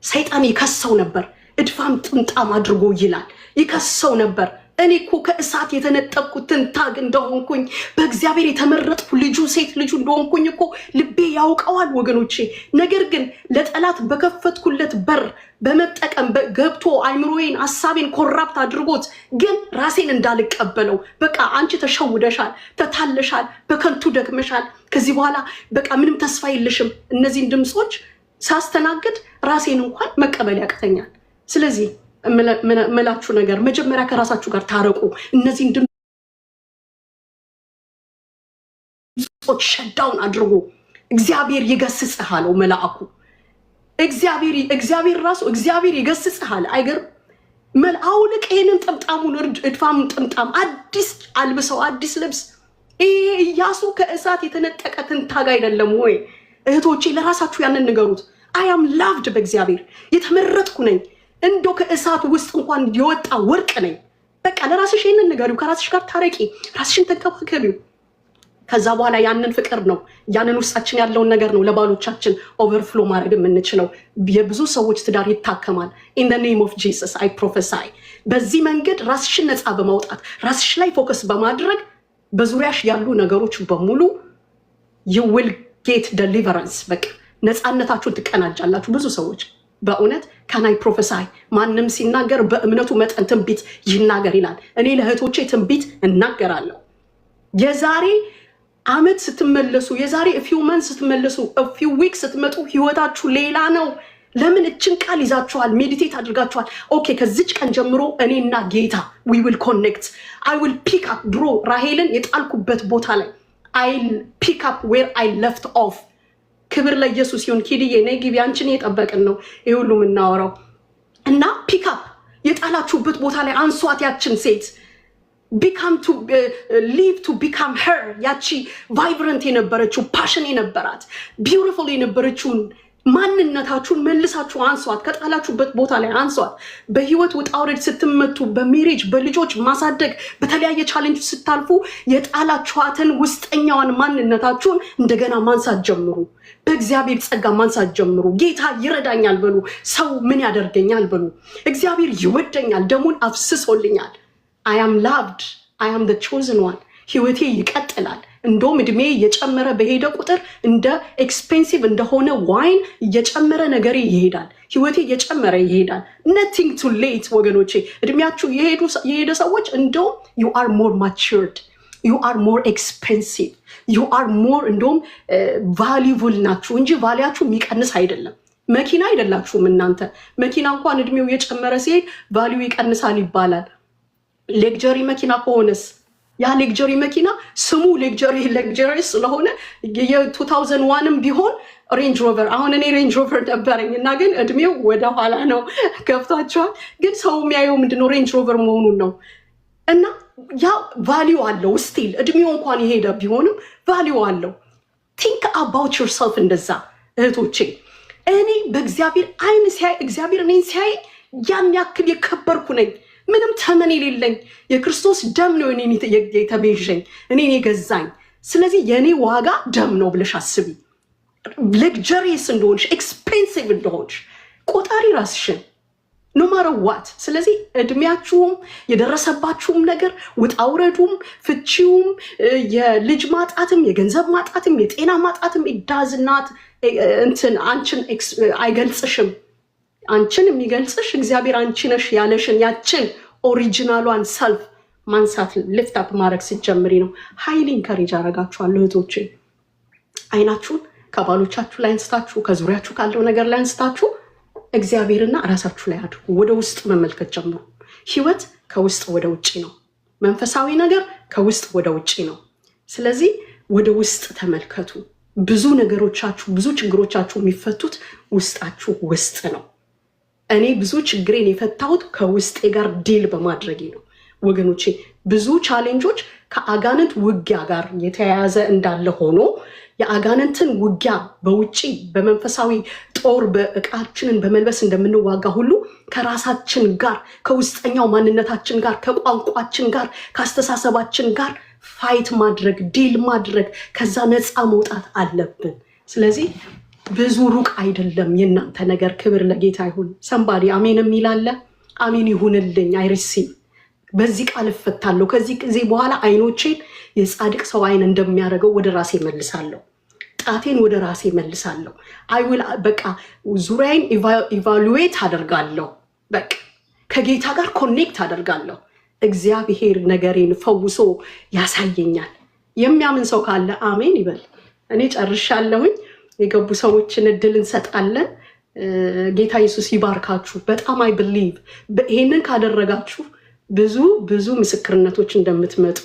ሰይጣን ይከሰው ነበር እድፋም ጥምጣም አድርጎ ይላል ይከሰው ነበር እኔ እኮ ከእሳት የተነጠቅኩትን ታግ እንደሆንኩኝ በእግዚአብሔር የተመረጥኩ ልጁ ሴት ልጁ እንደሆንኩኝ እኮ ልቤ ያውቀዋል ወገኖቼ ነገር ግን ለጠላት በከፈትኩለት በር በመጠቀም ገብቶ አይምሮዬን ሐሳቤን ኮራፕት አድርጎት ግን ራሴን እንዳልቀበለው በቃ አንቺ ተሸውደሻል ተታለሻል በከንቱ ደክመሻል ከዚህ በኋላ በቃ ምንም ተስፋ የለሽም እነዚህን ድምጾች ሳስተናግድ ራሴን እንኳን መቀበል ያቅተኛል ስለዚህ መላችሁ ነገር መጀመሪያ ከራሳችሁ ጋር ታረቁ እነዚህን ድምጾች ሸዳውን አድርጎ እግዚአብሔር ይገስጽሃል መልአኩ እግዚአብሔር ራሱ እግዚአብሔር ይገስጽሃል አይገር መልአውልቅ ይሄንን ጥምጣሙን እድፋሙን ጥምጣም አዲስ አልብሰው አዲስ ልብስ ኢያሱ ከእሳት የተነጠቀትን ታጋ አይደለም ወይ እህቶቼ ለራሳችሁ ያንን ንገሩት I am loved በእግዚአብሔር የተመረጥኩ ነኝ እንዶ ከእሳት ውስጥ እንኳን የወጣ ወርቅ ነኝ በቃ ለራስሽ ይሄንን ንገሪው ከራስሽ ጋር ታረቂ ራስሽን ተንከባከቢው ከዛ በኋላ ያንን ፍቅር ነው ያንን ውስጣችን ያለውን ነገር ነው ለባሎቻችን ኦቨርፍሎ ማድረግ የምንችለው የብዙ ሰዎች ትዳር ይታከማል in the name of Jesus I prophesy በዚህ መንገድ ራስሽን ነፃ በማውጣት ራስሽ ላይ ፎከስ በማድረግ በዙሪያሽ ያሉ ነገሮች በሙሉ you will get deliverance በቃ ነፃነታችሁን ትቀናጃላችሁ ብዙ ሰዎች በእውነት can I prophesy ማንንም ሲናገር በእምነቱ መጠን ትንቢት ይናገር ይላል እኔ ለእህቶቼ ትንቢት እናገራለሁ የዛሬ አመት ስትመለሱ የዛሬ a few months ስትመለሱ a few weeks ስትመጡ ህይወታችሁ ሌላ ነው ለምን እችን ቃል ይዛችኋል ሜዲቴት አድርጋችኋል ኦኬ ከዚች ቀን ጀምሮ እኔና ጌታ we will connect I will pick up bro ራሄልን የጣልኩበት ቦታ ላይ I'll pick up where I left off ክብር ለኢየሱስ ይሁን ኪድዬ ነይ ግቢ አንቺን እየጠበቅን ነው ይሄ ሁሉ የምናወራው እና pick up የጣላችሁበት ቦታ ላይ አንሷት ያችን ሴት become to live to become her ያቺ vibrant የነበረችው passion የነበራት beautiful የነበረችው ማንነታችሁን መልሳችሁ አንሷት ከጣላችሁበት ቦታ ላይ አንሷት በህይወት ውጣውረድ ስትመቱ በሜሬጅ በልጆች ማሳደግ በተለያየ ቻሌንጅ ስታልፉ የጣላችኋትን ውስጠኛዋን ማንነታችሁን እንደገና ማንሳት ጀምሩ በእግዚአብሔር ጸጋ ማንሳት ጀምሩ ጌታ ይረዳኛል በሉ ሰው ምን ያደርገኛል በሉ እግዚአብሔር ይወደኛል ደሙን አፍስሶልኛል I am loved I am the chosen one ህይወቴ ይቀጥላል እንደውም እድሜ እየጨመረ በሄደ ቁጥር እንደ ኤክስፔንሲቭ እንደሆነ ዋይን እየጨመረ ነገር ይሄዳል ህይወቴ እየጨመረ ይሄዳል nothing too late ወገኖቼ እድሜያችሁ የሄደ ሰዎች እንደውም you are more matured you are more expensive you are more እንደውም valuable ናችሁ እንጂ ቫልያችሁ የሚቀንስ አይደለም መኪና አይደላችሁም እናንተ መኪና እንኳን እድሜው እየጨመረ ሲሄድ ቫልዩ ይቀንሳል ይባላል ሌክጀሪ መኪና ከሆነስ ያ ሌክጀሪ መኪና ስሙ ሌክጀሪ ስለሆነ የ2001ም ቢሆን ሬንጅ ሮቨር አሁን እኔ ሬንጅ ሮቨር ነበርኝና ግን እድሜው ወደ ኋላ ነው ከፍታችኋል ግን ሰው የሚያየው ምንድነው ሬንጅ ሮቨር መሆኑን ነው እና ያ ቫልዩ አለው ስቲል እድሜው እንኳን የሄደ ቢሆንም ቫልዩ አለው think about yourself እንደዛ እህቶቼ እኔ በእግዚአብሔር አይን ሲያይ እግዚአብሔር እኔን ሲያይ ያን ያክል የከበርኩ ነኝ ምንም ተመን የሌለኝ የክርስቶስ ደም ነው እኔን የተቤዠኝ እኔን የገዛኝ ስለዚህ የኔ ዋጋ ደም ነው ብለሽ አስቢ luxurious እንደሆንሽ ኤክስፔንሲቭ እንደሆንሽ ቆጣሪ ራስሽን no matter what ስለዚህ እድሜያችሁም የደረሰባችሁም ነገር ውጣውረዱም ፍቺውም የልጅ ማጣትም የገንዘብ ማጣትም የጤና ማጣትም it does not እንትን አንቺን አይገልጽሽም አንቺን የሚገልጽሽ እግዚአብሔር አንቺ ነሽ ያለሽን ያችን ኦሪጂናሏን ሰልፍ ማንሳት lift up ማድረግ ሲጀምሪ ነው ኃይል ኢንከሬጅ አረጋችኋለሁ እህቶቼ አይናችሁን ከባሎቻችሁ ላይ አንስታችሁ ከዙሪያችሁ ካለው ነገር ላይ አንስታችሁ እግዚአብሔርና ራሳችሁ ላይ አድርጉ ወደ ውስጥ መመልከት ጀምሩ ህይወት ከውስጥ ወደ ውጪ ነው መንፈሳዊ ነገር ከውስጥ ወደ ውጪ ነው ስለዚህ ወደ ውስጥ ተመልከቱ ብዙ ነገሮቻችሁ ብዙ ችግሮቻችሁ የሚፈቱት ውስጣችሁ ውስጥ ነው እኔ ብዙ ችግሬን የፈታሁት ከውስጤ ጋር ዲል በማድረጌ ነው ወገኖቼ ብዙ ቻሌንጆች ከአጋንንት ውጊያ ጋር የተያያዘ እንዳለ ሆኖ የአጋንንትን ውጊያ በውጪ በመንፈሳዊ ጦር በእቃችንን በመልበስ እንደምንዋጋ ሁሉ ከራሳችን ጋር ከውስጠኛው ማንነታችን ጋር ከቋንቋችን ጋር ከአስተሳሰባችን ጋር ፋይት ማድረግ ዲል ማድረግ ከዛ ነፃ መውጣት አለብን። ስለዚህ ብዙ ሩቅ አይደለም የእናንተ ነገር። ክብር ለጌታ ይሁን። ሰንባዲ አሜን የሚላለ አሜን ይሁንልኝ። አይሪሲቭ በዚህ ቃል እፈታለሁ። ከዚህ ጊዜ በኋላ አይኖቼን የጻድቅ ሰው አይን እንደሚያደርገው ወደ ራሴ መልሳለሁ። ጣቴን ወደ ራሴ መልሳለሁ። አይውል በቃ ዙሪያዬን ኢቫሉዌት አደርጋለሁ። በቃ ከጌታ ጋር ኮኔክት አደርጋለሁ። እግዚአብሔር ነገሬን ፈውሶ ያሳየኛል። የሚያምን ሰው ካለ አሜን ይበል። እኔ ጨርሻለሁኝ። የገቡ ሰዎችን እድል እንሰጣለን። ጌታ ኢየሱስ ይባርካችሁ። በጣም አይ ብሊቭ ይሄንን ካደረጋችሁ ብዙ ምስክርነቶች እንደምትመጡ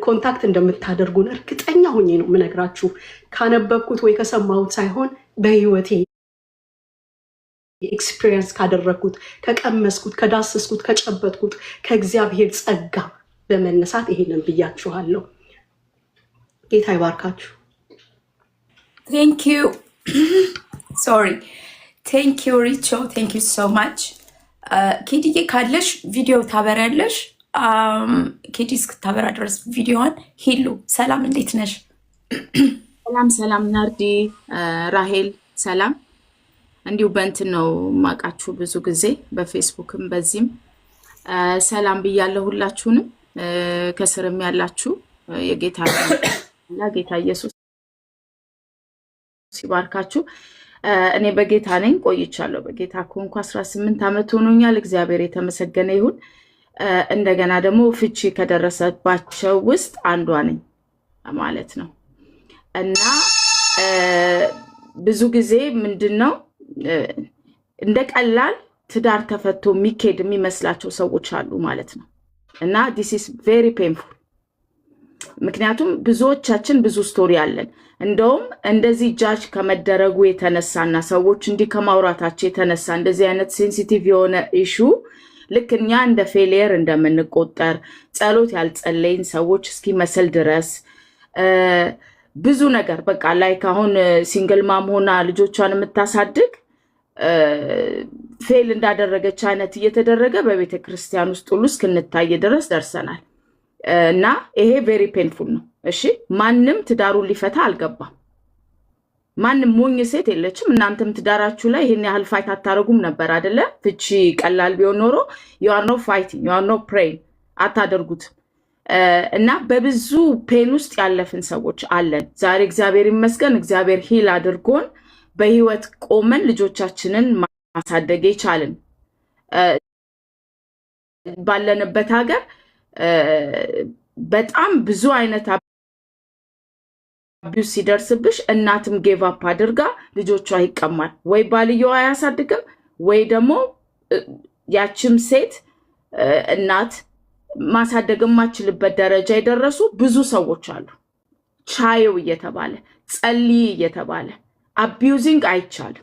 ኮንታክት እንደምታደርጉን እርግጠኛ ሆኜ ነው የምነግራችሁ። ካነበብኩት ወይ ከሰማሁት ሳይሆን በህይወቴ ኤክስፒሪየንስ ካደረግኩት ከቀመስኩት ከዳሰስኩት ከጨበጥኩት ከእግዚአብሔር ጸጋ በመነሳት ይሄንን ብያችኋለሁ። ጌታ ይባርካችሁ። ቴንክ ዩ ሶሪ ቴንክ ዩ ሪቾ ቴንክ ዩ ሶ ማች። ኬዲዬ ካለሽ ቪዲዮ ታበሪያለሽ። ኬዲ እስክታበራ ድረስ ቪዲዮዋን ሂሉ ሰላም፣ እንዴት ነሽ? ሰላም ናርዲ፣ ራሄል ሰላም። እንዲሁ በእንትን ነው ማቃችሁ ብዙ ጊዜ በፌስቡክም በዚህም ሰላም ብያለሁ ሁላችሁንም። ከስርም ያላችሁ የጌታ ጌታ ኢየሱስ ሲባርካችሁ። እኔ በጌታ ነኝ፣ ቆይቻለሁ። በጌታ ኮንኩ 18 ዓመት ሆኖኛል። እግዚአብሔር የተመሰገነ ይሁን። እንደገና ደግሞ ፍቺ ከደረሰባቸው ውስጥ አንዷ ነኝ ማለት ነው። እና ብዙ ጊዜ ምንድነው እንደ ቀላል ትዳር ተፈቶ የሚኬድ የሚመስላቸው ሰዎች አሉ ማለት ነው። እና this is very painful። ምክንያቱም ብዙዎቻችን ብዙ ስቶሪ አለን። እንደውም እንደዚህ ጃጅ ከመደረጉ የተነሳና ሰዎች እንዲህ ከማውራታቸው የተነሳ እንደዚህ አይነት ሴንሲቲቭ የሆነ ኢሹ ልክ እኛ እንደ ፌሊየር እንደምንቆጠር ጸሎት ያልጸለይን ሰዎች እስኪመስል ድረስ ብዙ ነገር በቃ ላይክ አሁን ሲንግል ማም ሆና ልጆቿን የምታሳድግ ፌል እንዳደረገች አይነት እየተደረገ በቤተ ክርስቲያን ውስጥ ሁሉ እስክንታይ ድረስ ደርሰናል። እና ይሄ ቬሪ ፔንፉል ነው። እሺ ማንም ትዳሩን ሊፈታ አልገባም። ማንም ሞኝ ሴት የለችም። እናንተም ትዳራችሁ ላይ ይሄን ያህል ፋይት አታረጉም ነበር አይደለ? ፍቺ ቀላል ቢሆን ኖሮ you are not fighting, you are not praying አታደርጉትም። እና በብዙ ፔን ውስጥ ያለፍን ሰዎች አለን። ዛሬ እግዚአብሔር ይመስገን እግዚአብሔር ሂል አድርጎን በህይወት ቆመን ልጆቻችንን ማሳደግ ይቻልን። ባለንበት ሀገር በጣም ብዙ አይነት አቢዩስ ሲደርስብሽ እናትም ጌቭ አፕ አድርጋ ልጆቿ ይቀማል። ወይ ባልየው አያሳድግም ወይ ደግሞ ያችም ሴት እናት ማሳደግ የማትችልበት ደረጃ የደረሱ ብዙ ሰዎች አሉ። ቻየው እየተባለ ጸልይ እየተባለ አቢዩዚንግ አይቻልም።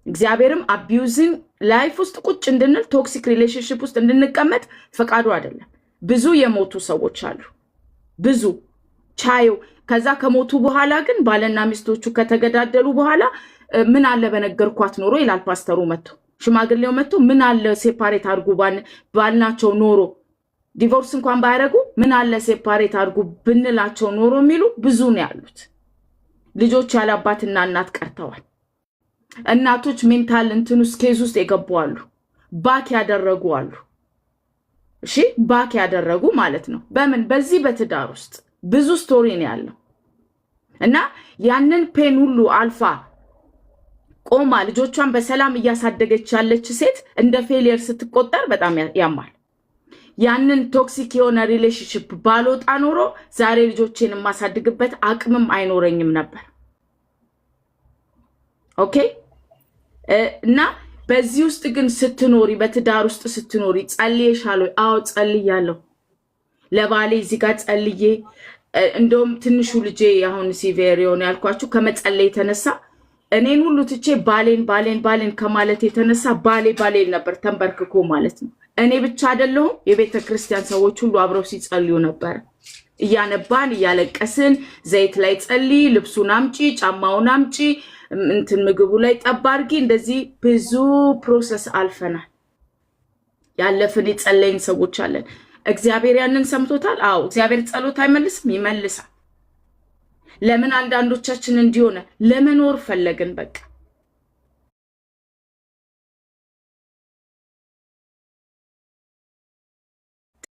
እግዚአብሔርም አቢዩዚንግ ላይፍ ውስጥ ቁጭ እንድንል ቶክሲክ ሪሌሽንሽፕ ውስጥ እንድንቀመጥ ፈቃዱ አይደለም። ብዙ የሞቱ ሰዎች አሉ። ብዙ ቻየው ከዛ ከሞቱ በኋላ ግን ባልና ሚስቶቹ ከተገዳደሉ በኋላ ምን አለ በነገርኳት ኖሮ ይላል ፓስተሩ መጥቶ ሽማግሌው መጥቶ ምን አለ ሴፓሬት አድርጉ ባልናቸው ኖሮ ዲቮርስ እንኳን ባያረጉ ምን አለ ሴፓሬት አድርጉ ብንላቸው ኖሮ የሚሉ ብዙ ነው ያሉት። ልጆች ያለ አባትና እናት ቀርተዋል። እናቶች ሜንታል እንትን ውስጥ ኬዝ ውስጥ የገቡ አሉ። ባክ ያደረጉ አሉ። እሺ ባክ ያደረጉ ማለት ነው። በምን በዚህ በትዳር ውስጥ ብዙ ስቶሪ ነው ያለው። እና ያንን ፔን ሁሉ አልፋ ቆማ ልጆቿን በሰላም እያሳደገች ያለች ሴት እንደ ፌሊየር ስትቆጠር በጣም ያማል። ያንን ቶክሲክ የሆነ ሪሌሽንሺፕ ባልወጣ ኖሮ ዛሬ ልጆቼን የማሳድግበት አቅምም አይኖረኝም ነበር። ኦኬ። እና በዚህ ውስጥ ግን ስትኖሪ በትዳር ውስጥ ስትኖሪ ጸልየሻል ወይ? አዎ ጸልያለሁ። ለባሌ እዚህ ጋር ጸልዬ እንደውም ትንሹ ልጄ አሁን ሲቪር የሆነ ያልኳችሁ ከመጸለይ የተነሳ እኔን ሁሉ ትቼ ባሌን ከማለት የተነሳ ባሌ ነበር ተንበርክኮ ማለት ነው እኔ ብቻ አይደለሁም የቤተ ክርስቲያን ሰዎች ሁሉ አብረው ሲጸልዩ ነበር። እያነባን እያለቀስን ዘይት ላይ ጸልይ፣ ልብሱን አምጪ፣ ጫማውን አምጪ፣ እንትን ምግቡ ላይ ጠብ አድርጊ፣ እንደዚህ ብዙ ፕሮሰስ አልፈናል። ያለፍን የጸለይን ሰዎች አለን። እግዚአብሔር ያንን ሰምቶታል። አዎ እግዚአብሔር ጸሎት አይመልስም? ይመልሳል። ለምን አንዳንዶቻችን እንዲሆነ ለመኖር ፈለግን። በቃ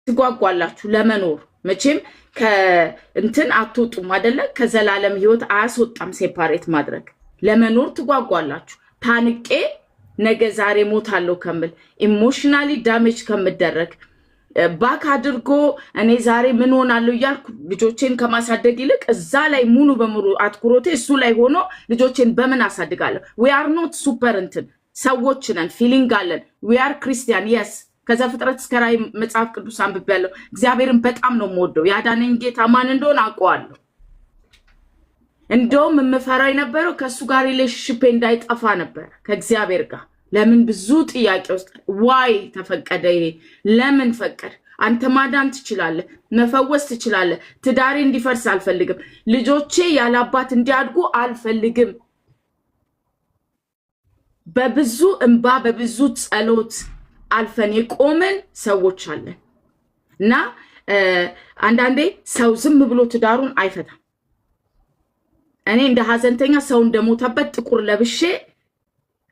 ትጓጓላችሁ ለመኖር። መቼም ከእንትን አትወጡም አይደለ? ከዘላለም ህይወት አያስወጣም ሴፓሬት ማድረግ። ለመኖር ትጓጓላችሁ። ታንቄ ነገ ዛሬ ሞታለሁ ከምል ኢሞሽናሊ ዳሜጅ ከምደረግ ባክ አድርጎ እኔ ዛሬ ምን ሆናለሁ እያልኩ ልጆቼን ከማሳደግ ይልቅ እዛ ላይ ሙሉ በሙሉ አትኩሮቴ እሱ ላይ ሆኖ ልጆቼን በምን አሳድጋለሁ? we are not super እንትን ሰዎች ነን፣ ፊሊንግ አለን። we are Christian yes። ከዛ ፍጥረት እስከ ራዕይ መጽሐፍ ቅዱስ አንብቤያለሁ። እግዚአብሔርን በጣም ነው የምወደው። ያዳነኝ ጌታ ማን እንደሆነ አውቀዋለሁ። እንደውም የምፈራው የነበረው ከእሱ ጋር ሪሌሽንሺፕ እንዳይጠፋ ነበር ከእግዚአብሔር ጋር። ለምን ብዙ ጥያቄ ውስጥ ዋይ ተፈቀደ? ይሄ ለምን ፈቀድ? አንተ ማዳን ትችላለህ፣ መፈወስ ትችላለህ። ትዳሬ እንዲፈርስ አልፈልግም። ልጆቼ ያለ አባት እንዲያድጉ አልፈልግም። በብዙ እንባ በብዙ ጸሎት አልፈን የቆምን ሰዎች አለን። እና አንዳንዴ ሰው ዝም ብሎ ትዳሩን አይፈታም። እኔ እንደ ሀዘንተኛ ሰው እንደሞተበት ጥቁር ለብሼ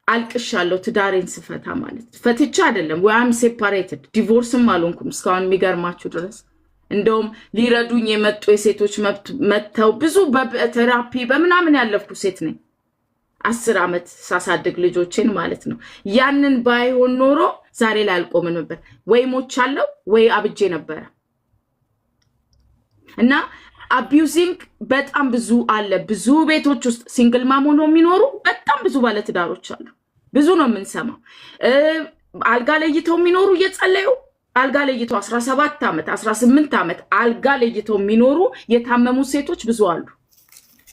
አልቅሻለሁ ትዳሬን ስፈታ ማለት ፈትቻ አይደለም። ወይም ሴፓሬትድ ዲቮርስም አልሆንኩም እስካሁን የሚገርማችሁ ድረስ። እንደውም ሊረዱኝ የመጡ የሴቶች መብት መተው ብዙ በቴራፒ በምናምን ያለፍኩ ሴት ነኝ። 10 ዓመት ሳሳድግ ልጆቼን ማለት ነው። ያንን ባይሆን ኖሮ ዛሬ ላይ አልቆምም ነበር። ወይ ሞቻለሁ ወይ አብጄ ነበር። እና አቢዩዚንግ በጣም ብዙ አለ። ብዙ ቤቶች ውስጥ ሲንግል ማም ሆነው የሚኖሩ በጣም ብዙ ባለትዳሮች አሉ። ብዙ ነው የምንሰማው። አልጋ ለይተው የሚኖሩ እየጸለዩ አልጋ ለይተው 17 ዓመት 18 ዓመት አልጋ ለይተው የሚኖሩ የታመሙ ሴቶች ብዙ አሉ።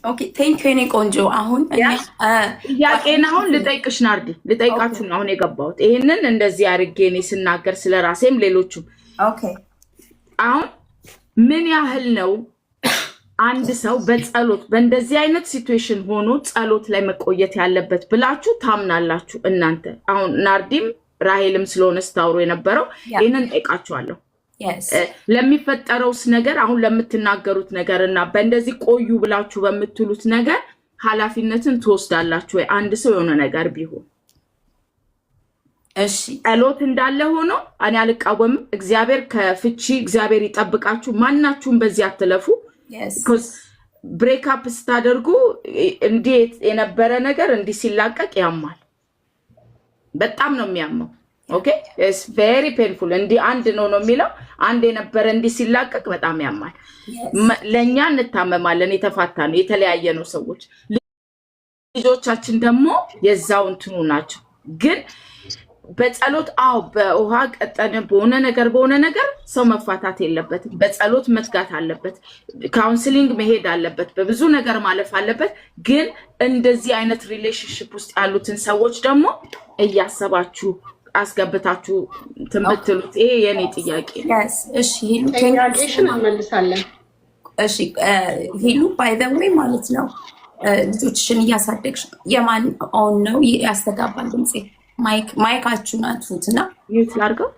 ኦኬ ቴንክ ዩ እኔ ቆንጆ። አሁን ጥያቄን አሁን ልጠይቅሽ ናርዲ፣ ልጠይቃችሁ ነው አሁን የገባሁት። ይሄንን እንደዚህ አድርጌ እኔ ስናገር ስለራሴም ሌሎቹም ኦኬ አሁን ምን ያህል ነው አንድ ሰው በጸሎት በእንደዚህ አይነት ሲቹዌሽን ሆኖ ጸሎት ላይ መቆየት ያለበት ብላችሁ ታምናላችሁ እናንተ? አሁን ናርዲም ራሄልም ስለሆነ ስታውሩ የነበረው ይሄንን ጠይቃችኋለሁ። ለሚፈጠረውስ ነገር አሁን ለምትናገሩት ነገር እና በእንደዚህ ቆዩ ብላችሁ በምትሉት ነገር ኃላፊነትን ትወስዳላችሁ ወይ? አንድ ሰው የሆነ ነገር ቢሆን እሺ ጸሎት እንዳለ ሆኖ እኔ አልቃወምም። እግዚአብሔር ከፍቺ እግዚአብሔር ይጠብቃችሁ። ማናችሁም በዚህ አትለፉ። because break up ስታደርጉ እንዴት የነበረ ነገር እንዲህ ሲላቀቅ ያማል። በጣም ነው የሚያመው። ኦኬ it's very painful። እንዲህ አንድ ነው የሚለው አንድ የነበረ እንዲህ ሲላቀቅ በጣም ያማል። ለኛ እንታመማለን። የተፋታነው የተለያየ ነው ሰዎች። ልጆቻችን ደግሞ የዛው እንትኑ ናቸው። ግን በጸሎት በውሃ ቀጠነ በሆነ ነገር ሰው መፋታት የለበትም። በጸሎት መትጋት አለበት። ካውንስሊንግ መሄድ አለበት። በብዙ ነገር ማለፍ አለበት። ግን እንደዚህ አይነት ሪሌሽንሺፕ ውስጥ ያሉትን ሰዎች ደግሞ እያሰባችሁ አስገብታችሁ ትምትሉት ይሄ የኔ ጥያቄ ነው። እሺ ሄሉ እንመልሳለን። እሺ ሄሉ ባይ ዘ ዌይ ማለት ነው ልጆችሽን እያሳደግሽ የማን ኦን ነው ያስተጋባል ድምጼ? ማይካችሁን አጥፉትና ሚውት ላድርገው።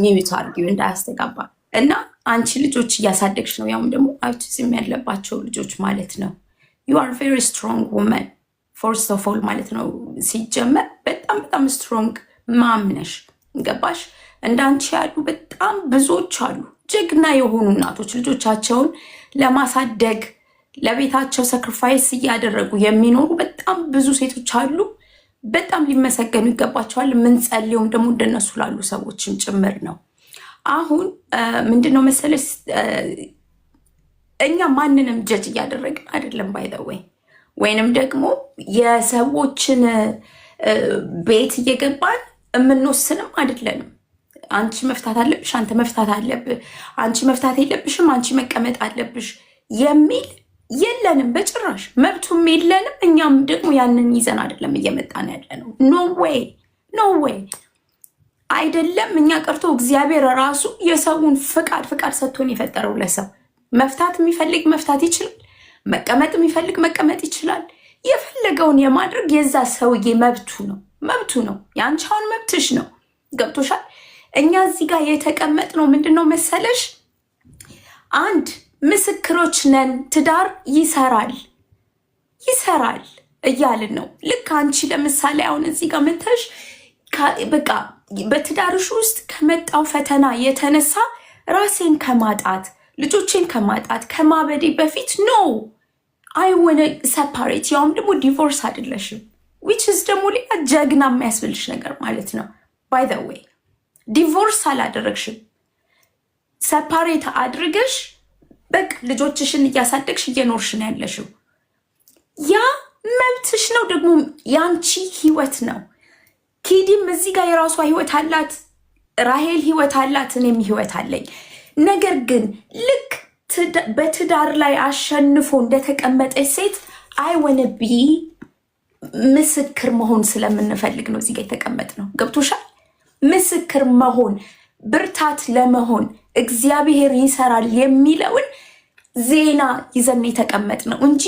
ሚውት አድርጊው እንዳያስተጋባ። እና አንቺ ልጆች እያሳደግሽ ነው፣ ያውም ደግሞ አውቲዝም ያለባቸው ልጆች ማለት ነው። you are very strong woman first of all ማለት ነው። ሲጀመር በጣም ስትሮንግ ማም ነሽ። ገባሽ? እንዳንቺ ያሉ በጣም ብዙዎች አሉ፣ ጀግና የሆኑ እናቶች ልጆቻቸውን ለማሳደግ ለቤታቸው ሳክሪፋይስ እያደረጉ የሚኖሩ በጣም ብዙ ሴቶች አሉ። በጣም ሊመሰገኑ ይገባቸዋል። ምን ጸልዩም ደግሞ እንደነሱ ላሉ ሰዎችም ጭምር ነው። አሁን ምንድነው መሰለሽ እኛ ማንንም ጀጅ እያደረግን አይደለም ባይ ዘ ዌይ፣ ወይንም ደግሞ የሰዎችን ቤት እየገባን የምንወስንም አይደለንም። አንቺ መፍታት አለብሽ፣ አንተ መፍታት አለብህ፣ አንቺ መፍታት የለብሽም፣ አንቺ መቀመጥ አለብሽ የሚል የለንም በጭራሽ። መብቱም የለንም። እኛም ደግሞ ያንን ይዘን አይደለም እየመጣን ያለ ነው። ኖ ዌይ አይደለም እኛ ቀርቶ እግዚአብሔር ራሱ የሰውን ፍቃድ ሰጥቶን የፈጠረው ለሰው መፍታት የሚፈልግ መፍታት ይችላል። መቀመጥ የሚፈልግ መቀመጥ ይችላል። የፈለገውን የማድረግ የዛ ሰውዬ መብቱ ነው። የአንቻውን መብትሽ ነው። ገብቶሻል? እኛ እዚህ ጋር የተቀመጥነው ምንድነው መሰለሽ? አንድ ምስክሮች ነን። ትዳር ይሰራል እያልን ነው። ልክ አንቺ ለምሳሌ አሁን እዚህ ጋር መተሽ በቃ በትዳርሽ ውስጥ ከመጣው ፈተና የተነሳ ራሴን ከማጣት ልጆቼን ከማጣት ከማበዴ በፊት ነው አይ ወነ ሰፓሬት ያውም ደግሞ ዲቮርስ አይደለሽም which is ደግሞ ሌላ ጀግና የሚያስብልሽ ነገር ማለት ነው። by the way ዲቮርስ አላደረግሽም፣ ሰፓሬት አድርገሽ በቃ ልጆችሽን እያሳደግሽ እየኖርሽ ነው ያለሽው። ያ መብትሽ ነው፣ ደግሞ ያንቺ ህይወት ነው። ኪዲም እዚህ ጋር የራሷ ህይወት አላት፣ ራሄል ህይወት አላት፣ እኔም ህይወት አለኝ። ነገር ግን ልክ በትዳር ላይ አሸንፎ እንደተቀመጠች ሴት አይ ወነ ቢ ምስክር መሆን ስለምንፈልግ ነው እዚህ ጋር የተቀመጥነው። ገብቶሻል? ምስክር መሆን ብርታት ለመሆን እግዚአብሔር ይሰራል የሚለውን ዜና ይዘን የተቀመጥነው እንጂ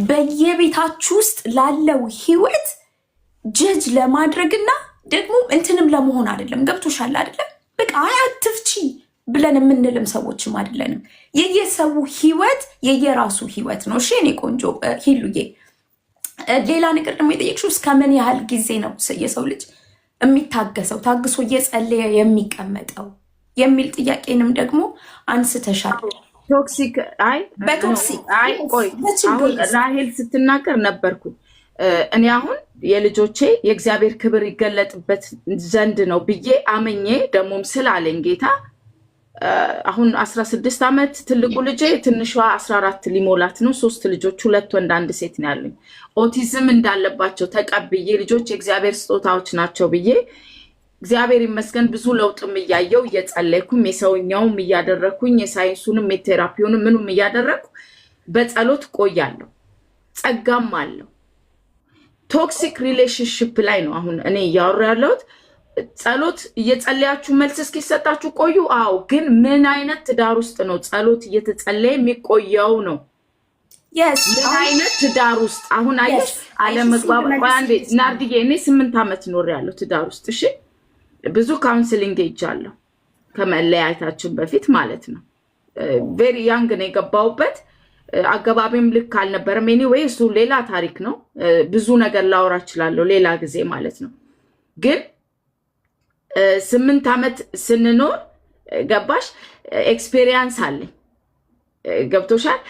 በየቤታችሁ ውስጥ ላለው ህይወት ጀጅ ለማድረግና ደግሞ እንትንም ለመሆን አይደለም። ገብቶሻል አይደለም? በቃ አትፍቺ ብለን የምንልም ሰዎችም አይደለንም። የየሰው ህይወት የየራሱ ህይወት ነው። እሺ እኔ ቆንጆ ሂሉዬ፣ ሌላ ነገር ደግሞ የጠየቅሽው እስከ ምን ያህል ጊዜ ነው የሰው ልጅ የሚታገሰው ታግሶ እየጸለየ የሚቀመጠው የሚል ጥያቄንም ደግሞ አንስተሻል። ቶክሲክ በቶክሲክ ቆይ አሁን ራሄል ስትናገር ነበርኩ እኔ አሁን የልጆቼ የእግዚአብሔር ክብር ይገለጥበት ዘንድ ነው ብዬ አመኜ ደሞም ስላለኝ ጌታ አሁን 16 ዓመት ትልቁ ልጄ ትንሿ 14 ሊሞላት ነው። 3 ልጆች 2 ወንድ 1 ሴት ነው ያሉኝ። ኦቲዝም እንዳለባቸው ተቀብዬ ልጆች የእግዚአብሔር ስጦታዎች ናቸው ብዬ እግዚአብሔር ይመስገን ብዙ ለውጥም እያየው እየጸለይኩም የሰውኛውም እያደረኩኝ የሳይንሱንም የቴራፒውንም ምኑም እያደረኩ በጸሎት ቆያለሁ። ጸጋም አለው። ቶክሲክ ሪሌሽንሺፕ ላይ ነው አሁን እኔ እያወራሁ ያለሁት። ጸሎት እየጸለያችሁ መልስ እስኪሰጣችሁ ቆዩ። አዎ፣ ግን ምን አይነት ትዳር ውስጥ ነው ጸሎት እየተጸለየ የሚቆየው ነው? ምን አይነት ትዳር ውስጥ አሁን አየሽ አለመግባባት። አንዴ ናርዲዬ፣ እኔ 8 ዓመት ኖሬያለሁ ትዳር ውስጥ። እሺ፣ ብዙ ካውንስሊንግ ሄጃለሁ ከመለያየታችን በፊት ማለት ነው። ቬሪ ያንግ ነው የገባሁበት። አገባቢም ልክ አልነበረም። ኤኒዌይ እሱ ሌላ ታሪክ ነው። ብዙ ነገር ላወራ እችላለሁ ሌላ ጊዜ ማለት ነው። ግን 8 ዓመት ስንኖር ገባሽ ኤክስፔሪየንስ አለኝ። ገብቶሻል?